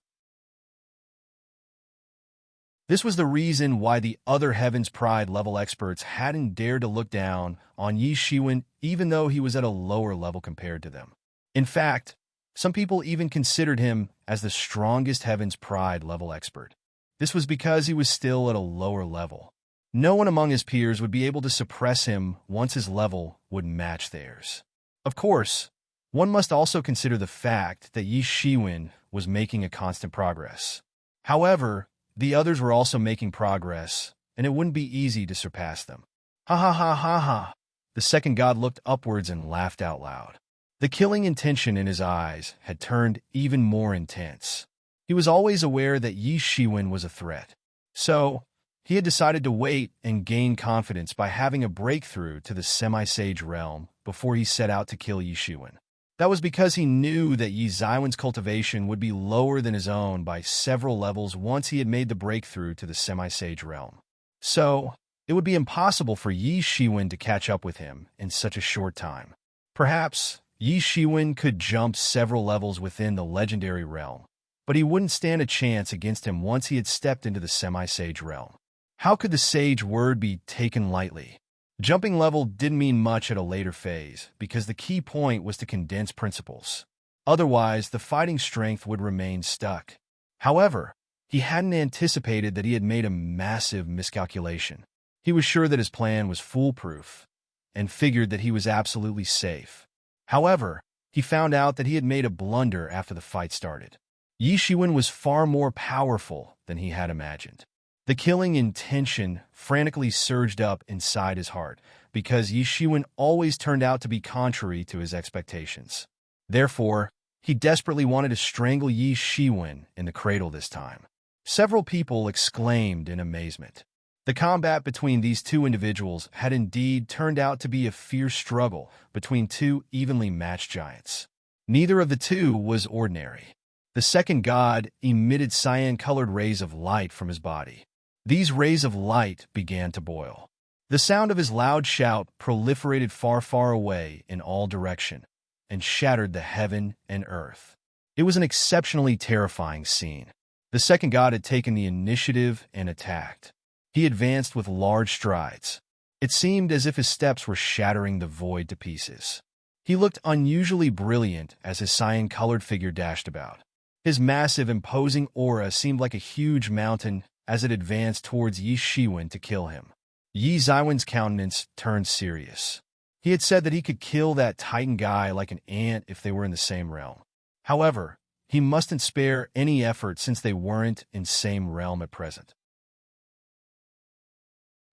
This was the reason why the other Heaven's Pride level experts hadn't dared to look down on Yi Shiwen even though he was at a lower level compared to them. In fact, some people even considered him as the strongest Heaven's Pride level expert. This was because he was still at a lower level. No one among his peers would be able to suppress him once his level would match theirs. Of course, one must also consider the fact that Yi Shiwen was making a constant progress. However, the others were also making progress, and it wouldn't be easy to surpass them. Ha ha ha ha ha! The second god looked upwards and laughed out loud. The killing intention in his eyes had turned even more intense. He was always aware that Yi Shiwen was a threat. So, he had decided to wait and gain confidence by having a breakthrough to the semi-sage realm before he set out to kill Yi Shiwen. That was because he knew that Yi Ziwen's cultivation would be lower than his own by several levels once he had made the breakthrough to the semi-sage realm. So, it would be impossible for Yi Shiwen to catch up with him in such a short time. Perhaps, Yi Shiwen could jump several levels within the legendary realm, but he wouldn't stand a chance against him once he had stepped into the semi-sage realm. How could the sage word be taken lightly? Jumping level didn't mean much at a later phase, because the key point was to condense principles. Otherwise, the fighting strength would remain stuck. However, he hadn't anticipated that he had made a massive miscalculation. He was sure that his plan was foolproof, and figured that he was absolutely safe. However, he found out that he had made a blunder after the fight started. Yi Shiwen was far more powerful than he had imagined. The killing intention frantically surged up inside his heart, because Yi Shiwen always turned out to be contrary to his expectations. Therefore, he desperately wanted to strangle Yi Shiwen in the cradle this time. Several people exclaimed in amazement. The combat between these two individuals had indeed turned out to be a fierce struggle between two evenly matched giants. Neither of the two was ordinary. The second god emitted cyan-colored rays of light from his body. These rays of light began to boil. The sound of his loud shout proliferated far, far away in all direction and shattered the heaven and earth. It was an exceptionally terrifying scene. The second god had taken the initiative and attacked. He advanced with large strides. It seemed as if his steps were shattering the void to pieces. He looked unusually brilliant as his cyan-colored figure dashed about. His massive, imposing aura seemed like a huge mountain as it advanced towards Yi Shiwen to kill him. Yi Ziwen's countenance turned serious. He had said that he could kill that Titan guy like an ant if they were in the same realm. However, he mustn't spare any effort since they weren't in same realm at present.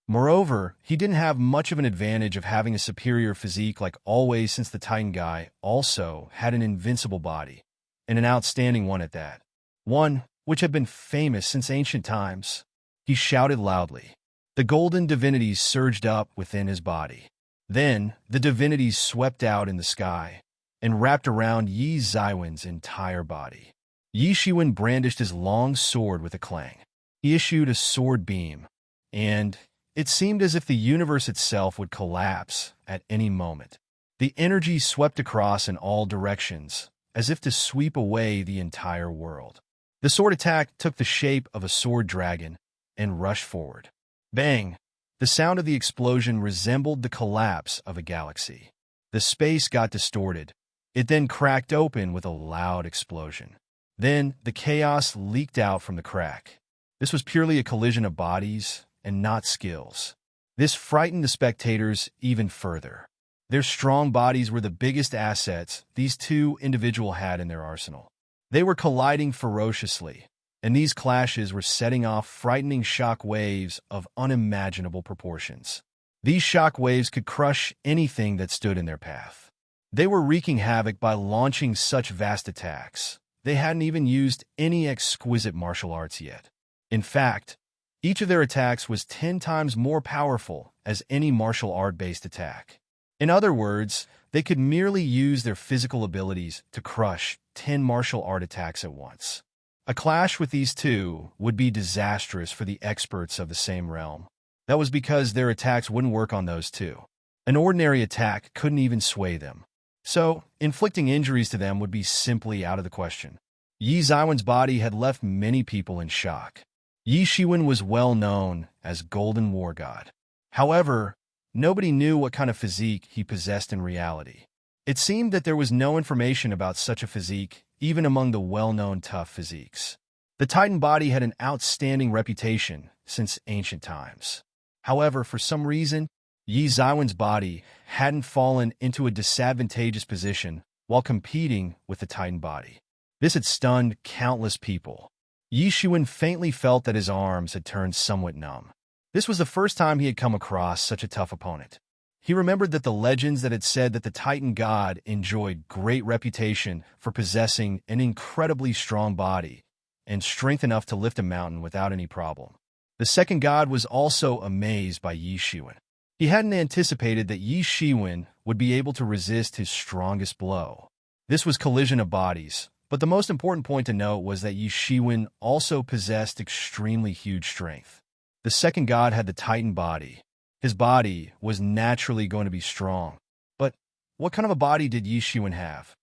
Moreover, he didn't have much of an advantage of having a superior physique like always, since the Titan guy also had an invincible body, and an outstanding one at that. One which had been famous since ancient times. He shouted loudly. The golden divinities surged up within his body. Then, the divinities swept out in the sky and wrapped around Yi Ziwen's entire body. Yi Shiwen brandished his long sword with a clang. He issued a sword beam, and it seemed as if the universe itself would collapse at any moment. The energy swept across in all directions, as if to sweep away the entire world. The sword attack took the shape of a sword dragon and rushed forward. Bang! The sound of the explosion resembled the collapse of a galaxy. The space got distorted. It then cracked open with a loud explosion. Then, the chaos leaked out from the crack. This was purely a collision of bodies and not skills. This frightened the spectators even further. Their strong bodies were the biggest assets these two individuals had in their arsenal. They were colliding ferociously, and these clashes were setting off frightening shock waves of unimaginable proportions. These shock waves could crush anything that stood in their path. They were wreaking havoc by launching such vast attacks. They hadn't even used any exquisite martial arts yet. In fact, each of their attacks was 10 times more powerful as any martial art-based attack. In other words, they could merely use their physical abilities to crush 10 martial art attacks at once. A clash with these two would be disastrous for the experts of the same realm. That was because their attacks wouldn't work on those two. An ordinary attack couldn't even sway them. So, inflicting injuries to them would be simply out of the question. Yi Zaiwen's body had left many people in shock. Yi Shiwen was well known as Golden War God. However, nobody knew what kind of physique he possessed in reality. It seemed that there was no information about such a physique, even among the well-known tough physiques. The Titan body had an outstanding reputation since ancient times. However, for some reason, Yi Zaiwen's body hadn't fallen into a disadvantageous position while competing with the Titan body. This had stunned countless people. Yi Shiwen faintly felt that his arms had turned somewhat numb. This was the first time he had come across such a tough opponent. He remembered that the legends that had said that the Titan god enjoyed great reputation for possessing an incredibly strong body and strength enough to lift a mountain without any problem. The second god was also amazed by Yi Shiwen. He hadn't anticipated that Yi Shiwen would be able to resist his strongest blow. This was collision of bodies, but the most important point to note was that Yi Shiwen also possessed extremely huge strength. The second god had the Titan body. His body was naturally going to be strong. But what kind of a body did Yi Shiwen have?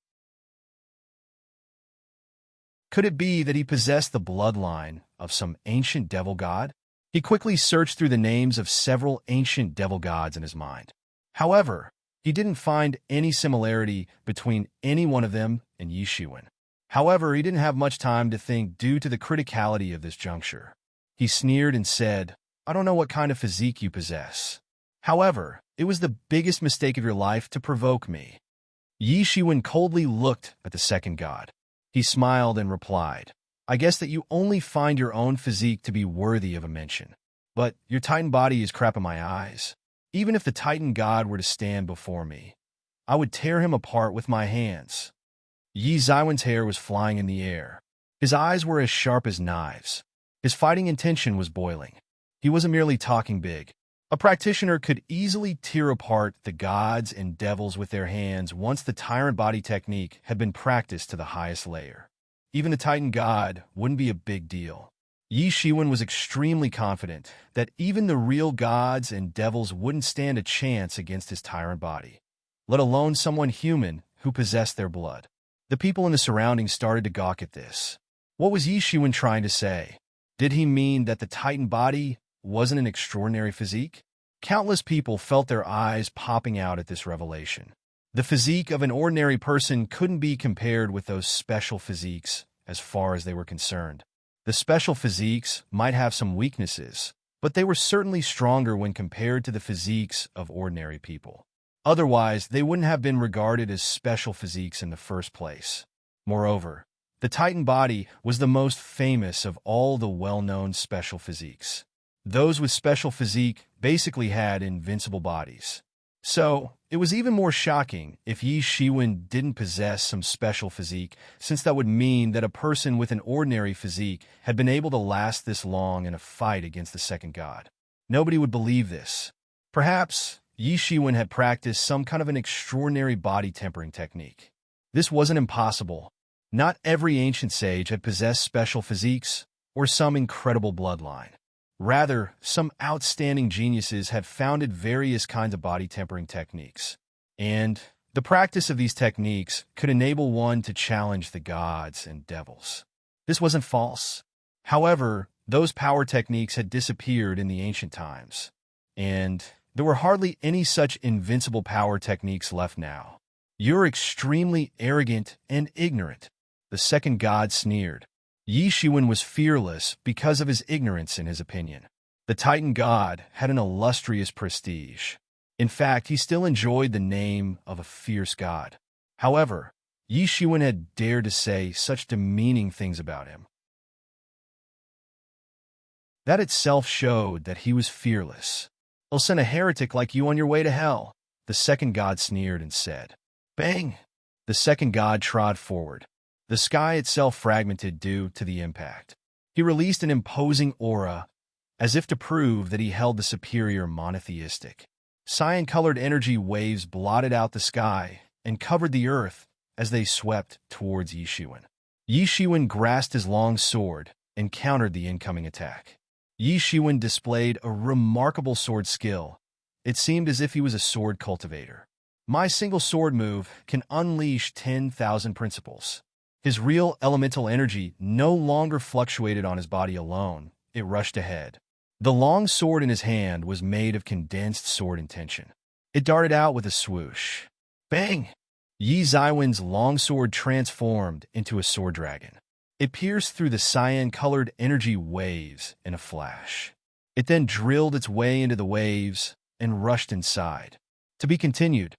Could it be that he possessed the bloodline of some ancient devil god? He quickly searched through the names of several ancient devil gods in his mind. However, he didn't find any similarity between any one of them and Yi Shiwen. However, he didn't have much time to think due to the criticality of this juncture. He sneered and said, "I don't know what kind of physique you possess. However, it was the biggest mistake of your life to provoke me." Yi Shiwen coldly looked at the second god. He smiled and replied, "I guess that you only find your own physique to be worthy of a mention. But your Titan body is crap in my eyes. Even if the Titan god were to stand before me, I would tear him apart with my hands." Yi Zaiwen's hair was flying in the air. His eyes were as sharp as knives. His fighting intention was boiling. He wasn't merely talking big. A practitioner could easily tear apart the gods and devils with their hands once the tyrant body technique had been practiced to the highest layer. Even the Titan god wouldn't be a big deal. Yi Shiwen was extremely confident that even the real gods and devils wouldn't stand a chance against his tyrant body, let alone someone human who possessed their blood. The people in the surroundings started to gawk at this. What was Yi Shiwen trying to say? Did he mean that the Titan body wasn't an extraordinary physique? Countless people felt their eyes popping out at this revelation. The physique of an ordinary person couldn't be compared with those special physiques as far as they were concerned. The special physiques might have some weaknesses, but they were certainly stronger when compared to the physiques of ordinary people. Otherwise, they wouldn't have been regarded as special physiques in the first place. Moreover, the Titan body was the most famous of all the well-known special physiques. Those with special physique basically had invincible bodies. So, it was even more shocking if Yi Shiwen didn't possess some special physique, since that would mean that a person with an ordinary physique had been able to last this long in a fight against the second god. Nobody would believe this. Perhaps Yi Shiwen had practiced some kind of an extraordinary body tempering technique. This wasn't impossible. Not every ancient sage had possessed special physiques or some incredible bloodline. Rather, some outstanding geniuses had founded various kinds of body tempering techniques. And the practice of these techniques could enable one to challenge the gods and devils. This wasn't false. However, those power techniques had disappeared in the ancient times. And there were hardly any such invincible power techniques left now. "You're extremely arrogant and ignorant," the second god sneered. Yi Shiwen was fearless because of his ignorance in his opinion. The Titan god had an illustrious prestige. In fact, he still enjoyed the name of a fierce god. However, Yi Shiwen had dared to say such demeaning things about him. That itself showed that he was fearless. "I'll send a heretic like you on your way to hell," the second god sneered and said. Bang! The second god trod forward. The sky itself fragmented due to the impact. He released an imposing aura, as if to prove that he held the superior monotheistic. Cyan-colored energy waves blotted out the sky and covered the earth as they swept towards Yi Shiwen. Yi Shiwen grasped his long sword and countered the incoming attack. Yi Shiwen displayed a remarkable sword skill. It seemed as if he was a sword cultivator. My single sword move can unleash 10,000 principles. His real elemental energy no longer fluctuated on his body alone. It rushed ahead. The long sword in his hand was made of condensed sword intention. It darted out with a swoosh. Bang! Yi Zaiwen's longsword transformed into a sword dragon. It pierced through the cyan-colored energy waves in a flash. It then drilled its way into the waves and rushed inside. To be continued.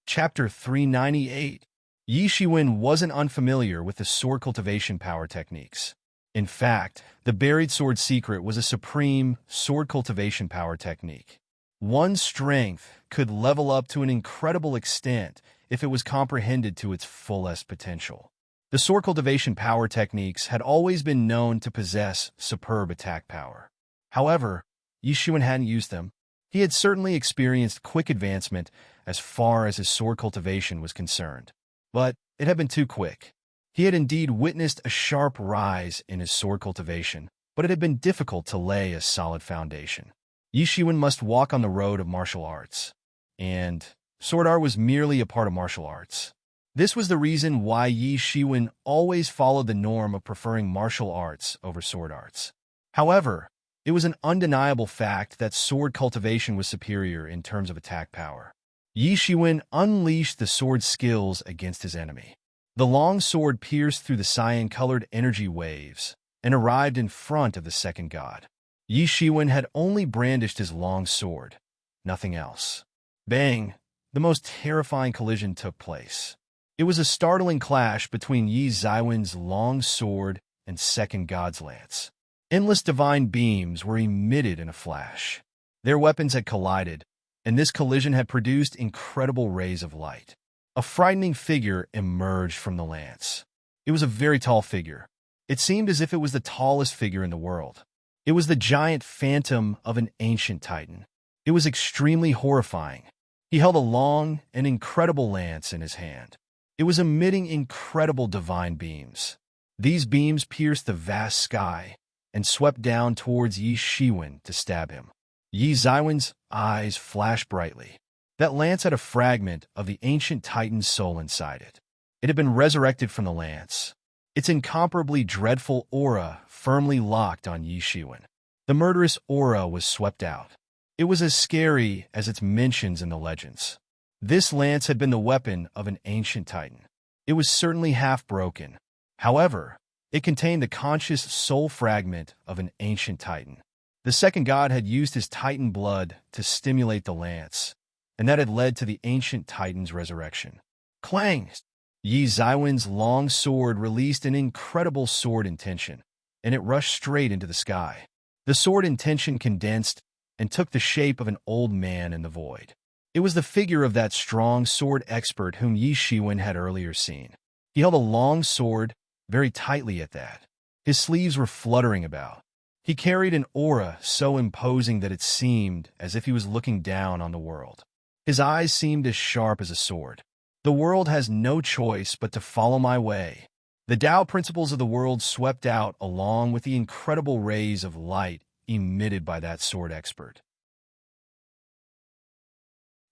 Chapter 398. Yi Shiwen wasn't unfamiliar with the sword cultivation power techniques. In fact, the buried sword secret was a supreme sword cultivation power technique. One's strength could level up to an incredible extent if it was comprehended to its fullest potential. The sword cultivation power techniques had always been known to possess superb attack power. However, Yi Shiwen hadn't used them. He had certainly experienced quick advancement as far as his sword cultivation was concerned. But it had been too quick. He had indeed witnessed a sharp rise in his sword cultivation, but it had been difficult to lay a solid foundation. Yi Shiwen must walk on the road of martial arts, and sword art was merely a part of martial arts. This was the reason why Yi Shiwen always followed the norm of preferring martial arts over sword arts. However, it was an undeniable fact that sword cultivation was superior in terms of attack power. Yi Shiwen unleashed the sword skills against his enemy. The long sword pierced through the cyan-colored energy waves and arrived in front of the second god. Yi Shiwen had only brandished his long sword, nothing else. Bang! The most terrifying collision took place. It was a startling clash between Yi Zaiwen's long sword and second god's lance. Endless divine beams were emitted in a flash. Their weapons had collided, and this collision had produced incredible rays of light. A frightening figure emerged from the lance. It was a very tall figure. It seemed as if it was the tallest figure in the world. It was the giant phantom of an ancient titan. It was extremely horrifying. He held a long and incredible lance in his hand. It was emitting incredible divine beams. These beams pierced the vast sky and swept down towards Yi Shiwen to stab him. Yi Zaiwen's eyes flashed brightly. That lance had a fragment of the ancient titan's soul inside it. It had been resurrected from the lance. Its incomparably dreadful aura firmly locked on Yi Shiwen. The murderous aura was swept out. It was as scary as its mentions in the legends. This lance had been the weapon of an ancient titan. It was certainly half broken. However, it contained the conscious soul fragment of an ancient titan. The second god had used his titan blood to stimulate the lance, and that had led to the ancient titan's resurrection. Clang! Yi Zaiwen's long sword released an incredible sword intention, and it rushed straight into the sky. The sword intention condensed and took the shape of an old man in the void. It was the figure of that strong sword expert whom Yi Shiwen had earlier seen. He held a long sword, very tightly at that. His sleeves were fluttering about. He carried an aura so imposing that it seemed as if he was looking down on the world. His eyes seemed as sharp as a sword. The world has no choice but to follow my way. The Tao principles of the world swept out along with the incredible rays of light emitted by that sword expert.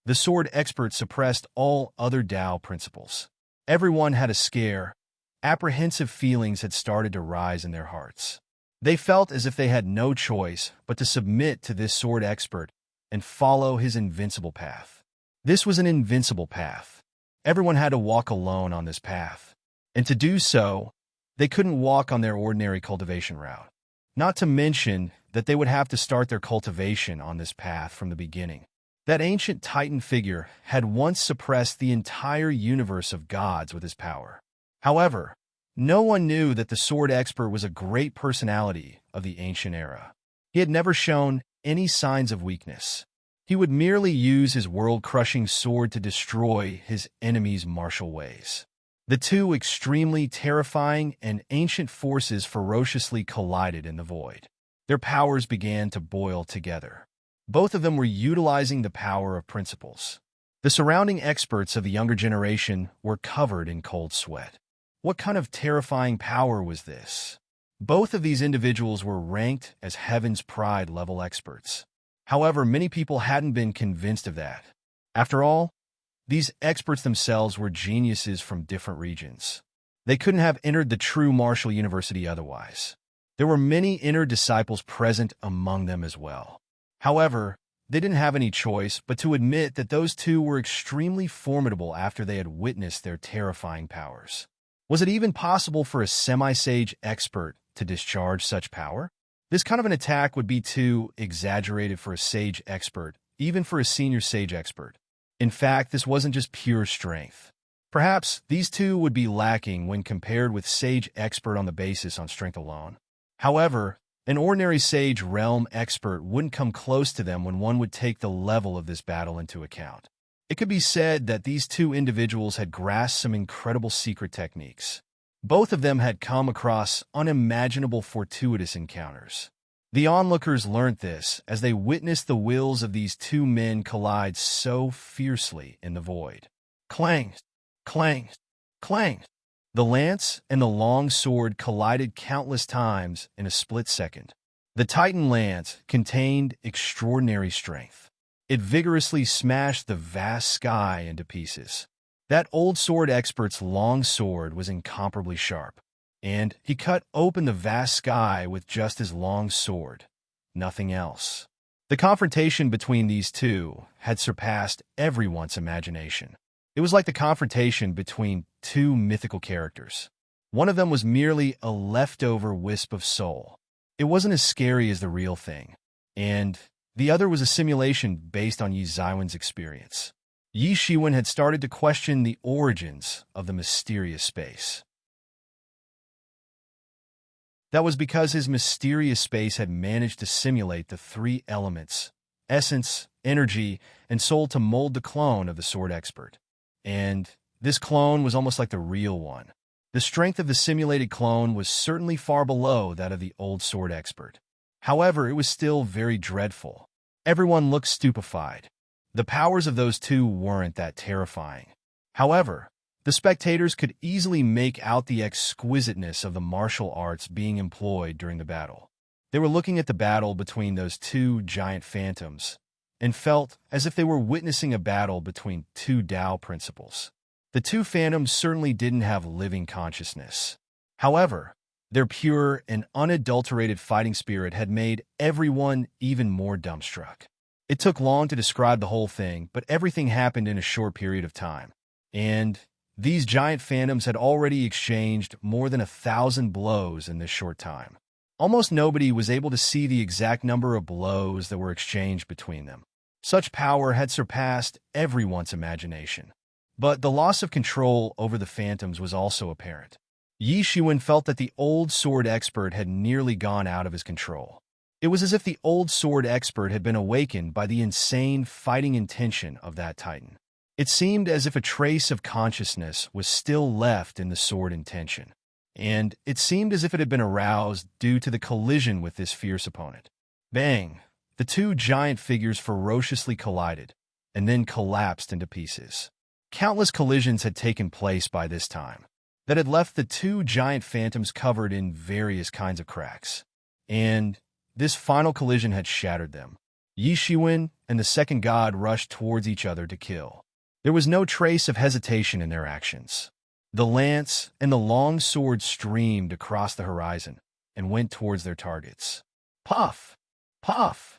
The sword expert suppressed all other Tao principles. Everyone had a scare. Apprehensive feelings had started to rise in their hearts. They felt as if they had no choice but to submit to this sword expert and follow his invincible path. This was an invincible path. Everyone had to walk alone on this path. And to do so, they couldn't walk on their ordinary cultivation route. Not to mention that they would have to start their cultivation on this path from the beginning. That ancient Titan figure had once suppressed the entire universe of gods with his power. However, no one knew that the sword expert was a great personality of the ancient era. He had never shown any signs of weakness. He would merely use his world-crushing sword to destroy his enemies' martial ways. The two extremely terrifying and ancient forces ferociously collided in the void. Their powers began to boil together. Both of them were utilizing the power of principles. The surrounding experts of the younger generation were covered in cold sweat. What kind of terrifying power was this? Both of these individuals were ranked as Heaven's Pride level experts. However, many people hadn't been convinced of that. After all, these experts themselves were geniuses from different regions. They couldn't have entered the true Martial University otherwise. There were many inner disciples present among them as well. However, they didn't have any choice but to admit that those two were extremely formidable after they had witnessed their terrifying powers. Was it even possible for a semi-sage expert to discharge such power? This kind of an attack would be too exaggerated for a sage expert, even for a senior sage expert. In fact, this wasn't just pure strength. Perhaps these two would be lacking when compared with sage expert on the basis on strength alone. However, an ordinary sage realm expert wouldn't come close to them when one would take the level of this battle into account. It could be said that these two individuals had grasped some incredible secret techniques. Both of them had come across unimaginable fortuitous encounters. The onlookers learnt this as they witnessed the wills of these two men collide so fiercely in the void. Clang, clang, clang. The lance and the long sword collided countless times in a split second. The Titan lance contained extraordinary strength. It vigorously smashed the vast sky into pieces. That old sword expert's long sword was incomparably sharp, and he cut open the vast sky with just his long sword, nothing else. The confrontation between these two had surpassed everyone's imagination. It was like the confrontation between two mythical characters. One of them was merely a leftover wisp of soul. It wasn't as scary as the real thing, and the other was a simulation based on Yi Xiwen's experience. Yi Xiwen had started to question the origins of the mysterious space. That was because his mysterious space had managed to simulate the three elements, essence, energy, and soul to mold the clone of the sword expert. And this clone was almost like the real one. The strength of the simulated clone was certainly far below that of the old sword expert. However, it was still very dreadful. Everyone looked stupefied. The powers of those two weren't that terrifying. However, the spectators could easily make out the exquisiteness of the martial arts being employed during the battle. They were looking at the battle between those two giant phantoms and felt as if they were witnessing a battle between two Tao principles. The two phantoms certainly didn't have living consciousness. However, their pure and unadulterated fighting spirit had made everyone even more dumbstruck. It took long to describe the whole thing, but everything happened in a short period of time. And these giant phantoms had already exchanged more than 1,000 blows in this short time. Almost nobody was able to see the exact number of blows that were exchanged between them. Such power had surpassed everyone's imagination. But the loss of control over the phantoms was also apparent. Yi Xiwen felt that the old sword expert had nearly gone out of his control. It was as if the old sword expert had been awakened by the insane fighting intention of that Titan. It seemed as if a trace of consciousness was still left in the sword intention, and it seemed as if it had been aroused due to the collision with this fierce opponent. Bang! The two giant figures ferociously collided, and then collapsed into pieces. Countless collisions had taken place by this time that had left the two giant phantoms covered in various kinds of cracks, and this final collision had shattered them. Yi Xiwen and the second god rushed towards each other to kill. There was no trace of hesitation in their actions. The lance and the long sword streamed across the horizon and went towards their targets. Puff! Puff!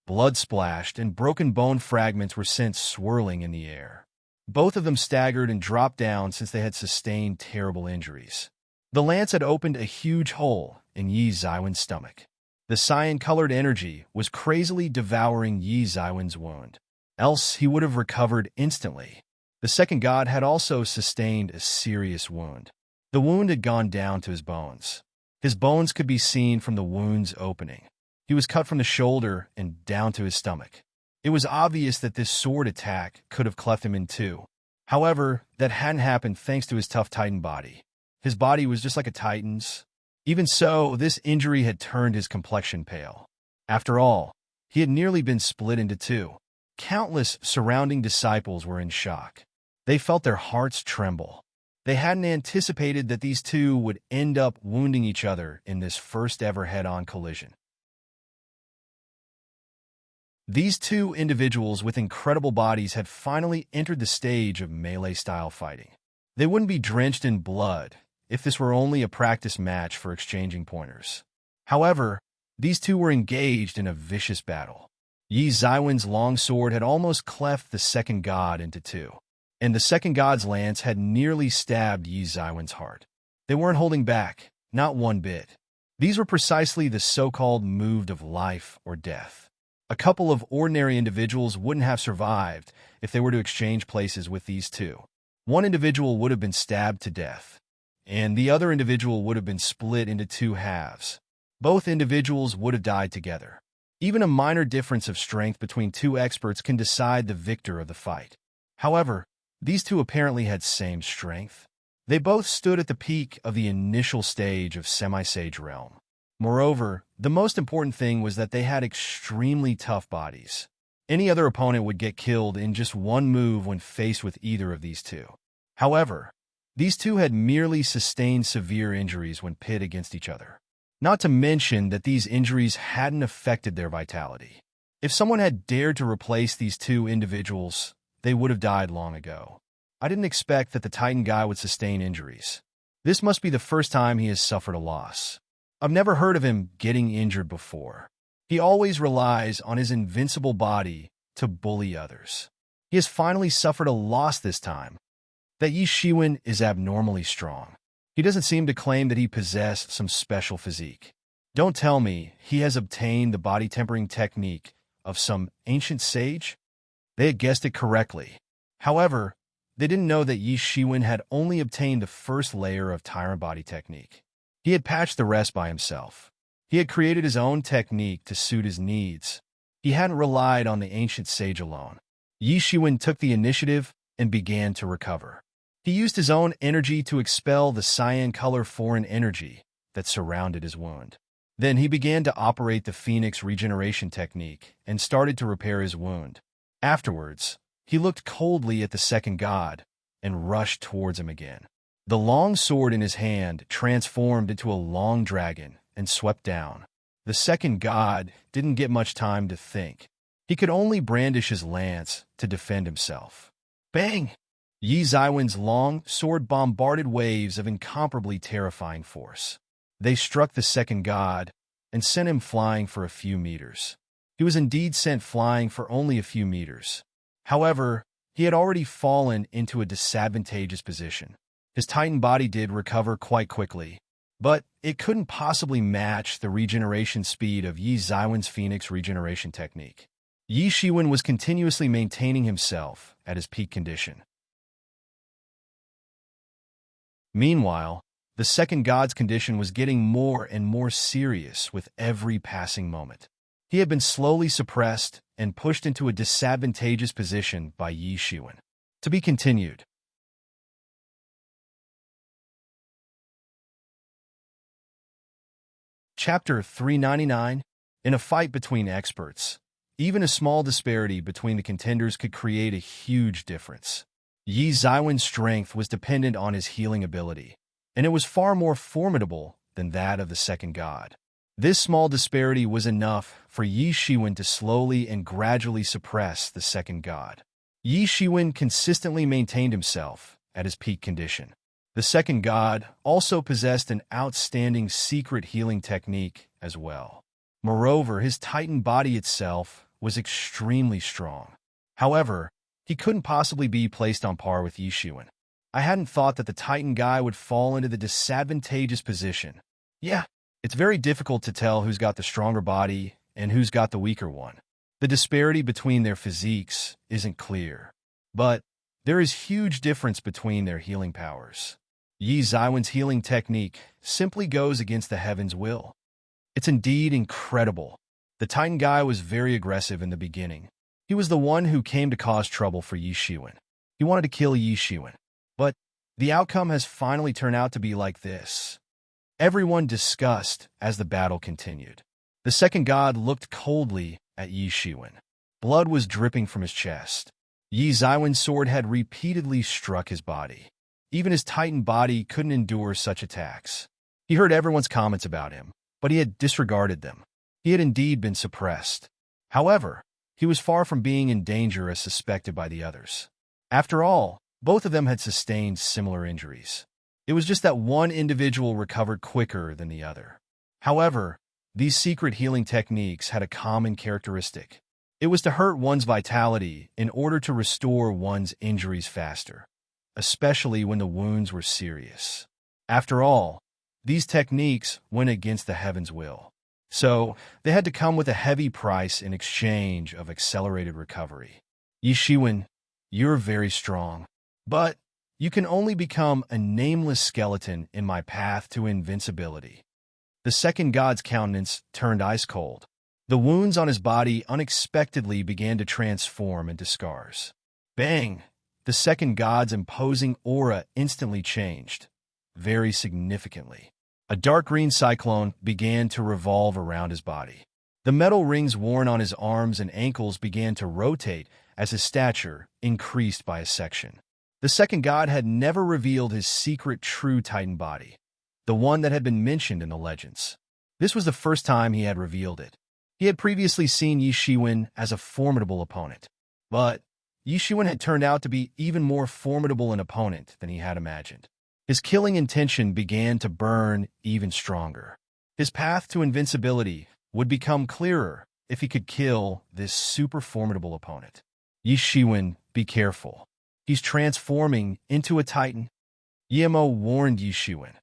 Blood splashed and broken bone fragments were sent swirling in the air. Both of them staggered and dropped down since they had sustained terrible injuries. The lance had opened a huge hole in Yi Xiwen's stomach. The cyan-colored energy was crazily devouring Yi Xiwen's wound. Else he would have recovered instantly. The second god had also sustained a serious wound. The wound had gone down to his bones. His bones could be seen from the wound's opening. He was cut from the shoulder and down to his stomach. It was obvious that this sword attack could have cleft him in two. However, that hadn't happened thanks to his tough Titan body. His body was just like a Titan's. Even so, this injury had turned his complexion pale. After all, he had nearly been split into two. Countless surrounding disciples were in shock. They felt their hearts tremble. They hadn't anticipated that these two would end up wounding each other in this first-ever head-on collision. These two individuals with incredible bodies had finally entered the stage of melee-style fighting. They wouldn't be drenched in blood if this were only a practice match for exchanging pointers. However, these two were engaged in a vicious battle. Yi Zaiwen's long sword had almost cleft the second god into two, and the second god's lance had nearly stabbed Yi Zaiwen's heart. They weren't holding back, not one bit. These were precisely the so-called move of life or death. A couple of ordinary individuals wouldn't have survived if they were to exchange places with these two. One individual would have been stabbed to death, and the other individual would have been split into two halves. Both individuals would have died together. Even a minor difference of strength between two experts can decide the victor of the fight. However, these two apparently had same strength. They both stood at the peak of the initial stage of semi-sage realm. Moreover, the most important thing was that they had extremely tough bodies. Any other opponent would get killed in just one move when faced with either of these two. However, these two had merely sustained severe injuries when pit against each other. Not to mention that these injuries hadn't affected their vitality. If someone had dared to replace these two individuals, they would have died long ago. I didn't expect that the Titan guy would sustain injuries. This must be the first time he has suffered a loss. I've never heard of him getting injured before. He always relies on his invincible body to bully others. He has finally suffered a loss this time. That Yi Shiwen is abnormally strong. He doesn't seem to claim that he possessed some special physique. Don't tell me he has obtained the body tempering technique of some ancient sage? They had guessed it correctly. However, they didn't know that Yi Shiwen had only obtained the first layer of tyrant body technique. He had patched the rest by himself. He had created his own technique to suit his needs. He hadn't relied on the ancient sage alone. Yi Shiwen took the initiative and began to recover. He used his own energy to expel the cyan-color foreign energy that surrounded his wound. Then he began to operate the Phoenix regeneration technique and started to repair his wound. Afterwards, he looked coldly at the second god and rushed towards him again. The long sword in his hand transformed into a long dragon and swept down. The second god didn't get much time to think. He could only brandish his lance to defend himself. Bang! Yi Zaiwen's long sword bombarded waves of incomparably terrifying force. They struck the second god and sent him flying for a few meters. He was indeed sent flying for only a few meters. However, he had already fallen into a disadvantageous position. His Titan body did recover quite quickly, but it couldn't possibly match the regeneration speed of Yi Zaiwen's Phoenix regeneration technique. Yi Shiwen was continuously maintaining himself at his peak condition. Meanwhile, the second god's condition was getting more and more serious with every passing moment. He had been slowly suppressed and pushed into a disadvantageous position by Yi Shiwen. To be continued. Chapter 399. In a fight between experts, even a small disparity between the contenders could create a huge difference. Yi Zaiwen's strength was dependent on his healing ability, and it was far more formidable than that of the second god. This small disparity was enough for Yi Shiwen to slowly and gradually suppress the second god. Yi Shiwen consistently maintained himself at his peak condition. The second god also possessed an outstanding secret healing technique as well. Moreover, his Titan body itself was extremely strong. However, he couldn't possibly be placed on par with Yi Shiwen. I hadn't thought that the Titan guy would fall into the disadvantageous position. Yeah, it's very difficult to tell who's got the stronger body and who's got the weaker one. The disparity between their physiques isn't clear, but there is huge difference between their healing powers. Yi Zaiwen's healing technique simply goes against the heaven's will. It's indeed incredible. The Titan guy was very aggressive in the beginning. He was the one who came to cause trouble for Yi Shiwen. He wanted to kill Yi Shiwen. But the outcome has finally turned out to be like this. Everyone discussed as the battle continued. The second god looked coldly at Yi Shiwen. Blood was dripping from his chest. Yi Zaiwen's sword had repeatedly struck his body. Even his titan body couldn't endure such attacks. He heard everyone's comments about him, but he had disregarded them. He had indeed been suppressed. However, he was far from being in danger as suspected by the others. After all, both of them had sustained similar injuries. It was just that one individual recovered quicker than the other. However, these secret healing techniques had a common characteristic. It was to hurt one's vitality in order to restore one's injuries faster, especially when the wounds were serious. After all, these techniques went against the heaven's will. So, they had to come with a heavy price in exchange of accelerated recovery. Yi Shiwen, you're very strong, but you can only become a nameless skeleton in my path to invincibility. The second god's countenance turned ice cold. The wounds on his body unexpectedly began to transform into scars. Bang! The second god's imposing aura instantly changed, very significantly. A dark green cyclone began to revolve around his body. The metal rings worn on his arms and ankles began to rotate as his stature increased by a section. The second god had never revealed his secret true titan body, the one that had been mentioned in the legends. This was the first time he had revealed it. He had previously seen Yi Shiwen as a formidable opponent, but Yi Shiwen had turned out to be even more formidable an opponent than he had imagined. His killing intention began to burn even stronger. His path to invincibility would become clearer if he could kill this super formidable opponent. Yi Shiwen, be careful. He's transforming into a titan. Yemo warned Yi Shiwen.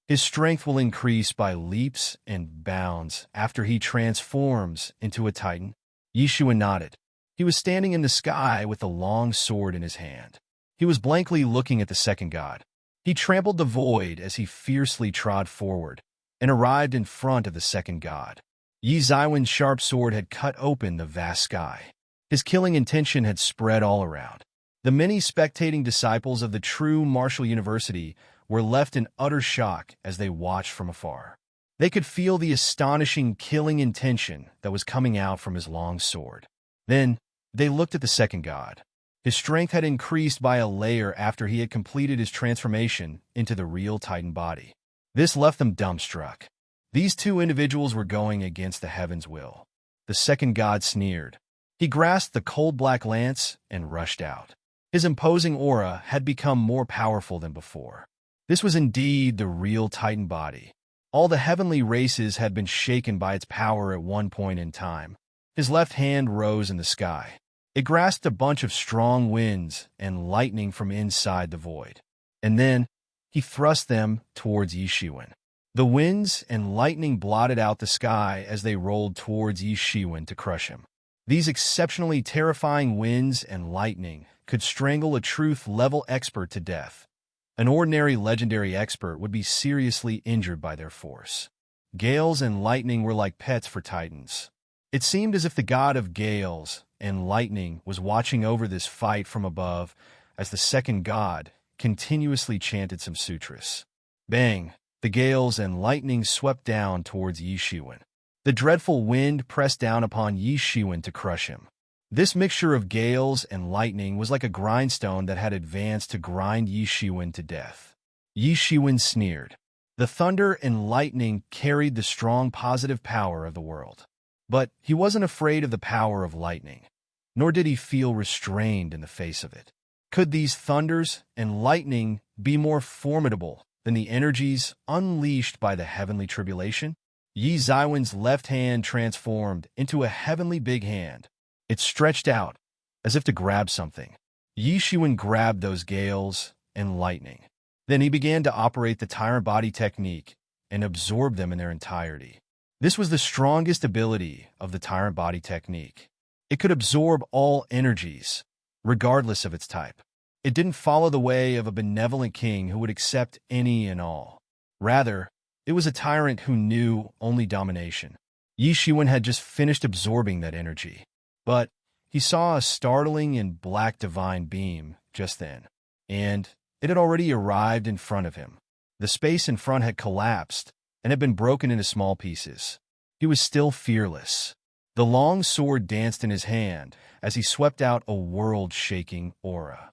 His strength will increase by leaps and bounds after he transforms into a titan. Yi Shiwen nodded. He was standing in the sky with a long sword in his hand. He was blankly looking at the second god. He trampled the void as he fiercely trod forward and arrived in front of the second god. Yi Zaiwen's sharp sword had cut open the vast sky. His killing intention had spread all around. The many spectating disciples of the true martial university were left in utter shock as they watched from afar. They could feel the astonishing killing intention that was coming out from his long sword. Then, they looked at the second god. His strength had increased by a layer after he had completed his transformation into the real titan body. This left them dumbstruck. These two individuals were going against the heaven's will. The second god sneered. He grasped the cold black lance and rushed out. His imposing aura had become more powerful than before. This was indeed the real titan body. All the heavenly races had been shaken by its power at one point in time. His left hand rose in the sky. It grasped a bunch of strong winds and lightning from inside the void. And then, he thrust them towards Yi Shiwen. The winds and lightning blotted out the sky as they rolled towards Yi Shiwen to crush him. These exceptionally terrifying winds and lightning could strangle a truth-level expert to death. An ordinary legendary expert would be seriously injured by their force. Gales and lightning were like pets for titans. It seemed as if the god of gales and lightning was watching over this fight from above as the second god continuously chanted some sutras. Bang! The gales and lightning swept down towards Yi Shiwen. The dreadful wind pressed down upon Yi Shiwen to crush him. This mixture of gales and lightning was like a grindstone that had advanced to grind Yi Shiwen to death. Yi Shiwen sneered. The thunder and lightning carried the strong positive power of the world. But he wasn't afraid of the power of lightning, nor did he feel restrained in the face of it. Could these thunders and lightning be more formidable than the energies unleashed by the heavenly tribulation? Yi Zaiwen's left hand transformed into a heavenly big hand. It stretched out, as if to grab something. Yi Shiwen grabbed those gales and lightning. Then he began to operate the tyrant body technique and absorb them in their entirety. This was the strongest ability of the tyrant body technique. It could absorb all energies, regardless of its type. It didn't follow the way of a benevolent king who would accept any and all. Rather, it was a tyrant who knew only domination. Yi Shiwen had just finished absorbing that energy. But he saw a startling and black divine beam just then, and it had already arrived in front of him. The space in front had collapsed and had been broken into small pieces. he was still fearless. The long sword danced in his hand as he swept out a world-shaking aura.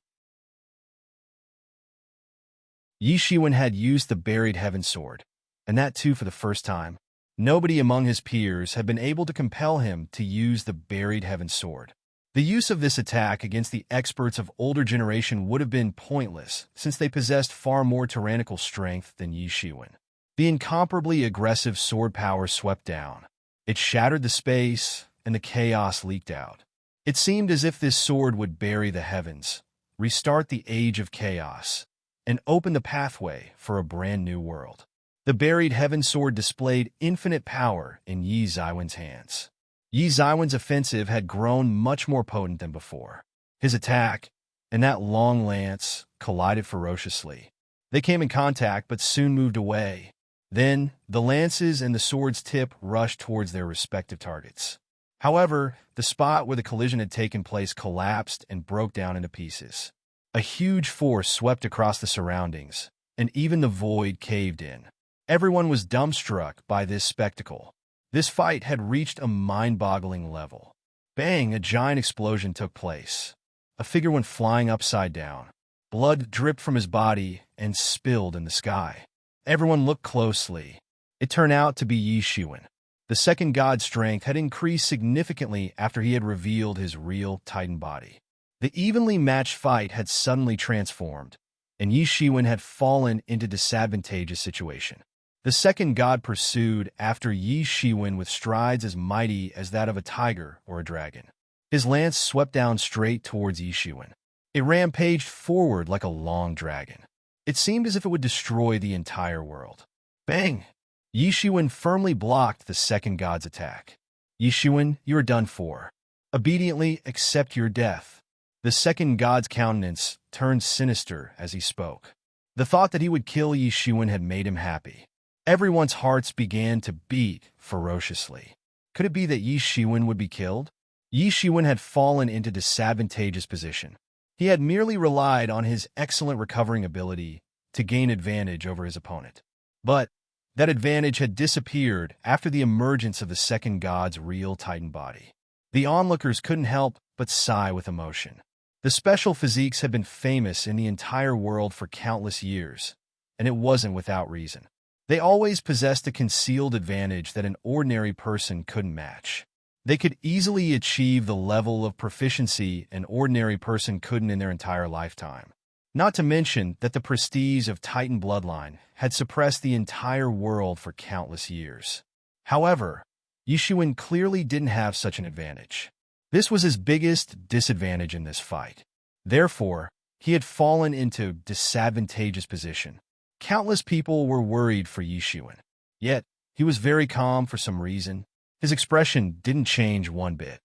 Yi Shiwen had used the buried heaven sword, and that too for the first time. Nobody among his peers had been able to compel him to use the buried heaven sword. The use of this attack against the experts of older generation would have been pointless, since they possessed far more tyrannical strength than Yi Shiwen. The incomparably aggressive sword power swept down. It shattered the space, and the chaos leaked out. It seemed as if this sword would bury the heavens, restart the age of chaos, and open the pathway for a brand new world. The buried heaven sword displayed infinite power in Yi Ziwen's hands. Yi Ziwen's offensive had grown much more potent than before. His attack and that long lance collided ferociously. They came in contact but soon moved away. Then, the lances and the sword's tip rushed towards their respective targets. However, the spot where the collision had taken place collapsed and broke down into pieces. A huge force swept across the surroundings, and even the void caved in. Everyone was dumbstruck by this spectacle. This fight had reached a mind-boggling level. Bang! A giant explosion took place. A figure went flying upside down. Blood dripped from his body and spilled in the sky. Everyone looked closely. It turned out to be Yi Shiwen. The second god's strength had increased significantly after he had revealed his real Titan body. The evenly matched fight had suddenly transformed, and Yi Shiwen had fallen into a disadvantageous situation. The second god pursued after Yi Shiwen with strides as mighty as that of a tiger or a dragon. His lance swept down straight towards Yi Shiwen. It rampaged forward like a long dragon. It seemed as if it would destroy the entire world. Bang! Yi Shiwen firmly blocked the second god's attack. Yi Shiwen, you are done for. Obediently accept your death. The second god's countenance turned sinister as he spoke. The thought that he would kill Yi Shiwen had made him happy. Everyone's hearts began to beat ferociously. Could it be that Yi Shiwen would be killed? Yi Shiwen had fallen into a disadvantageous position. He had merely relied on his excellent recovering ability to gain advantage over his opponent. But that advantage had disappeared after the emergence of the second god's real Titan body. The onlookers couldn't help but sigh with emotion. The special physiques had been famous in the entire world for countless years, and it wasn't without reason. They always possessed a concealed advantage that an ordinary person couldn't match. They could easily achieve the level of proficiency an ordinary person couldn't in their entire lifetime. Not to mention that the prestige of Titan bloodline had suppressed the entire world for countless years. However, Yi Shiwen clearly didn't have such an advantage. This was his biggest disadvantage in this fight. Therefore, he had fallen into a disadvantageous position. Countless people were worried for Yi Shiwen. Yet, he was very calm for some reason. His expression didn't change one bit.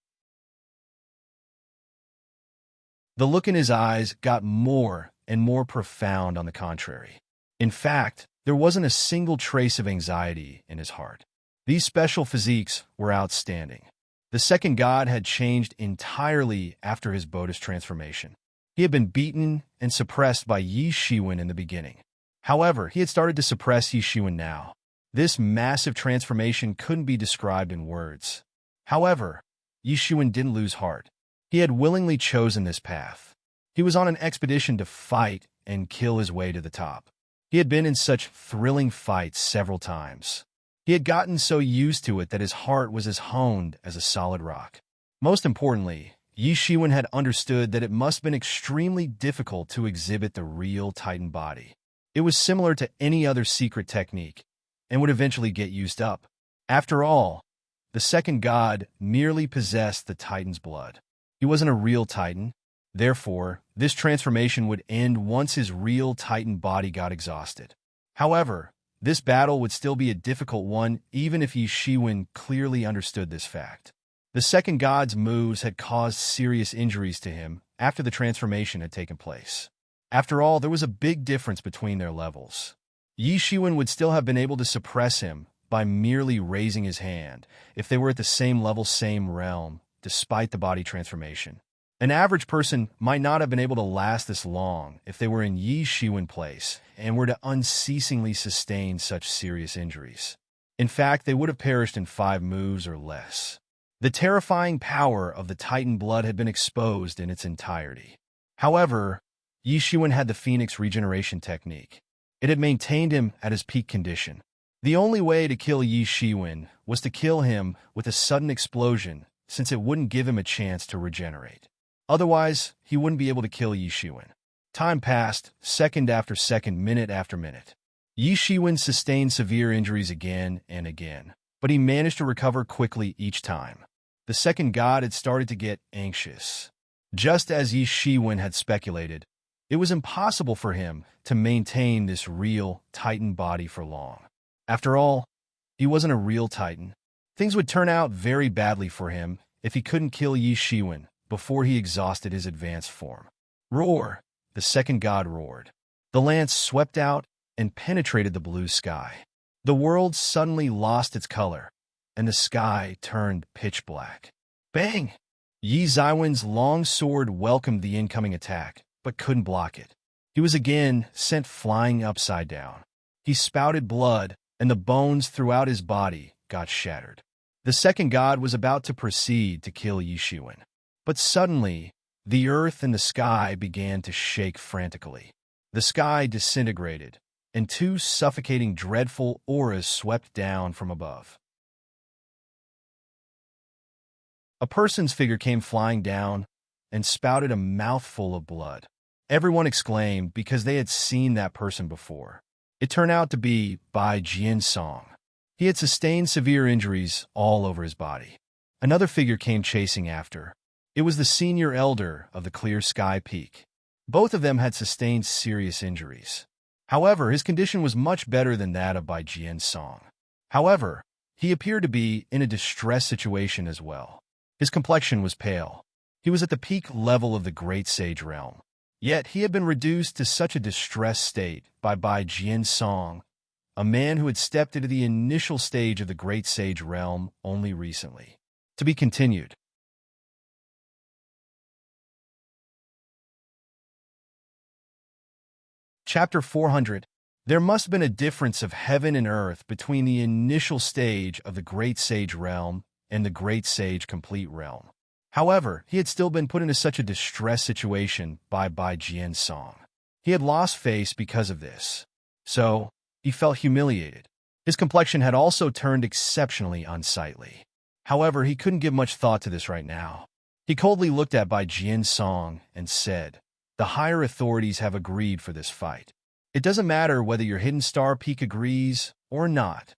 The look in his eyes got more and more profound on the contrary. In fact, there wasn't a single trace of anxiety in his heart. These special physiques were outstanding. The second god had changed entirely after his Bodhis transformation. He had been beaten and suppressed by Yi Shiwen in the beginning. However, he had started to suppress Yi Shiwen now. This massive transformation couldn't be described in words. However, Yi Shiwen didn't lose heart. He had willingly chosen this path. He was on an expedition to fight and kill his way to the top. He had been in such thrilling fights several times. He had gotten so used to it that his heart was as honed as a solid rock. Most importantly, Yi Shiwen had understood that it must have been extremely difficult to exhibit the real Titan body. It was similar to any other secret technique, and would eventually get used up. After all, the second god merely possessed the Titan's blood. He wasn't a real Titan. Therefore, this transformation would end once his real Titan body got exhausted. However, this battle would still be a difficult one even if Yi Shiwen clearly understood this fact. The second god's moves had caused serious injuries to him after the transformation had taken place. After all, there was a big difference between their levels. Yi Shiwen would still have been able to suppress him by merely raising his hand if they were at the same level, same realm, despite the body transformation. An average person might not have been able to last this long if they were in Yi Shiwen's place and were to unceasingly sustain such serious injuries. In fact, they would have perished in 5 moves or less. The terrifying power of the Titan blood had been exposed in its entirety. However, Yi Shiwen had the Phoenix regeneration technique. It had maintained him at his peak condition. The only way to kill Yi Shiwen was to kill him with a sudden explosion, since it wouldn't give him a chance to regenerate. Otherwise, he wouldn't be able to kill Yi Shiwen. Time passed, second after second, minute after minute. Yi Shiwen sustained severe injuries again and again, but he managed to recover quickly each time. The second god had started to get anxious. Just as Yi Shiwen had speculated, it was impossible for him to maintain this real Titan body for long. After all, he wasn't a real Titan. Things would turn out very badly for him if he couldn't kill Yi Shiwen before he exhausted his advanced form. Roar! The second god roared. The lance swept out and penetrated the blue sky. The world suddenly lost its color, and the sky turned pitch black. Bang! Yi Zaiwen's long sword welcomed the incoming attack, but couldn't block it. He was again sent flying upside down. He spouted blood, and the bones throughout his body got shattered. The second god was about to proceed to kill Yi Shiwen. But suddenly, the earth and the sky began to shake frantically. The sky disintegrated, and 2 suffocating, dreadful auras swept down from above. A person's figure came flying down and spouted a mouthful of blood. Everyone exclaimed because they had seen that person before. It turned out to be Bai Jiansong. He had sustained severe injuries all over his body. Another figure came chasing after. It was the senior elder of the Clear Sky Peak. Both of them had sustained serious injuries. However, his condition was much better than that of Bai Jiansong. However, he appeared to be in a distressed situation as well. His complexion was pale. He was at the peak level of the Great Sage realm. Yet he had been reduced to such a distressed state by Bai Jiansong, a man who had stepped into the initial stage of the Great Sage realm only recently. To be continued. Chapter 400. There must have been a difference of heaven and earth between the initial stage of the Great Sage realm and the Great Sage complete realm. However, he had still been put into such a distressed situation by Bai Jiansong. He had lost face because of this. So, he felt humiliated. His complexion had also turned exceptionally unsightly. However, he couldn't give much thought to this right now. He coldly looked at Bai Jiansong and said, "The higher authorities have agreed for this fight. It doesn't matter whether your Hidden Star Peak agrees or not."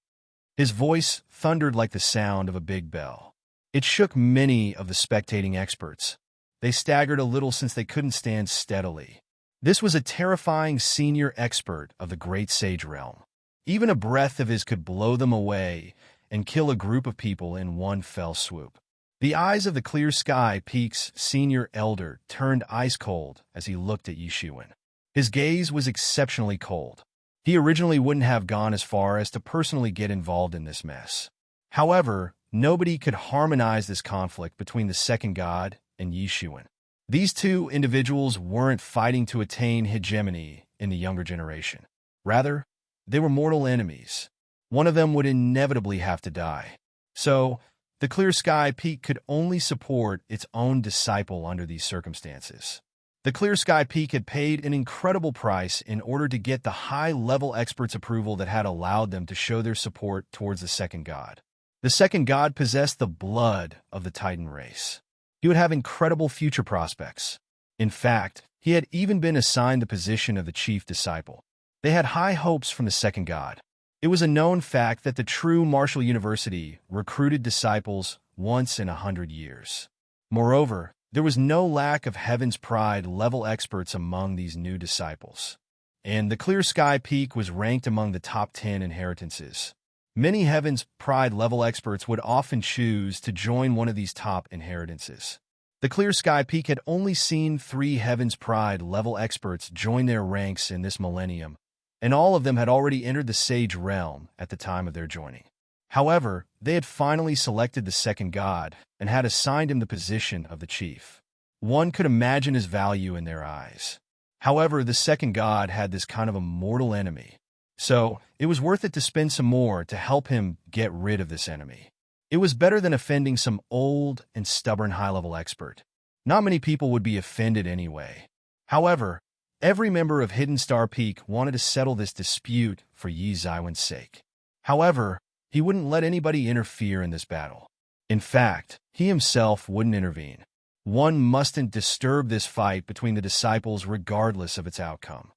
His voice thundered like the sound of a big bell. It shook many of the spectating experts. They staggered a little since they couldn't stand steadily. This was a terrifying senior expert of the Great Sage realm. Even a breath of his could blow them away and kill a group of people in one fell swoop. The eyes of the Clear Sky Peak's senior elder turned ice cold as he looked at Yi Shiwen. His gaze was exceptionally cold. He originally wouldn't have gone as far as to personally get involved in this mess. However, nobody could harmonize this conflict between the second god and Yi Shiwen. These two individuals weren't fighting to attain hegemony in the younger generation. Rather, they were mortal enemies. One of them would inevitably have to die. So, the Clear Sky Peak could only support its own disciple under these circumstances. The Clear Sky Peak had paid an incredible price in order to get the high-level experts' approval that had allowed them to show their support towards the second god. The second god possessed the blood of the Titan race. He would have incredible future prospects. In fact, he had even been assigned the position of the chief disciple. They had high hopes from the second god. It was a known fact that the true martial university recruited disciples once in 100 years. Moreover, there was no lack of Heaven's Pride level experts among these new disciples. And the Clear Sky Peak was ranked among the top 10 inheritances. Many Heaven's Pride level experts would often choose to join one of these top inheritances. The Clear Sky Peak had only seen 3 Heaven's Pride level experts join their ranks in this millennium, and all of them had already entered the Sage realm at the time of their joining. However, they had finally selected the second god and had assigned him the position of the chief. One could imagine his value in their eyes. However, the second god had this kind of a mortal enemy. So, it was worth it to spend some more to help him get rid of this enemy. It was better than offending some old and stubborn high-level expert. Not many people would be offended anyway. However, every member of Hidden Star Peak wanted to settle this dispute for Yi Zaiwen's sake. However, he wouldn't let anybody interfere in this battle. In fact, he himself wouldn't intervene. One mustn't disturb this fight between the disciples regardless of its outcome.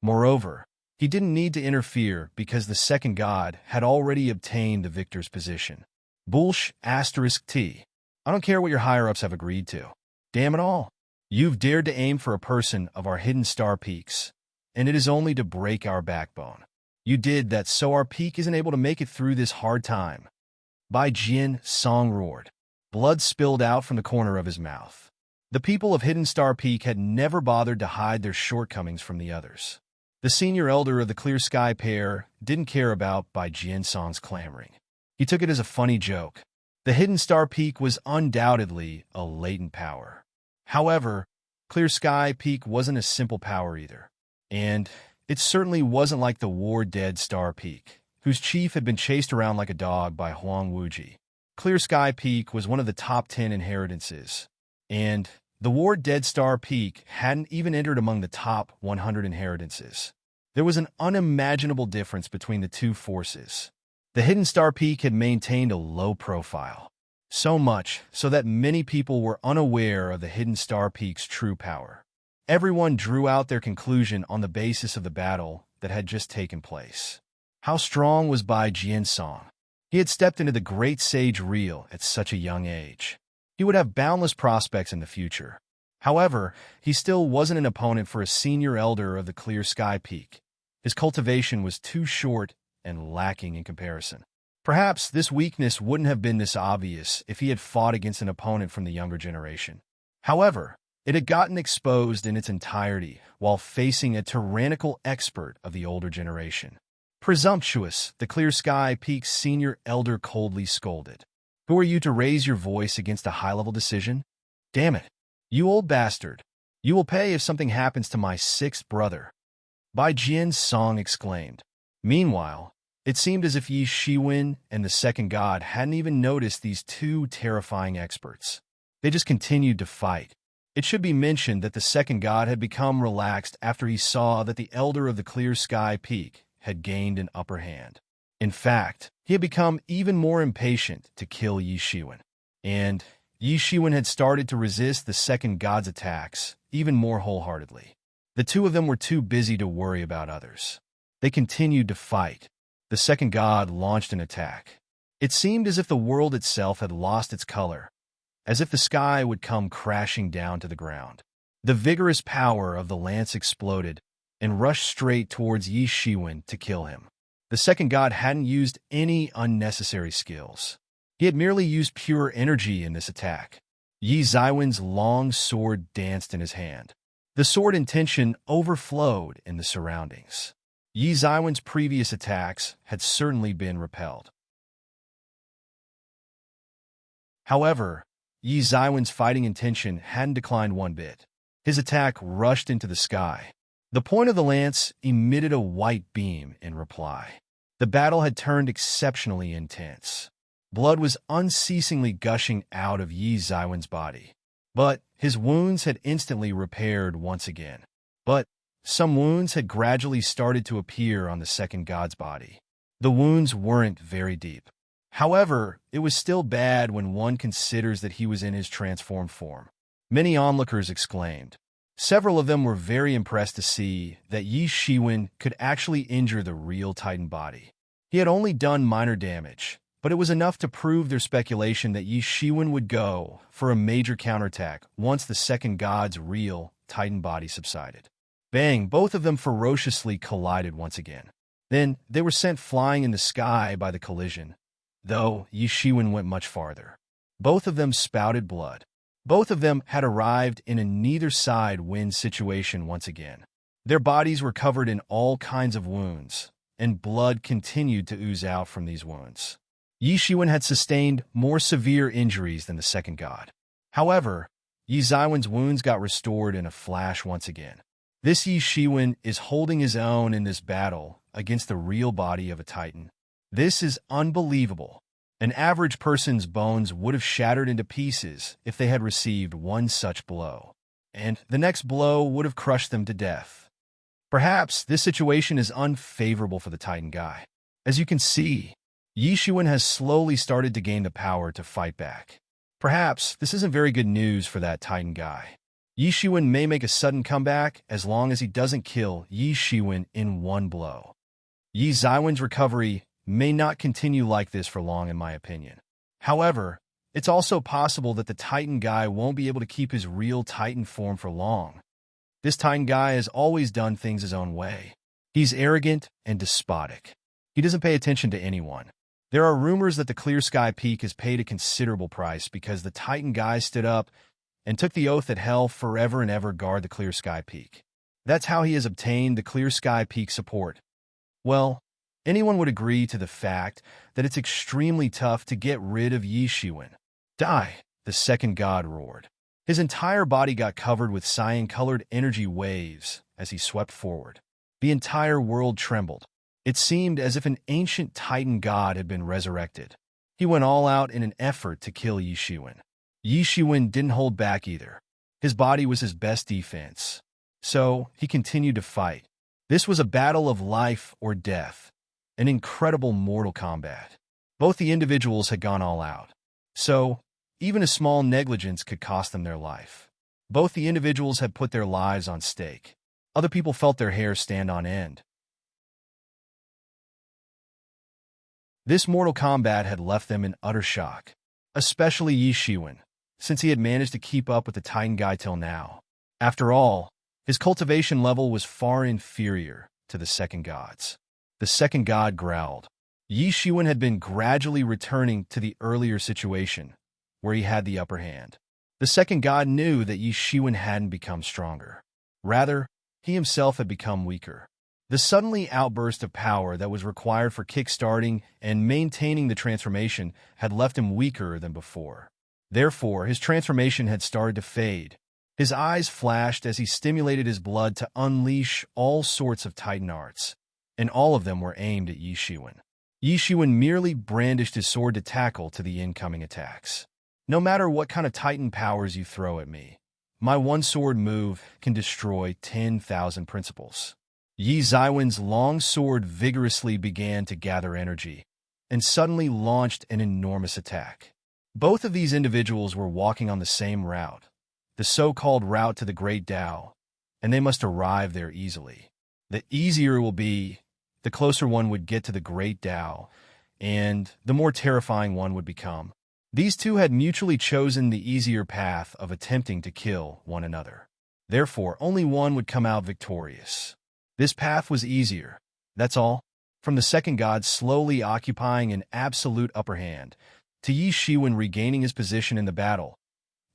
Moreover, he didn't need to interfere because the second god had already obtained the victor's position. T. I don't care what your higher-ups have agreed to. Damn it all. You've dared to aim for a person of our Hidden Star Peaks, and it is only to break our backbone. You did that so our peak isn't able to make it through this hard time. Bai Jian Song roared. Blood spilled out from the corner of his mouth. The people of Hidden Star Peak had never bothered to hide their shortcomings from the others. The senior elder of the Clear Sky pair didn't care about Bai Jian Song's clamoring. He took it as a funny joke. The Hidden Star Peak was undoubtedly a latent power. However, Clear Sky Peak wasn't a simple power either. And it certainly wasn't like the war-dead Star Peak, whose chief had been chased around like a dog by Huang Wuji. Clear Sky Peak was one of the top 10 inheritances, and the war-dead Star Peak hadn't even entered among the top 100 inheritances. There was an unimaginable difference between the two forces. The Hidden Star Peak had maintained a low profile, so much so that many people were unaware of the Hidden Star Peak's true power. Everyone drew out their conclusion on the basis of the battle that had just taken place. How strong was Bai Jian Song? He had stepped into the Great Sage Real at such a young age. He would have boundless prospects in the future. However, he still wasn't an opponent for a senior elder of the Clear Sky Peak. His cultivation was too short and lacking in comparison. Perhaps this weakness wouldn't have been this obvious if he had fought against an opponent from the younger generation. However, it had gotten exposed in its entirety while facing a tyrannical expert of the older generation. Presumptuous, the Clear Sky Peak's senior elder coldly scolded. Who are you to raise your voice against a high-level decision? Damn it, you old bastard. You will pay if something happens to my sixth brother. Bai Jian's Song exclaimed. Meanwhile, it seemed as if Yi Shiwen and the second god hadn't even noticed these two terrifying experts. They just continued to fight. It should be mentioned that the second god had become relaxed after he saw that the elder of the Clear Sky Peak had gained an upper hand. In fact, he had become even more impatient to kill Yi Shiwen. And Yi Shiwen had started to resist the second god's attacks even more wholeheartedly. The two of them were too busy to worry about others. They continued to fight. The second god launched an attack. It seemed as if the world itself had lost its color, as if the sky would come crashing down to the ground. The vigorous power of the lance exploded and rushed straight towards Yi Shiwen to kill him. The second god hadn't used any unnecessary skills. He had merely used pure energy in this attack. Yi Zaiwen's long sword danced in his hand. The sword intention overflowed in the surroundings. Yi Zaiwen's previous attacks had certainly been repelled. However, Yi Zaiwen's fighting intention hadn't declined one bit. His attack rushed into the sky. The point of the lance emitted a white beam in reply. The battle had turned exceptionally intense. Blood was unceasingly gushing out of Yi Zaiwen's body. But his wounds had instantly repaired once again. But some wounds had gradually started to appear on the second god's body. The wounds weren't very deep. However, it was still bad when one considers that he was in his transformed form. Many onlookers exclaimed. Several of them were very impressed to see that Yi Shiwen could actually injure the real Titan body. He had only done minor damage, but it was enough to prove their speculation that Yi Shiwen would go for a major counterattack once the second god's real Titan body subsided. Bang, both of them ferociously collided once again. Then they were sent flying in the sky by the collision, though Yi Shiwen went much farther. Both of them spouted blood. Both of them had arrived in a neither-side-win situation once again. Their bodies were covered in all kinds of wounds, and blood continued to ooze out from these wounds. Yi Shiwen had sustained more severe injuries than the second god. However, Yi Zaiwen's wounds got restored in a flash once again. This Yi Shiwen is holding his own in this battle against the real body of a titan. This is unbelievable. An average person's bones would have shattered into pieces if they had received one such blow, and the next blow would have crushed them to death. Perhaps this situation is unfavorable for the Titan guy. As you can see, Yi Shiwen has slowly started to gain the power to fight back. Perhaps this isn't very good news for that Titan guy. Yi Shiwen may make a sudden comeback as long as he doesn't kill Yi Shiwen in one blow. Yi Zaiwen's recovery may not continue like this for long in my opinion. However, it's also possible that the Titan guy won't be able to keep his real Titan form for long. This Titan guy has always done things his own way. He's arrogant and despotic. He doesn't pay attention to anyone. There are rumors that the Clear Sky Peak has paid a considerable price because the Titan guy stood up and took the oath that hell forever and ever guard the Clear Sky Peak. That's how he has obtained the Clear Sky Peak support. Well, anyone would agree to the fact that it's extremely tough to get rid of Yi Shiwen. Die, the second god roared. His entire body got covered with cyan-colored energy waves as he swept forward. The entire world trembled. It seemed as if an ancient Titan god had been resurrected. He went all out in an effort to kill Yi Shiwen. Yi Shiwen didn't hold back either. His body was his best defense. So, he continued to fight. This was a battle of life or death, an incredible mortal combat. Both the individuals had gone all out. So, even a small negligence could cost them their life. Both the individuals had put their lives on stake. Other people felt their hair stand on end. This mortal combat had left them in utter shock, especially Yi Shiwen, since he had managed to keep up with the Titan guy till now. After all, his cultivation level was far inferior to the second god's. The second god growled. Yi Shiwen had been gradually returning to the earlier situation, where he had the upper hand. The second god knew that Yi Shiwen hadn't become stronger. Rather, he himself had become weaker. The suddenly outburst of power that was required for kick-starting and maintaining the transformation had left him weaker than before. Therefore, his transformation had started to fade. His eyes flashed as he stimulated his blood to unleash all sorts of Titan arts, and all of them were aimed at Yi Shiwen. Yi Shiwen merely brandished his sword to tackle to the incoming attacks. No matter what kind of Titan powers you throw at me, my one-sword move can destroy 10,000 principles. Yi Zaiwen's long sword vigorously began to gather energy, and suddenly launched an enormous attack. Both of these individuals were walking on the same route, the so-called route to the Great Tao, and they must arrive there easily. The easier it will be, the closer one would get to the Great Tao, and the more terrifying one would become. These two had mutually chosen the easier path of attempting to kill one another. Therefore, only one would come out victorious. This path was easier, that's all. From the second god slowly occupying an absolute upper hand, to Yi Shiwen regaining his position in the battle,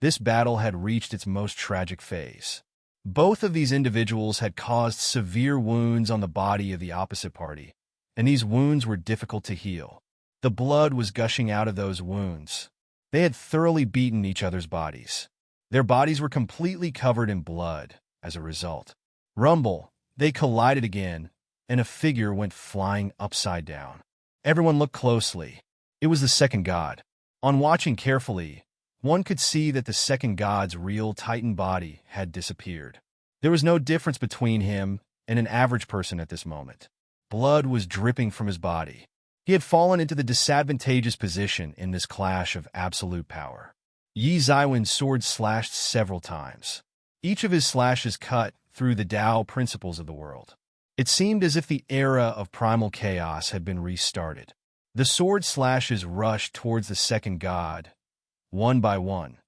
this battle had reached its most tragic phase. Both of these individuals had caused severe wounds on the body of the opposite party, and these wounds were difficult to heal. The blood was gushing out of those wounds. They had thoroughly beaten each other's bodies. Their bodies were completely covered in blood as a result. Rumble, they collided again, and a figure went flying upside down. Everyone looked closely. It was the second god. On watching carefully, one could see that the second god's real Titan body had disappeared. There was no difference between him and an average person at this moment. Blood was dripping from his body. He had fallen into the disadvantageous position in this clash of absolute power. Yi Zaiwen's sword slashed several times. Each of his slashes cut through the Tao principles of the world. It seemed as if the era of primal chaos had been restarted. The sword slashes rushed towards the second god, one by one.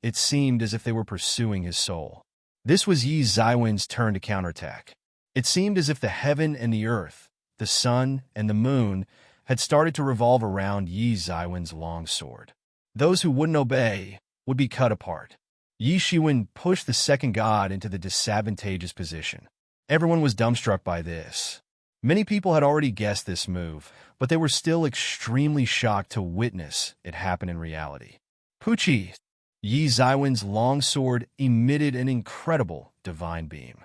It seemed as if they were pursuing his soul. This was Yi Zaiwen's turn to counterattack. It seemed as if the heaven and the earth, the sun and the moon, had started to revolve around Yi Zaiwen's long sword. Those who wouldn't obey would be cut apart. Yi Shiwen pushed the second god into the disadvantageous position. Everyone was dumbstruck by this. Many people had already guessed this move, but they were still extremely shocked to witness it happen in reality. Puchi! Yi Zaiwen's long sword emitted an incredible divine beam.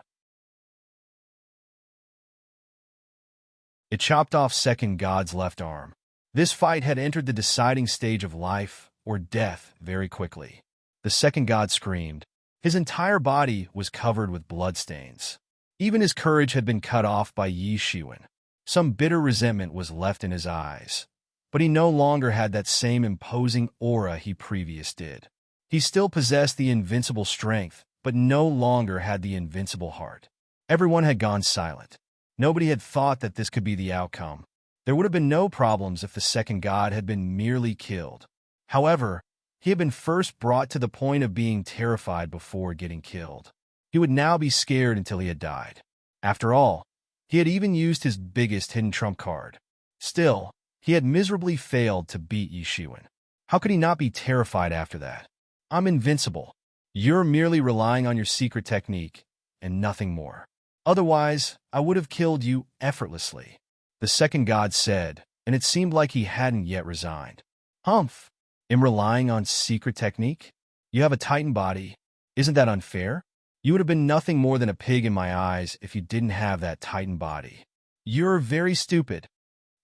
It chopped off second god's left arm. This fight had entered the deciding stage of life or death very quickly. The second god screamed. His entire body was covered with bloodstains. Even his courage had been cut off by Yi Shiwen. Some bitter resentment was left in his eyes, but he no longer had that same imposing aura he previously did. He still possessed the invincible strength, but no longer had the invincible heart. Everyone had gone silent. Nobody had thought that this could be the outcome. There would have been no problems if the second god had been merely killed. However, he had been first brought to the point of being terrified before getting killed. He would now be scared until he had died. After all, he had even used his biggest hidden trump card. Still, he had miserably failed to beat Yi Shiwen. How could he not be terrified after that? I'm invincible. You're merely relying on your secret technique, and nothing more. Otherwise, I would have killed you effortlessly. The second god said, and it seemed like he hadn't yet resigned. Humph! I'm relying on secret technique? You have a titan body. Isn't that unfair? You would have been nothing more than a pig in my eyes if you didn't have that titan body. You're very stupid.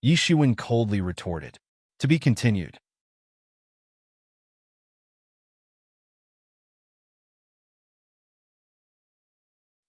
Yi Shiwen coldly retorted. To be continued.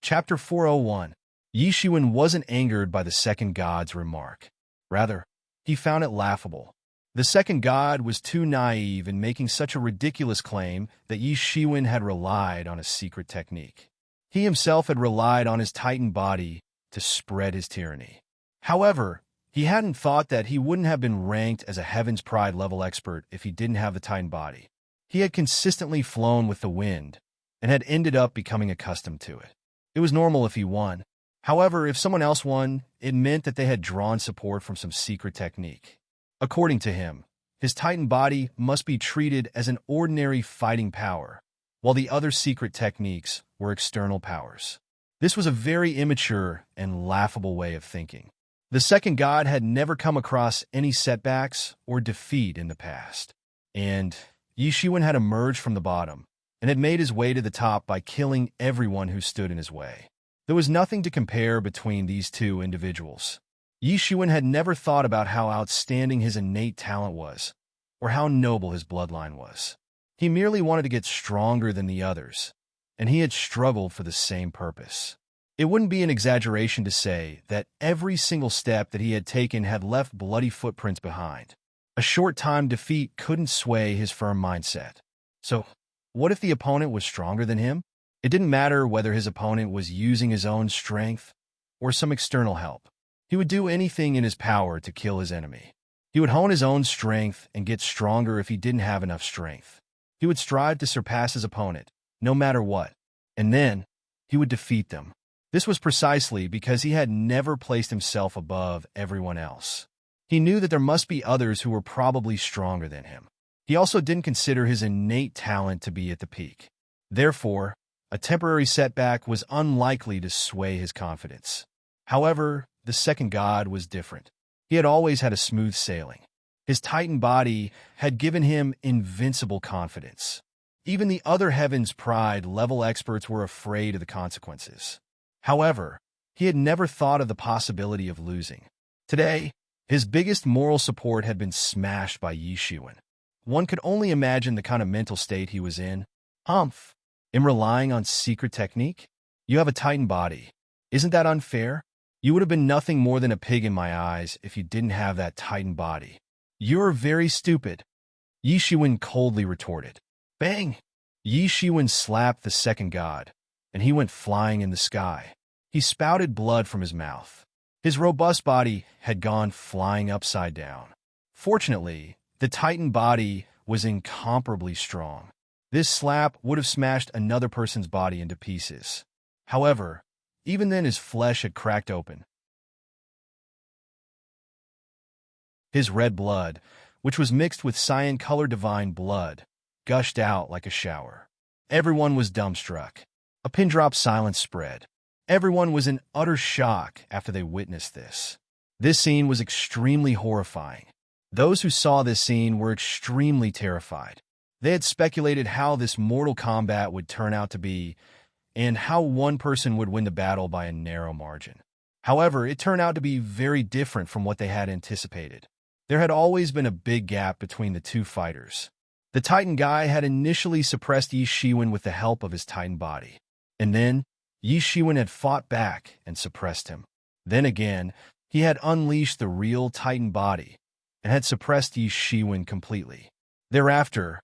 Chapter 401. Yi Shiwen wasn't angered by the second god's remark. Rather, he found it laughable. The second god was too naive in making such a ridiculous claim that Yi Shiwen had relied on a secret technique. He himself had relied on his titan body to spread his tyranny. However, he hadn't thought that he wouldn't have been ranked as a Heaven's Pride level expert if he didn't have the titan body. He had consistently flown with the wind and had ended up becoming accustomed to it. It was normal if he won. However, if someone else won, it meant that they had drawn support from some secret technique. According to him, his titan body must be treated as an ordinary fighting power, while the other secret techniques were external powers. This was a very immature and laughable way of thinking. The second god had never come across any setbacks or defeat in the past, and Yi Shiwen had emerged from the bottom and had made his way to the top by killing everyone who stood in his way. There was nothing to compare between these two individuals. Yi Shiwen had never thought about how outstanding his innate talent was, or how noble his bloodline was. He merely wanted to get stronger than the others, and he had struggled for the same purpose. It wouldn't be an exaggeration to say that every single step that he had taken had left bloody footprints behind. A short-time defeat couldn't sway his firm mindset. So, what if the opponent was stronger than him? It didn't matter whether his opponent was using his own strength or some external help. He would do anything in his power to kill his enemy. He would hone his own strength and get stronger if he didn't have enough strength. He would strive to surpass his opponent, no matter what, and then he would defeat them. This was precisely because he had never placed himself above everyone else. He knew that there must be others who were probably stronger than him. He also didn't consider his innate talent to be at the peak. Therefore, a temporary setback was unlikely to sway his confidence. However, the second god was different. He had always had a smooth sailing. His titan body had given him invincible confidence. Even the other Heaven's Pride level experts were afraid of the consequences. However, he had never thought of the possibility of losing. Today, his biggest moral support had been smashed by Yi Shiwen. One could only imagine the kind of mental state he was in. Humph! I'm relying on secret technique? You have a titan body. Isn't that unfair? You would have been nothing more than a pig in my eyes if you didn't have that titan body. You're very stupid. Yi Shiwen coldly retorted. Bang! Yi Shiwen slapped the second god, and he went flying in the sky. He spouted blood from his mouth. His robust body had gone flying upside down. Fortunately, the titan body was incomparably strong. This slap would have smashed another person's body into pieces. However, even then his flesh had cracked open. His red blood, which was mixed with cyan-colored divine blood, gushed out like a shower. Everyone was dumbstruck. A pin-drop silence spread. Everyone was in utter shock after they witnessed this. This scene was extremely horrifying. Those who saw this scene were extremely terrified. They had speculated how this mortal combat would turn out to be, and how one person would win the battle by a narrow margin. However, it turned out to be very different from what they had anticipated. There had always been a big gap between the two fighters. The Titan guy had initially suppressed Yi Shiwen with the help of his Titan body. And then, Yi Shiwen had fought back and suppressed him. Then again, he had unleashed the real Titan body and had suppressed Yi Shiwen completely. Thereafter,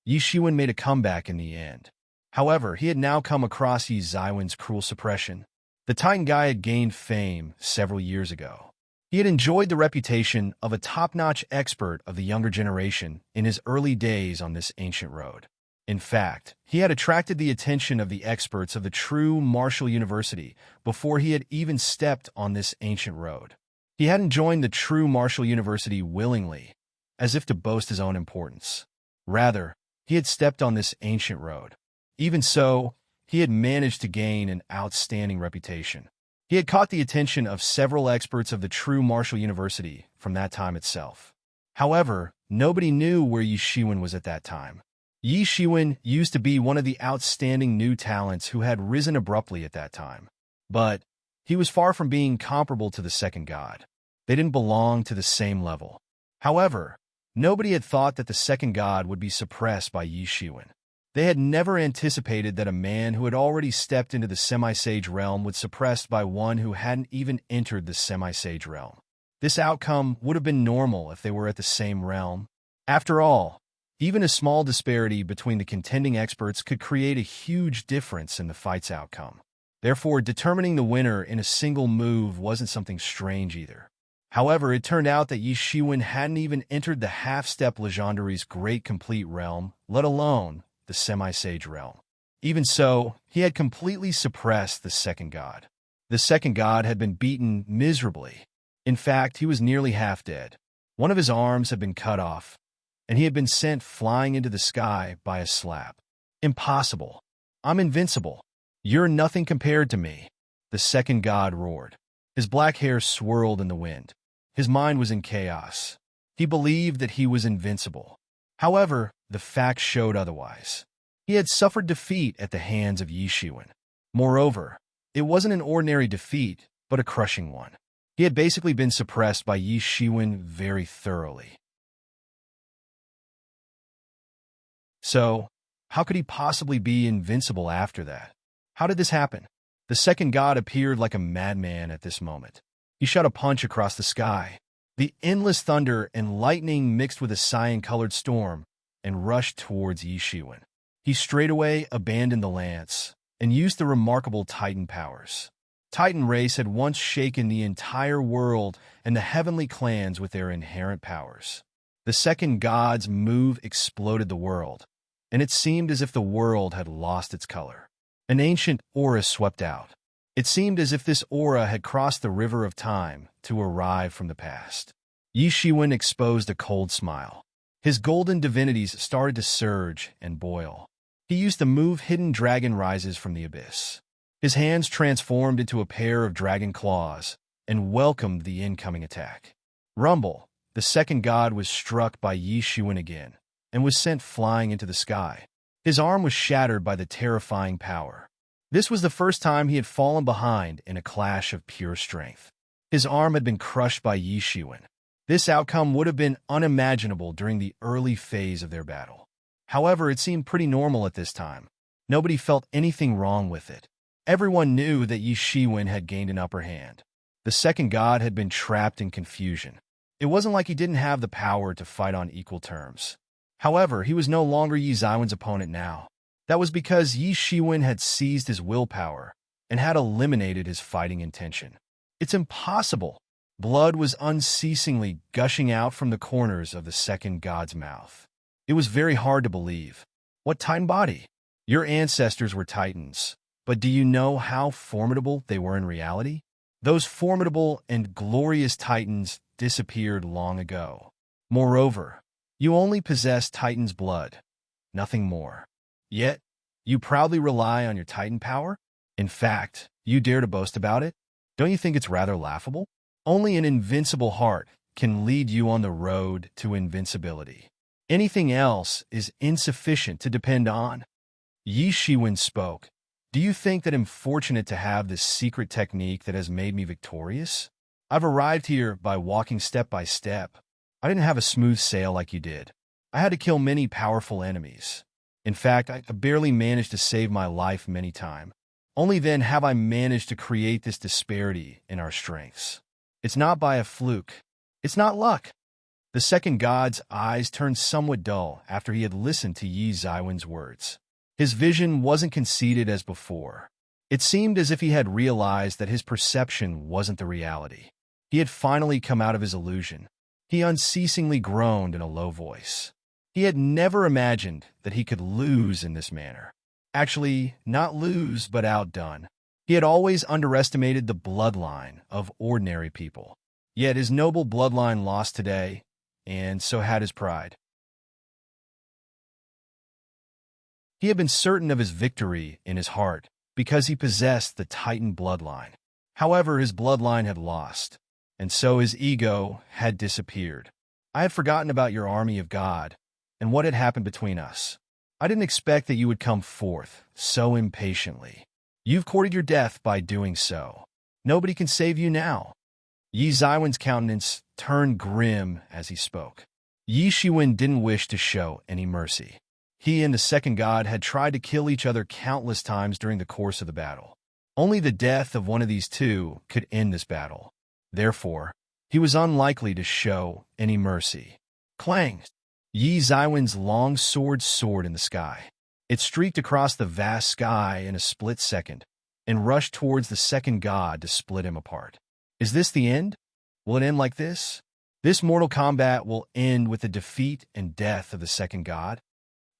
Yi Shiwen made a comeback in the end. However, he had now come across Yi Zaiwen's cruel suppression. The Titan guy had gained fame several years ago. He had enjoyed the reputation of a top-notch expert of the younger generation in his early days on this ancient road. In fact, he had attracted the attention of the experts of the true martial university before he had even stepped on this ancient road. He hadn't joined the true martial university willingly, as if to boast his own importance. Rather, he had stepped on this ancient road. Even so, he had managed to gain an outstanding reputation. He had caught the attention of several experts of the true martial university from that time itself. However, nobody knew where Yi Shiwen was at that time. Yi Shiwen used to be one of the outstanding new talents who had risen abruptly at that time. But he was far from being comparable to the second god. They didn't belong to the same level. However, nobody had thought that the second god would be suppressed by Yi Shiwen. They had never anticipated that a man who had already stepped into the semi-sage realm would be suppressed by one who hadn't even entered the semi-sage realm. This outcome would have been normal if they were at the same realm. After all, even a small disparity between the contending experts could create a huge difference in the fight's outcome. Therefore, determining the winner in a single move wasn't something strange either. However, it turned out that Yi Shiwen hadn't even entered the half-step Legendary's great complete realm, let alone the semi-sage realm. Even so, he had completely suppressed the second god. The second god had been beaten miserably. In fact, he was nearly half dead. One of his arms had been cut off, and he had been sent flying into the sky by a slap. Impossible. I'm invincible. You're nothing compared to me, the second god roared. His black hair swirled in the wind. His mind was in chaos. He believed that he was invincible. However, the facts showed otherwise. He had suffered defeat at the hands of Yi Shiwen. Moreover, it wasn't an ordinary defeat, but a crushing one. He had basically been suppressed by Yi Shiwen very thoroughly. So, how could he possibly be invincible after that? How did this happen? The second god appeared like a madman at this moment. He shot a punch across the sky. The endless thunder and lightning mixed with a cyan-colored storm and rushed towards Yi Shiwen. He straightaway abandoned the lance and used the remarkable Titan powers. Titan race had once shaken the entire world and the heavenly clans with their inherent powers. The second god's move exploded the world, and it seemed as if the world had lost its color. An ancient aura swept out. It seemed as if this aura had crossed the river of time to arrive from the past. Yi Shiwen exposed a cold smile. His golden divinities started to surge and boil. He used the move Hidden Dragon Rises from the Abyss. His hands transformed into a pair of dragon claws and welcomed the incoming attack. Rumble, the second god, was struck by Yi Shiwen again and was sent flying into the sky. His arm was shattered by the terrifying power. This was the first time he had fallen behind in a clash of pure strength. His arm had been crushed by Yi Shiwen. This outcome would have been unimaginable during the early phase of their battle. However, it seemed pretty normal at this time. Nobody felt anything wrong with it. Everyone knew that Yi Shiwen had gained an upper hand. The second god had been trapped in confusion. It wasn't like he didn't have the power to fight on equal terms. However, he was no longer Yi Zaiwen's opponent now. That was because Yi Shiwen had seized his willpower and had eliminated his fighting intention. It's impossible. Blood was unceasingly gushing out from the corners of the second god's mouth. It was very hard to believe. What Titan body? Your ancestors were Titans, but do you know how formidable they were in reality? Those formidable and glorious Titans disappeared long ago. Moreover, you only possess Titan's blood, nothing more. Yet, you proudly rely on your Titan power? In fact, you dare to boast about it? Don't you think it's rather laughable? Only an invincible heart can lead you on the road to invincibility. Anything else is insufficient to depend on. Yi Shiwen spoke, Do you think that I'm fortunate to have this secret technique that has made me victorious? I've arrived here by walking step by step. I didn't have a smooth sail like you did. I had to kill many powerful enemies. In fact, I barely managed to save my life many times. Only then have I managed to create this disparity in our strengths. It's not by a fluke. It's not luck. The second god's eyes turned somewhat dull after he had listened to Yi Zaiwen's words. His vision wasn't conceited as before. It seemed as if he had realized that his perception wasn't the reality. He had finally come out of his illusion. He unceasingly groaned in a low voice. He had never imagined that he could lose in this manner. Actually, not lose, but outdone. He had always underestimated the bloodline of ordinary people. Yet his noble bloodline lost today, and so had his pride. He had been certain of his victory in his heart because he possessed the Titan bloodline. However, his bloodline had lost, and so his ego had disappeared. I had forgotten about your army of God and what had happened between us. I didn't expect that you would come forth so impatiently. You've courted your death by doing so. Nobody can save you now. Yi Zaiwen's countenance turned grim as he spoke. Yi Shiwen didn't wish to show any mercy. He and the second god had tried to kill each other countless times during the course of the battle. Only the death of one of these two could end this battle. Therefore, he was unlikely to show any mercy. Clang! Yi Zaiwen's long sword soared in the sky. It streaked across the vast sky in a split second and rushed towards the second god to split him apart. Is this the end? Will it end like this? This mortal combat will end with the defeat and death of the second god?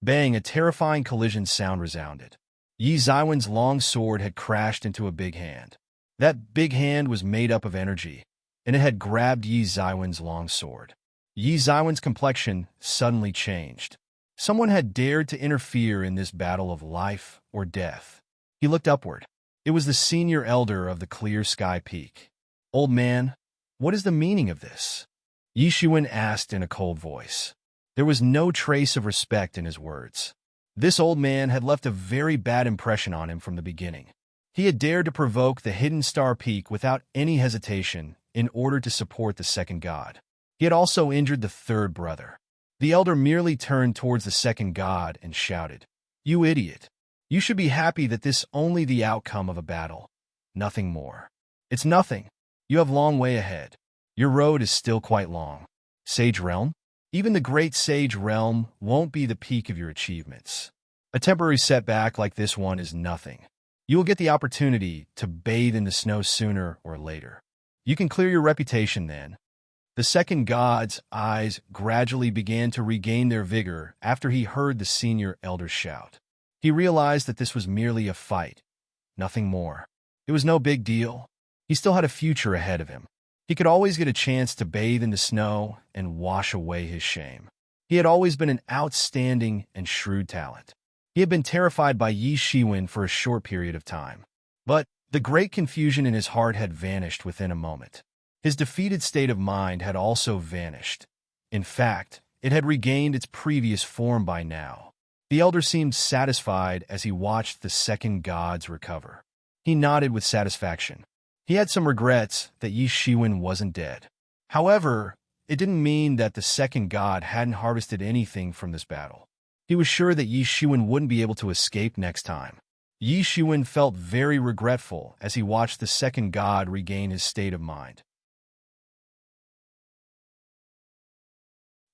Bang, a terrifying collision sound resounded. Yi Zaiwen's long sword had crashed into a big hand. That big hand was made up of energy, and it had grabbed Yi Zaiwen's long sword. Yi Zaiwen's complexion suddenly changed. Someone had dared to interfere in this battle of life or death. He looked upward. It was the senior elder of the Clear Sky Peak. Old man, what is the meaning of this? Yi Shiwen asked in a cold voice. There was no trace of respect in his words. This old man had left a very bad impression on him from the beginning. He had dared to provoke the Hidden Star Peak without any hesitation in order to support the second god. He had also injured the third brother. The elder merely turned towards the second god and shouted, "You idiot! You should be happy that this only the outcome of a battle. Nothing more. It's nothing. You have a long way ahead. Your road is still quite long. Sage Realm? Even the great Sage Realm won't be the peak of your achievements. A temporary setback like this one is nothing. You will get the opportunity to bathe in the snow sooner or later. You can clear your reputation then." The second god's eyes gradually began to regain their vigor after he heard the senior elder shout. He realized that this was merely a fight, nothing more. It was no big deal. He still had a future ahead of him. He could always get a chance to bathe in the snow and wash away his shame. He had always been an outstanding and shrewd talent. He had been terrified by Yi Shiwen for a short period of time. But the great confusion in his heart had vanished within a moment. His defeated state of mind had also vanished. In fact, it had regained its previous form by now. The elder seemed satisfied as he watched the second gods recover. He nodded with satisfaction. He had some regrets that Yi Shiwen wasn't dead. However, it didn't mean that the second god hadn't harvested anything from this battle. He was sure that Yi Shiwen wouldn't be able to escape next time. Yi Shiwen felt very regretful as he watched the second god regain his state of mind.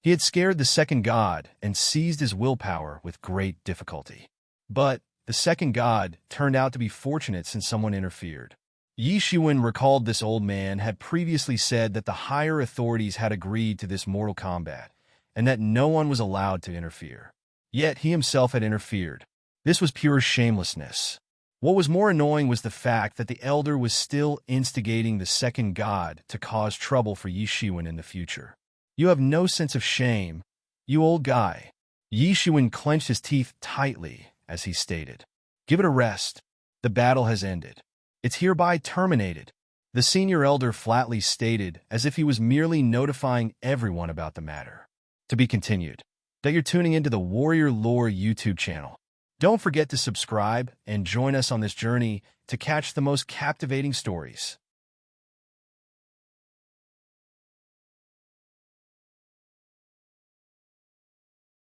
He had scared the second god and seized his willpower with great difficulty. But the second god turned out to be fortunate since someone interfered. Yi Shiwen recalled this old man had previously said that the higher authorities had agreed to this mortal combat, and that no one was allowed to interfere. Yet he himself had interfered. This was pure shamelessness. What was more annoying was the fact that the elder was still instigating the second god to cause trouble for Yi Shiwen in the future. You have no sense of shame, you old guy. Yi Shiwen clenched his teeth tightly as he stated. Give it a rest. The battle has ended. It's hereby terminated. The senior elder flatly stated as if he was merely notifying everyone about the matter. To be continued. That you're tuning into the Warrior Lore YouTube channel. Don't forget to subscribe and join us on this journey to catch the most captivating stories.